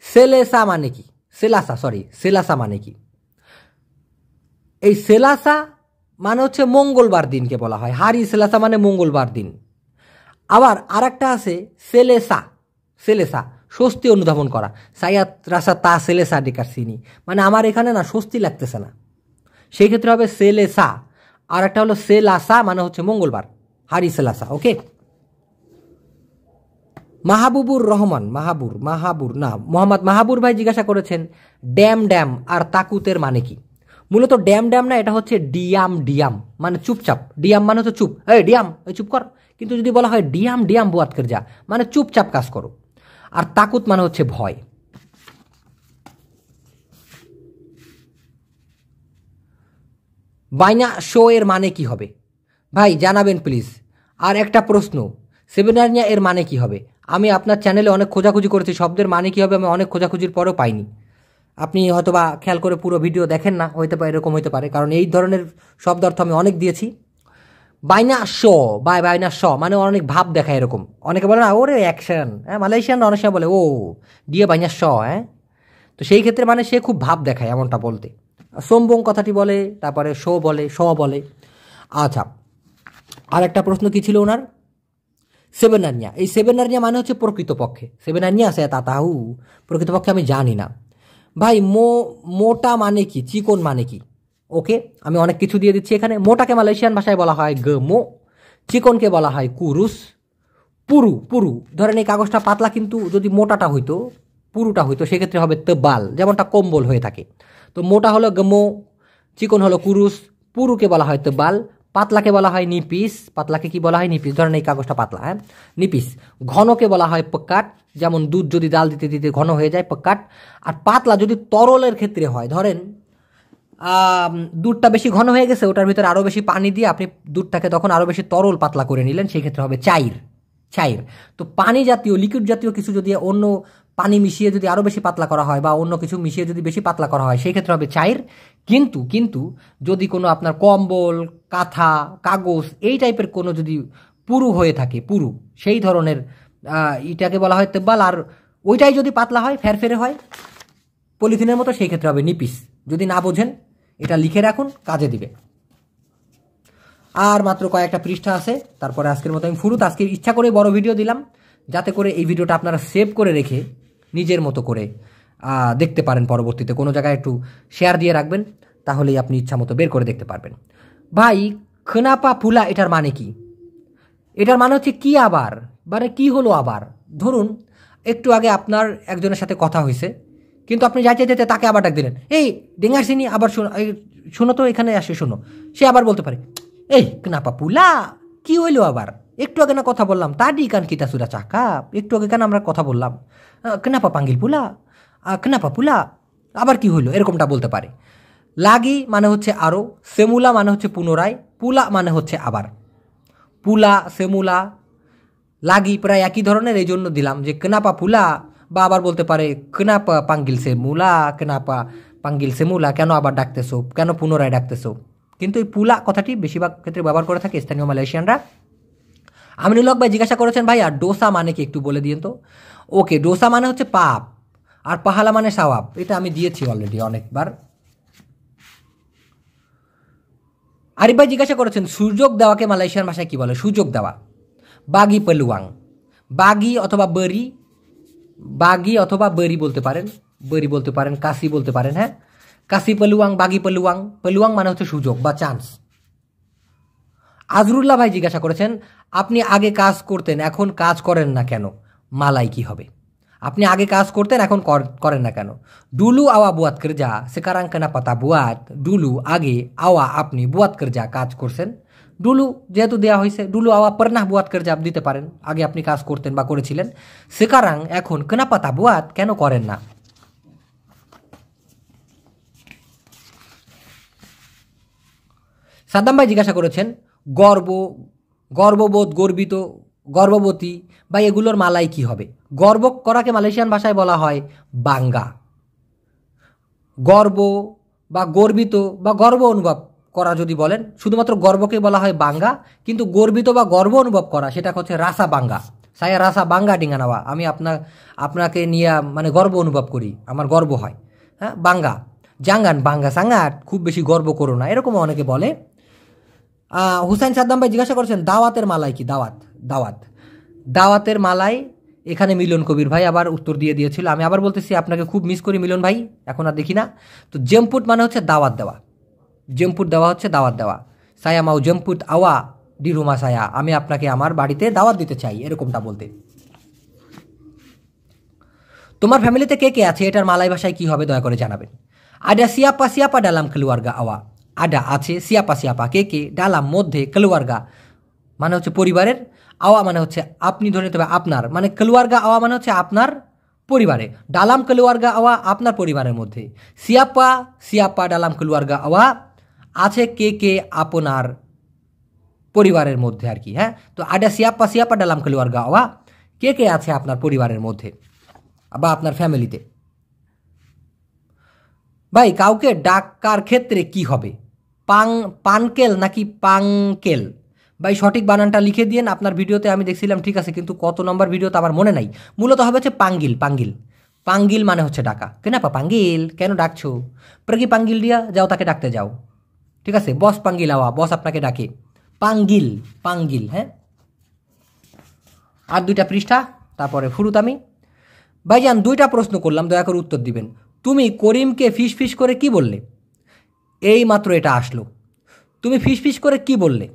সেলেসা মানে কি? সেলাসা মানে কি? এই সেলাসা মানে হচ্ছে মঙ্গলবার দিনকে বলা হয়, হারি সেলাসা মানে মঙ্গলবার দিন। আবার আর একটা আছে সেলেসা, সেলেসা স্বস্তি অনুধাবন করা, সায়াত রাসা তা সেলেসা ডেকারসিনি, মানে আমার এখানে না স্বস্তি লাগতেছে না, সেই ক্ষেত্রে হবে সেলেসা। আর একটা হলো সেলাসা, মানে হচ্ছে মঙ্গলবার, হারি সেলাসা। ওকে, মাহবুবুর রহমান, মোহাম্মদ মাহবুর ভাই জিজ্ঞাসা করেছেন, ড্যাম আর তাকুতের মানে কি? মূলত ড্যাম না, এটা হচ্ছে ডিয়াম, মানে চুপচাপ। ডিয়াম মানে হচ্ছে চুপ, এই ডিয়াম এই চুপ কর। কিন্তু যদি বলা হয় ডিয়াম বুয়াত কর যা, মানে চুপচাপ কাজ করো। আর তাকুত মানে হচ্ছে ভয়। বাইনা শো এর মানে কি হবে ভাই জানাবেন প্লিজ। আর একটা প্রশ্ন, সেমিনারিয়া এর মানে কি হবে? আমি আপনার চ্যানেলে অনেক খোঁজাখুঁজি করেছি, শব্দের মানে কি হবে আমি অনেক খোঁজাখুঁজির পরেও পাইনি। আপনি হয়তো বা খেয়াল করে পুরো ভিডিও দেখেন না, হইতে পারে, এরকম হইতে পারে, কারণ এই ধরনের শব্দ অর্থ আমি অনেক দিয়েছি। বাইনা শো বাইনা শ মানে অনেক ভাব দেখায়, এরকম অনেকে বলে না ওরে অ্যাকশন, হ্যাঁ মালয়েশিয়ানরা অনেক সময় বলে ও দিয়ে বাইনা শ, হ্যাঁ, তো সেই ক্ষেত্রে মানে সে খুব ভাব দেখায় এমনটা বলতে। সোমবং কথাটি বলে, তারপরে শো বলে, স বলে। আচ্ছা, আর একটা প্রশ্ন কি ছিল ওনার? সেবেনানিয়া। এই সেবেনানিয়া মানে হচ্ছে প্রকৃতপক্ষে, সেবেনানিয়া সে তাতাহু, প্রকৃতপক্ষে আমি জানি না। ভাই মোটা মানে কি, চিকন মানে কি? ওকে, আমি অনেক কিছু দিয়ে দিচ্ছি এখানে। মোটাকে মালয়েশিয়ান ভাষায় বলা হয় গমো, চিকনকে বলা হয় কুরুস, পুরু পুরু। ধরেন এই কাগজটা পাতলা, কিন্তু যদি মোটাটা হইতো, পুরুটা হইতো, সেক্ষেত্রে হবে তেবাল, যেমনটা কম্বল হয়ে থাকে। তো মোটা হলো গমো, চিকন হলো কুরুস, পুরুকে বলা হয় তেবাল, পাতলাকে বলা হয় নিপিস। পাতলাকে কি বলা হয়? নিপিস। ধরেন এই কাগজটা পাতলা, হ্যাঁ, নিপিস। ঘনকে বলা হয় পকাট, যেমন দুধ যদি জাল দিতে দিতে ঘন হয়ে যায়, পকাট। আর পাতলা যদি তরলের ক্ষেত্রে হয়, ধরেন দুধটা বেশি ঘন হয়ে গেছে, ওটার ভিতরে আরও বেশি পানি দিয়ে আপনি দুধটাকে তখন আরও বেশি তরল পাতলা করে নিলেন, সেই ক্ষেত্রে হবে চাইর। চাইর। তো পানি জাতীয়, লিকুইড জাতীয় কিছু যদি অন্য পানি মিশিয়ে যদি আরও বেশি পাতলা করা হয়, বা অন্য কিছু মিশিয়ে যদি বেশি পাতলা করা হয়, সেই ক্ষেত্রে হবে চাইর। কিন্তু কিন্তু যদি কোনো আপনার কম্বল, কাঁথা, কাগজ এই টাইপের কোনো যদি পুরু হয়ে থাকে, পুরু, সেই ধরনের এটাকে বলা হয় তেব্বাল। আর ওইটাই যদি পাতলা হয়, ফেরফেরে হয়, পলিথিনের মতো, সেই ক্ষেত্রে হবে নিপিস। যদি না বোঝেন, এটা লিখে রাখুন, কাজে দিবে। আর মাত্র কয়েকটা পৃষ্ঠা আছে, তারপরে আজকের মতো আমি ফুরুত। আজকে ইচ্ছা করে বড় ভিডিও দিলাম, যাতে করে এই ভিডিওটা আপনারা সেভ করে রেখে নিজের মতো করে দেখতে পারেন। পরবর্তীতে কোনো জায়গায় একটু শেয়ার দিয়ে রাখবেন, তাহলেই আপনি ইচ্ছা মতো বের করে দেখতে পারবেন। ভাই, খেনাপা ফুলা এটার মানে কি? এটার মানে হচ্ছে কি আবার, মানে কি হলো আবার? ধরুন একটু আগে আপনার একজনের সাথে কথা হয়েছে, কিন্তু আপনি যাইতে যেতে তাকে আবার ডাক দিলেন, এই ডেঙ্গার সিনি, আবার শোনো তো, এখানে আসে শোনো। সে আবার বলতে পারে, এই কেনাপা পুলা, কি হইলো আবার? একটু আগে না কথা বললাম, তাডি কান কিতা সুরা চাকা, একটু আগে কেন আমরা কথা বললাম, কেনাপা পাঙ্গিল পুলা, কেনাপা পুলা, আবার কি হইলো, এরকমটা বলতে পারে। লাগি মানে হচ্ছে আরও, সেমুলা মানে হচ্ছে পুনরায়, পুলা মানে হচ্ছে আবার। পুলা, সেমুলা, লাগি প্রায় একই ধরনের, এই জন্য দিলাম যে কেনাপা পুলা। বা আবার বলতে পারে কেনাপা পাঙ্গিল সে মুলা, কেনাপা পাঙ্গিল সে মুলা, কেন আবার ডাকতেছো, কেন পুনরায় ডাকতেছো। কিন্তু এই পুলা কথাটি বেশিরভাগ ক্ষেত্রে ব্যবহার করে থাকে স্থানীয় মালয়েশিয়ানরা। আমিনুল হক ভাই জিজ্ঞাসা করেছেন, ভাই আর ডোসা মানে কি একটু বলে দিন তো। ওকে, ডোসা মানে হচ্ছে পাপ, আর পাহালা মানে সাওয়াব। এটা আমি দিয়েছি অলরেডি অনেকবার। আরিফ ভাই জিজ্ঞাসা করেছেন, সুযোগ দেওয়াকে মালয়েশিয়ান ভাষায় কি বলে? সুযোগ দেওয়া, বাগি পেলুয়াং। বাগি অথবা বরি, বাগি অথবা বরি বলতে পারেন, বরি বলতে পারেন, কাশি বলতে পারেন, হ্যাঁ, কাশি পেলুয়াং, বাগি পেলুয়াং। পেলুয়াং মানে হচ্ছে সুযোগ বা চান্স। আজরুল্লাহ ভাই জিজ্ঞাসা করেছেন, আপনি আগে কাজ করতেন, এখন কাজ করেন না কেন? মালাই কি হবে? আপনি আগে কাজ করতেন, এখন করেন না কেন? ডুলু আওয়া বুয়াত করজা, সেকারাং কেনা পাতা বুয়াত। ডুলু আগে, আওয়া আপনি, বুয়াত করজা কাজ করছেন। ডুলু যেহেতু দেওয়া হয়েছে, ডুলু আওয়া পরনাহ বুয়াত করজা আপনি দিতে পারেন, আগে আপনি কাজ করতেন বা করেছিলেন। সেকারাং এখন, কেনা পাতা বুয়াত কেন করেন না? সাদ্দাম ভাই জিজ্ঞাসা করেছেন, গর্ববোধ, গর্বিত, গর্ভবতী বা এগুলোর মালাই কি হবে? গর্ব করাকে মালয়েশিয়ান ভাষায় বলা হয় বাঙ্গা। গর্ব বা গর্বিত বা গর্ব অনুভব করা যদি বলেন, শুধুমাত্র গর্বকে বলা হয় বাঙ্গা, কিন্তু গর্বিত বা গর্ব অনুভব করা সেটা হচ্ছে রাসা বাঙ্গা। সায়া রাসা বাঙ্গা ডিঙ্গানাওয়া, আমি আপনাকে নিয়ে মানে গর্ব অনুভব করি, আমার গর্ব হয়, হ্যাঁ, বাঙ্গা। জাঙ্গান বাঙ্গা সাঙ্গাট, খুব বেশি গর্ব করো না, এরকম অনেকে বলে। হুসাইন সাদ্দাম ভাই জিজ্ঞাসা করেছেন, দাওয়াতের মালাই কি? দাওয়াতের মালাই, এখানে মিলন কবির ভাই আবার উত্তর দিয়ে দিয়েছিল। আমি আবার বলতেছি, আপনাকে খুব মিস করি মিলন ভাই, এখন আর দেখি না। তো জেমপুট মানে হচ্ছে দাওয়াত দেওয়া, জেমপুট দেওয়া হচ্ছে দাওয়াত দেওয়া। সায়া মাউ জেমপুট আওয়া ডিরুমা সায়া, আমি আপনাকে আমার বাড়িতে দাওয়াত দিতে চাই, এরকমটা বলতে। তোমার ফ্যামিলিতে কে কে আছে, এটার মালাই ভাষায় কি হবে দয়া করে জানাবেন। আডা সিয়াপা সিয়াপা ডালাম কেলুয়ার্গা আওয়া। আডা আছে, সিয়াপা সিয়াপা কে কে, ডালাম মধ্যে, কেলুয়ার্গা মানে হচ্ছে পরিবারের, আওয়া মানে হচ্ছে আপনি ধরে নিতে হবে আপনার, মানে কেলুয়ার্গা আওয়া মানে হচ্ছে আপনার পরিবারে। ডালাম কেলুয়ার্গা আওয়া আপনার পরিবারের মধ্যে। সিয়াপা সিয়াপা ডালাম কেলুয়ার্গা আওয়া আছে কে কে আপনার পরিবারের মধ্যে আর কি, হ্যাঁ। তো আডা সিয়াপা সিয়াপা ডালাম কেলুয়ার্গা আওয়া, কে কে আছে আপনার পরিবারের মধ্যে বা আপনার ফ্যামিলিতে। ভাই, কাউকে ডাকার ক্ষেত্রে কি হবে? পানকেল নাকি পাংকেল? ভাই সঠিক বানানটা লিখে দিয়েন। আপনার ভিডিওতে আমি দেখছিলাম ঠিক আছে, কিন্তু কত নম্বর ভিডিওতে আমার মনে নাই। মূলত হবে হচ্ছে পাঙ্গিল, পাঙ্গিল মানে হচ্ছে ডাকা। কেনাপা পাঙ্গিল, কেন ডাকছো? প্রকি পাঙ্গিল দিয়া যাও, তাকে ডাকতে যাও। ঠিক আছে, বস পাঙ্গিল আওয়া, বস আপনাকে ডাকে। পাঙ্গিল, পাঙ্গিল। হ্যাঁ, আর 2টা পৃষ্ঠা, তারপরে ফুরুতামি। ভাইজান 2টা প্রশ্ন করলাম, দয়া করে উত্তর দিবেন। তুমি করিমকে ফিস ফিস করে কি বললে? এই মাত্র এটা আসলো। তুমি ফিস ফিস করে কি বললে?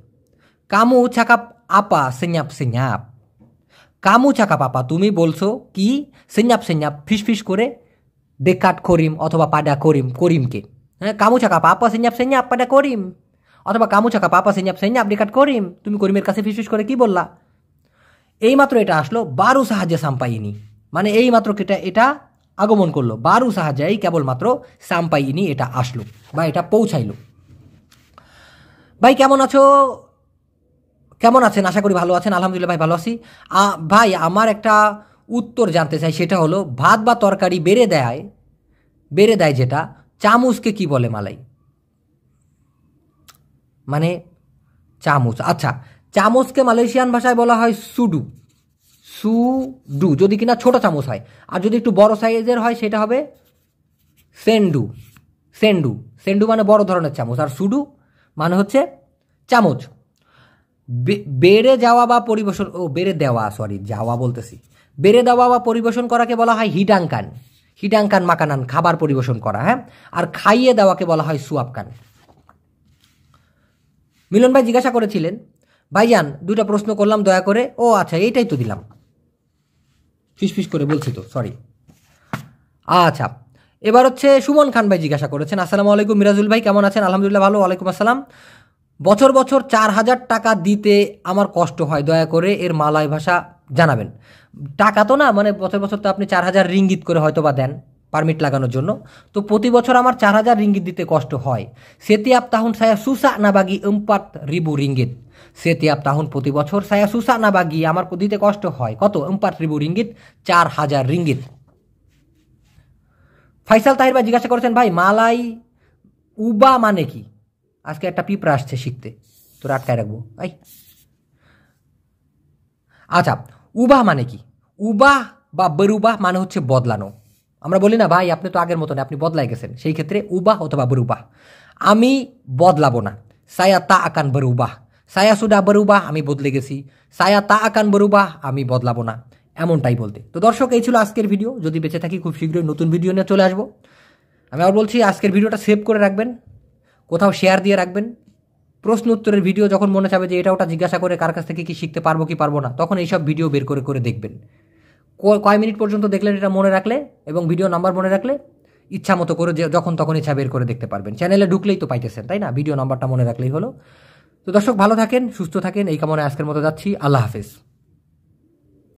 কামু চাকাপ আপা সেঞ্জাপ সেঞ্জাপ। কামু চাকাপ আপা, তুমি বলছো কি সেঞ্জাপ সেঞ্জাপ, ফিস ফিস করে ডেকাট করিম অথবা পাডা করিম, করিমকে। হ্যাঁ, কামু চাকাপ আপা সেঞ্জাপ সেঞ্জাপ পাডা করিম, অথবা কামু চাকাপ আপা সেঞ্জাপ সেঞ্জাপ ডেকাট করিম। তুমি করিমের কাছে ফিস ফিস করে কি বললা? এইমাত্র এটা আসলো, বারু সাহায্যে সাম্পাইনি, মানে এইমাত্র এটা আগমন করলো, বারু সাহায্যেই কেবলমাত্র সাম্পাইনি এটা আসলো বা এটা পৌঁছাইলো। ভাই কেমন আছো? কেমন আছেন? আশা করি ভালো আছেন। আলহামদুলিল্লাহ ভাই, ভালো আছি। ভাই আমার একটা উত্তর জানতে চাই, সেটা হলো ভাত বা তরকারি বেড়ে দেয় যেটা, চামচকে কি বলে মালাই? মানে চামচ। আচ্ছা, চামচকে মালয়েশিয়ান ভাষায় বলা হয় সুডু। সুডু যদি কিনা ছোট চামচ হয়, আর যদি একটু বড় সাইজের হয় সেটা হবে সেন্ডু। সেন্ডু, সেন্ডু মানে বড় ধরনের চামচ, আর সুডু মানে হচ্ছে চামচ। বেড়ে যাওয়া বা পরিবেশন, বেড়ে দেওয়া, সরি যাওয়া বলতেছি, বেড়ে দেওয়া বা পরিবেশন করাকে বলা হয় হিডাঙ্কান। হিডাঙ্কান মাকানান, খাবার পরিবেশন করা। হ্যাঁ, আর খাইয়ে দেওয়াকে বলা হয় সুয়াবকান। মিলন ভাই জিজ্ঞাসা করেছিলেন, ভাইজান 2টা প্রশ্ন করলাম, দয়া করে। ও আচ্ছা, এইটাই তো দিলাম, ফিস ফিস করে বলছি তো, সরি। আচ্ছা, এবার হচ্ছে সুমন খান ভাই জিজ্ঞাসা করেছেন, আসসালামু আলাইকুম মিরাজুল ভাই, কেমন আছেন? আলহামদুলিল্লাহ ভালো, ওয়ালাইকুম আসসালাম। বছর বছর 4000 টাকা দিতে আমার কষ্ট হয়, দয়া করে এর মালয় ভাষা জানাবেন। টাকা তো না, মানে বছর বছর তো আপনি 4000 রিঙ্গিত করে হয়তো বা দেন পারমিট লাগানোর জন্য, তো প্রতি বছর আমার 4000 রিঙ্গিত দিতে কষ্ট হয়। সেতিয়াপ তাহুন saya susah na bagi 4000 ringgit। সেতিয়াপ তাহুন প্রতি বছর saya susah na bagi আমার দিতে কষ্ট হয় কত? 4000 ringgit, 4000 রিঙ্গিত। ফাইসাল তাহির ভাই জিজ্ঞাসা করেছেন, ভাই মালাই উবা মানে কি? আজকে একটা পিঁপড়া আসছে শিখতে, তোর আটকায় রাখবো। আচ্ছা, উবাহ মানে কি? উবাহ বা বেরুবাহ মানে হচ্ছে বদলানো। আমরা বলি না ভাই আপনি তো আগের মতো না, আপনি বদলাই গেছেন, সেই ক্ষেত্রে উবাহ অথবা বেরুবাহ। আমি বদলাবো না, সায়া তা আকান বেরুবাহ। সায়া সুডা বেরুবাহ, আমি বদলে গেছি। সায়া তা আকান বেরুবাহ, আমি বদলাবো না, এমনটাই বলতে। তো দর্শক, এই ছিল আজকের ভিডিও। যদি বেঁচে থাকি খুব শীঘ্রই নতুন ভিডিও নিয়ে চলে আসবো। আমি আবার বলছি, আজকের ভিডিওটা সেভ করে রাখবেন, কোথাও শেয়ার দিয়ে রাখবেন। প্রশ্ন উত্তরের ভিডিও যখন মনে চাবে যে এটা ওটা জিজ্ঞাসা করে কার কাছ থেকে কি শিখতে পারবো কি পারবো না, তখন এইসব ভিডিও বের করে করে দেখবেন। কয় মিনিট পর্যন্ত দেখলেন এটা মনে রাখলে, এবং ভিডিও নাম্বার মনে রাখলে ইচ্ছা মতো করে যখন তখন ইচ্ছা বের করে দেখতে পারবেন। চ্যানেলে ঢুকলেই তো পাইতেছেন, তাই না? ভিডিও নাম্বারটা মনে রাখলেই হলো। তো দর্শক, ভালো থাকেন, সুস্থ থাকেন, এই কামনায় আজকের মতো যাচ্ছি। আল্লাহ হাফেজ।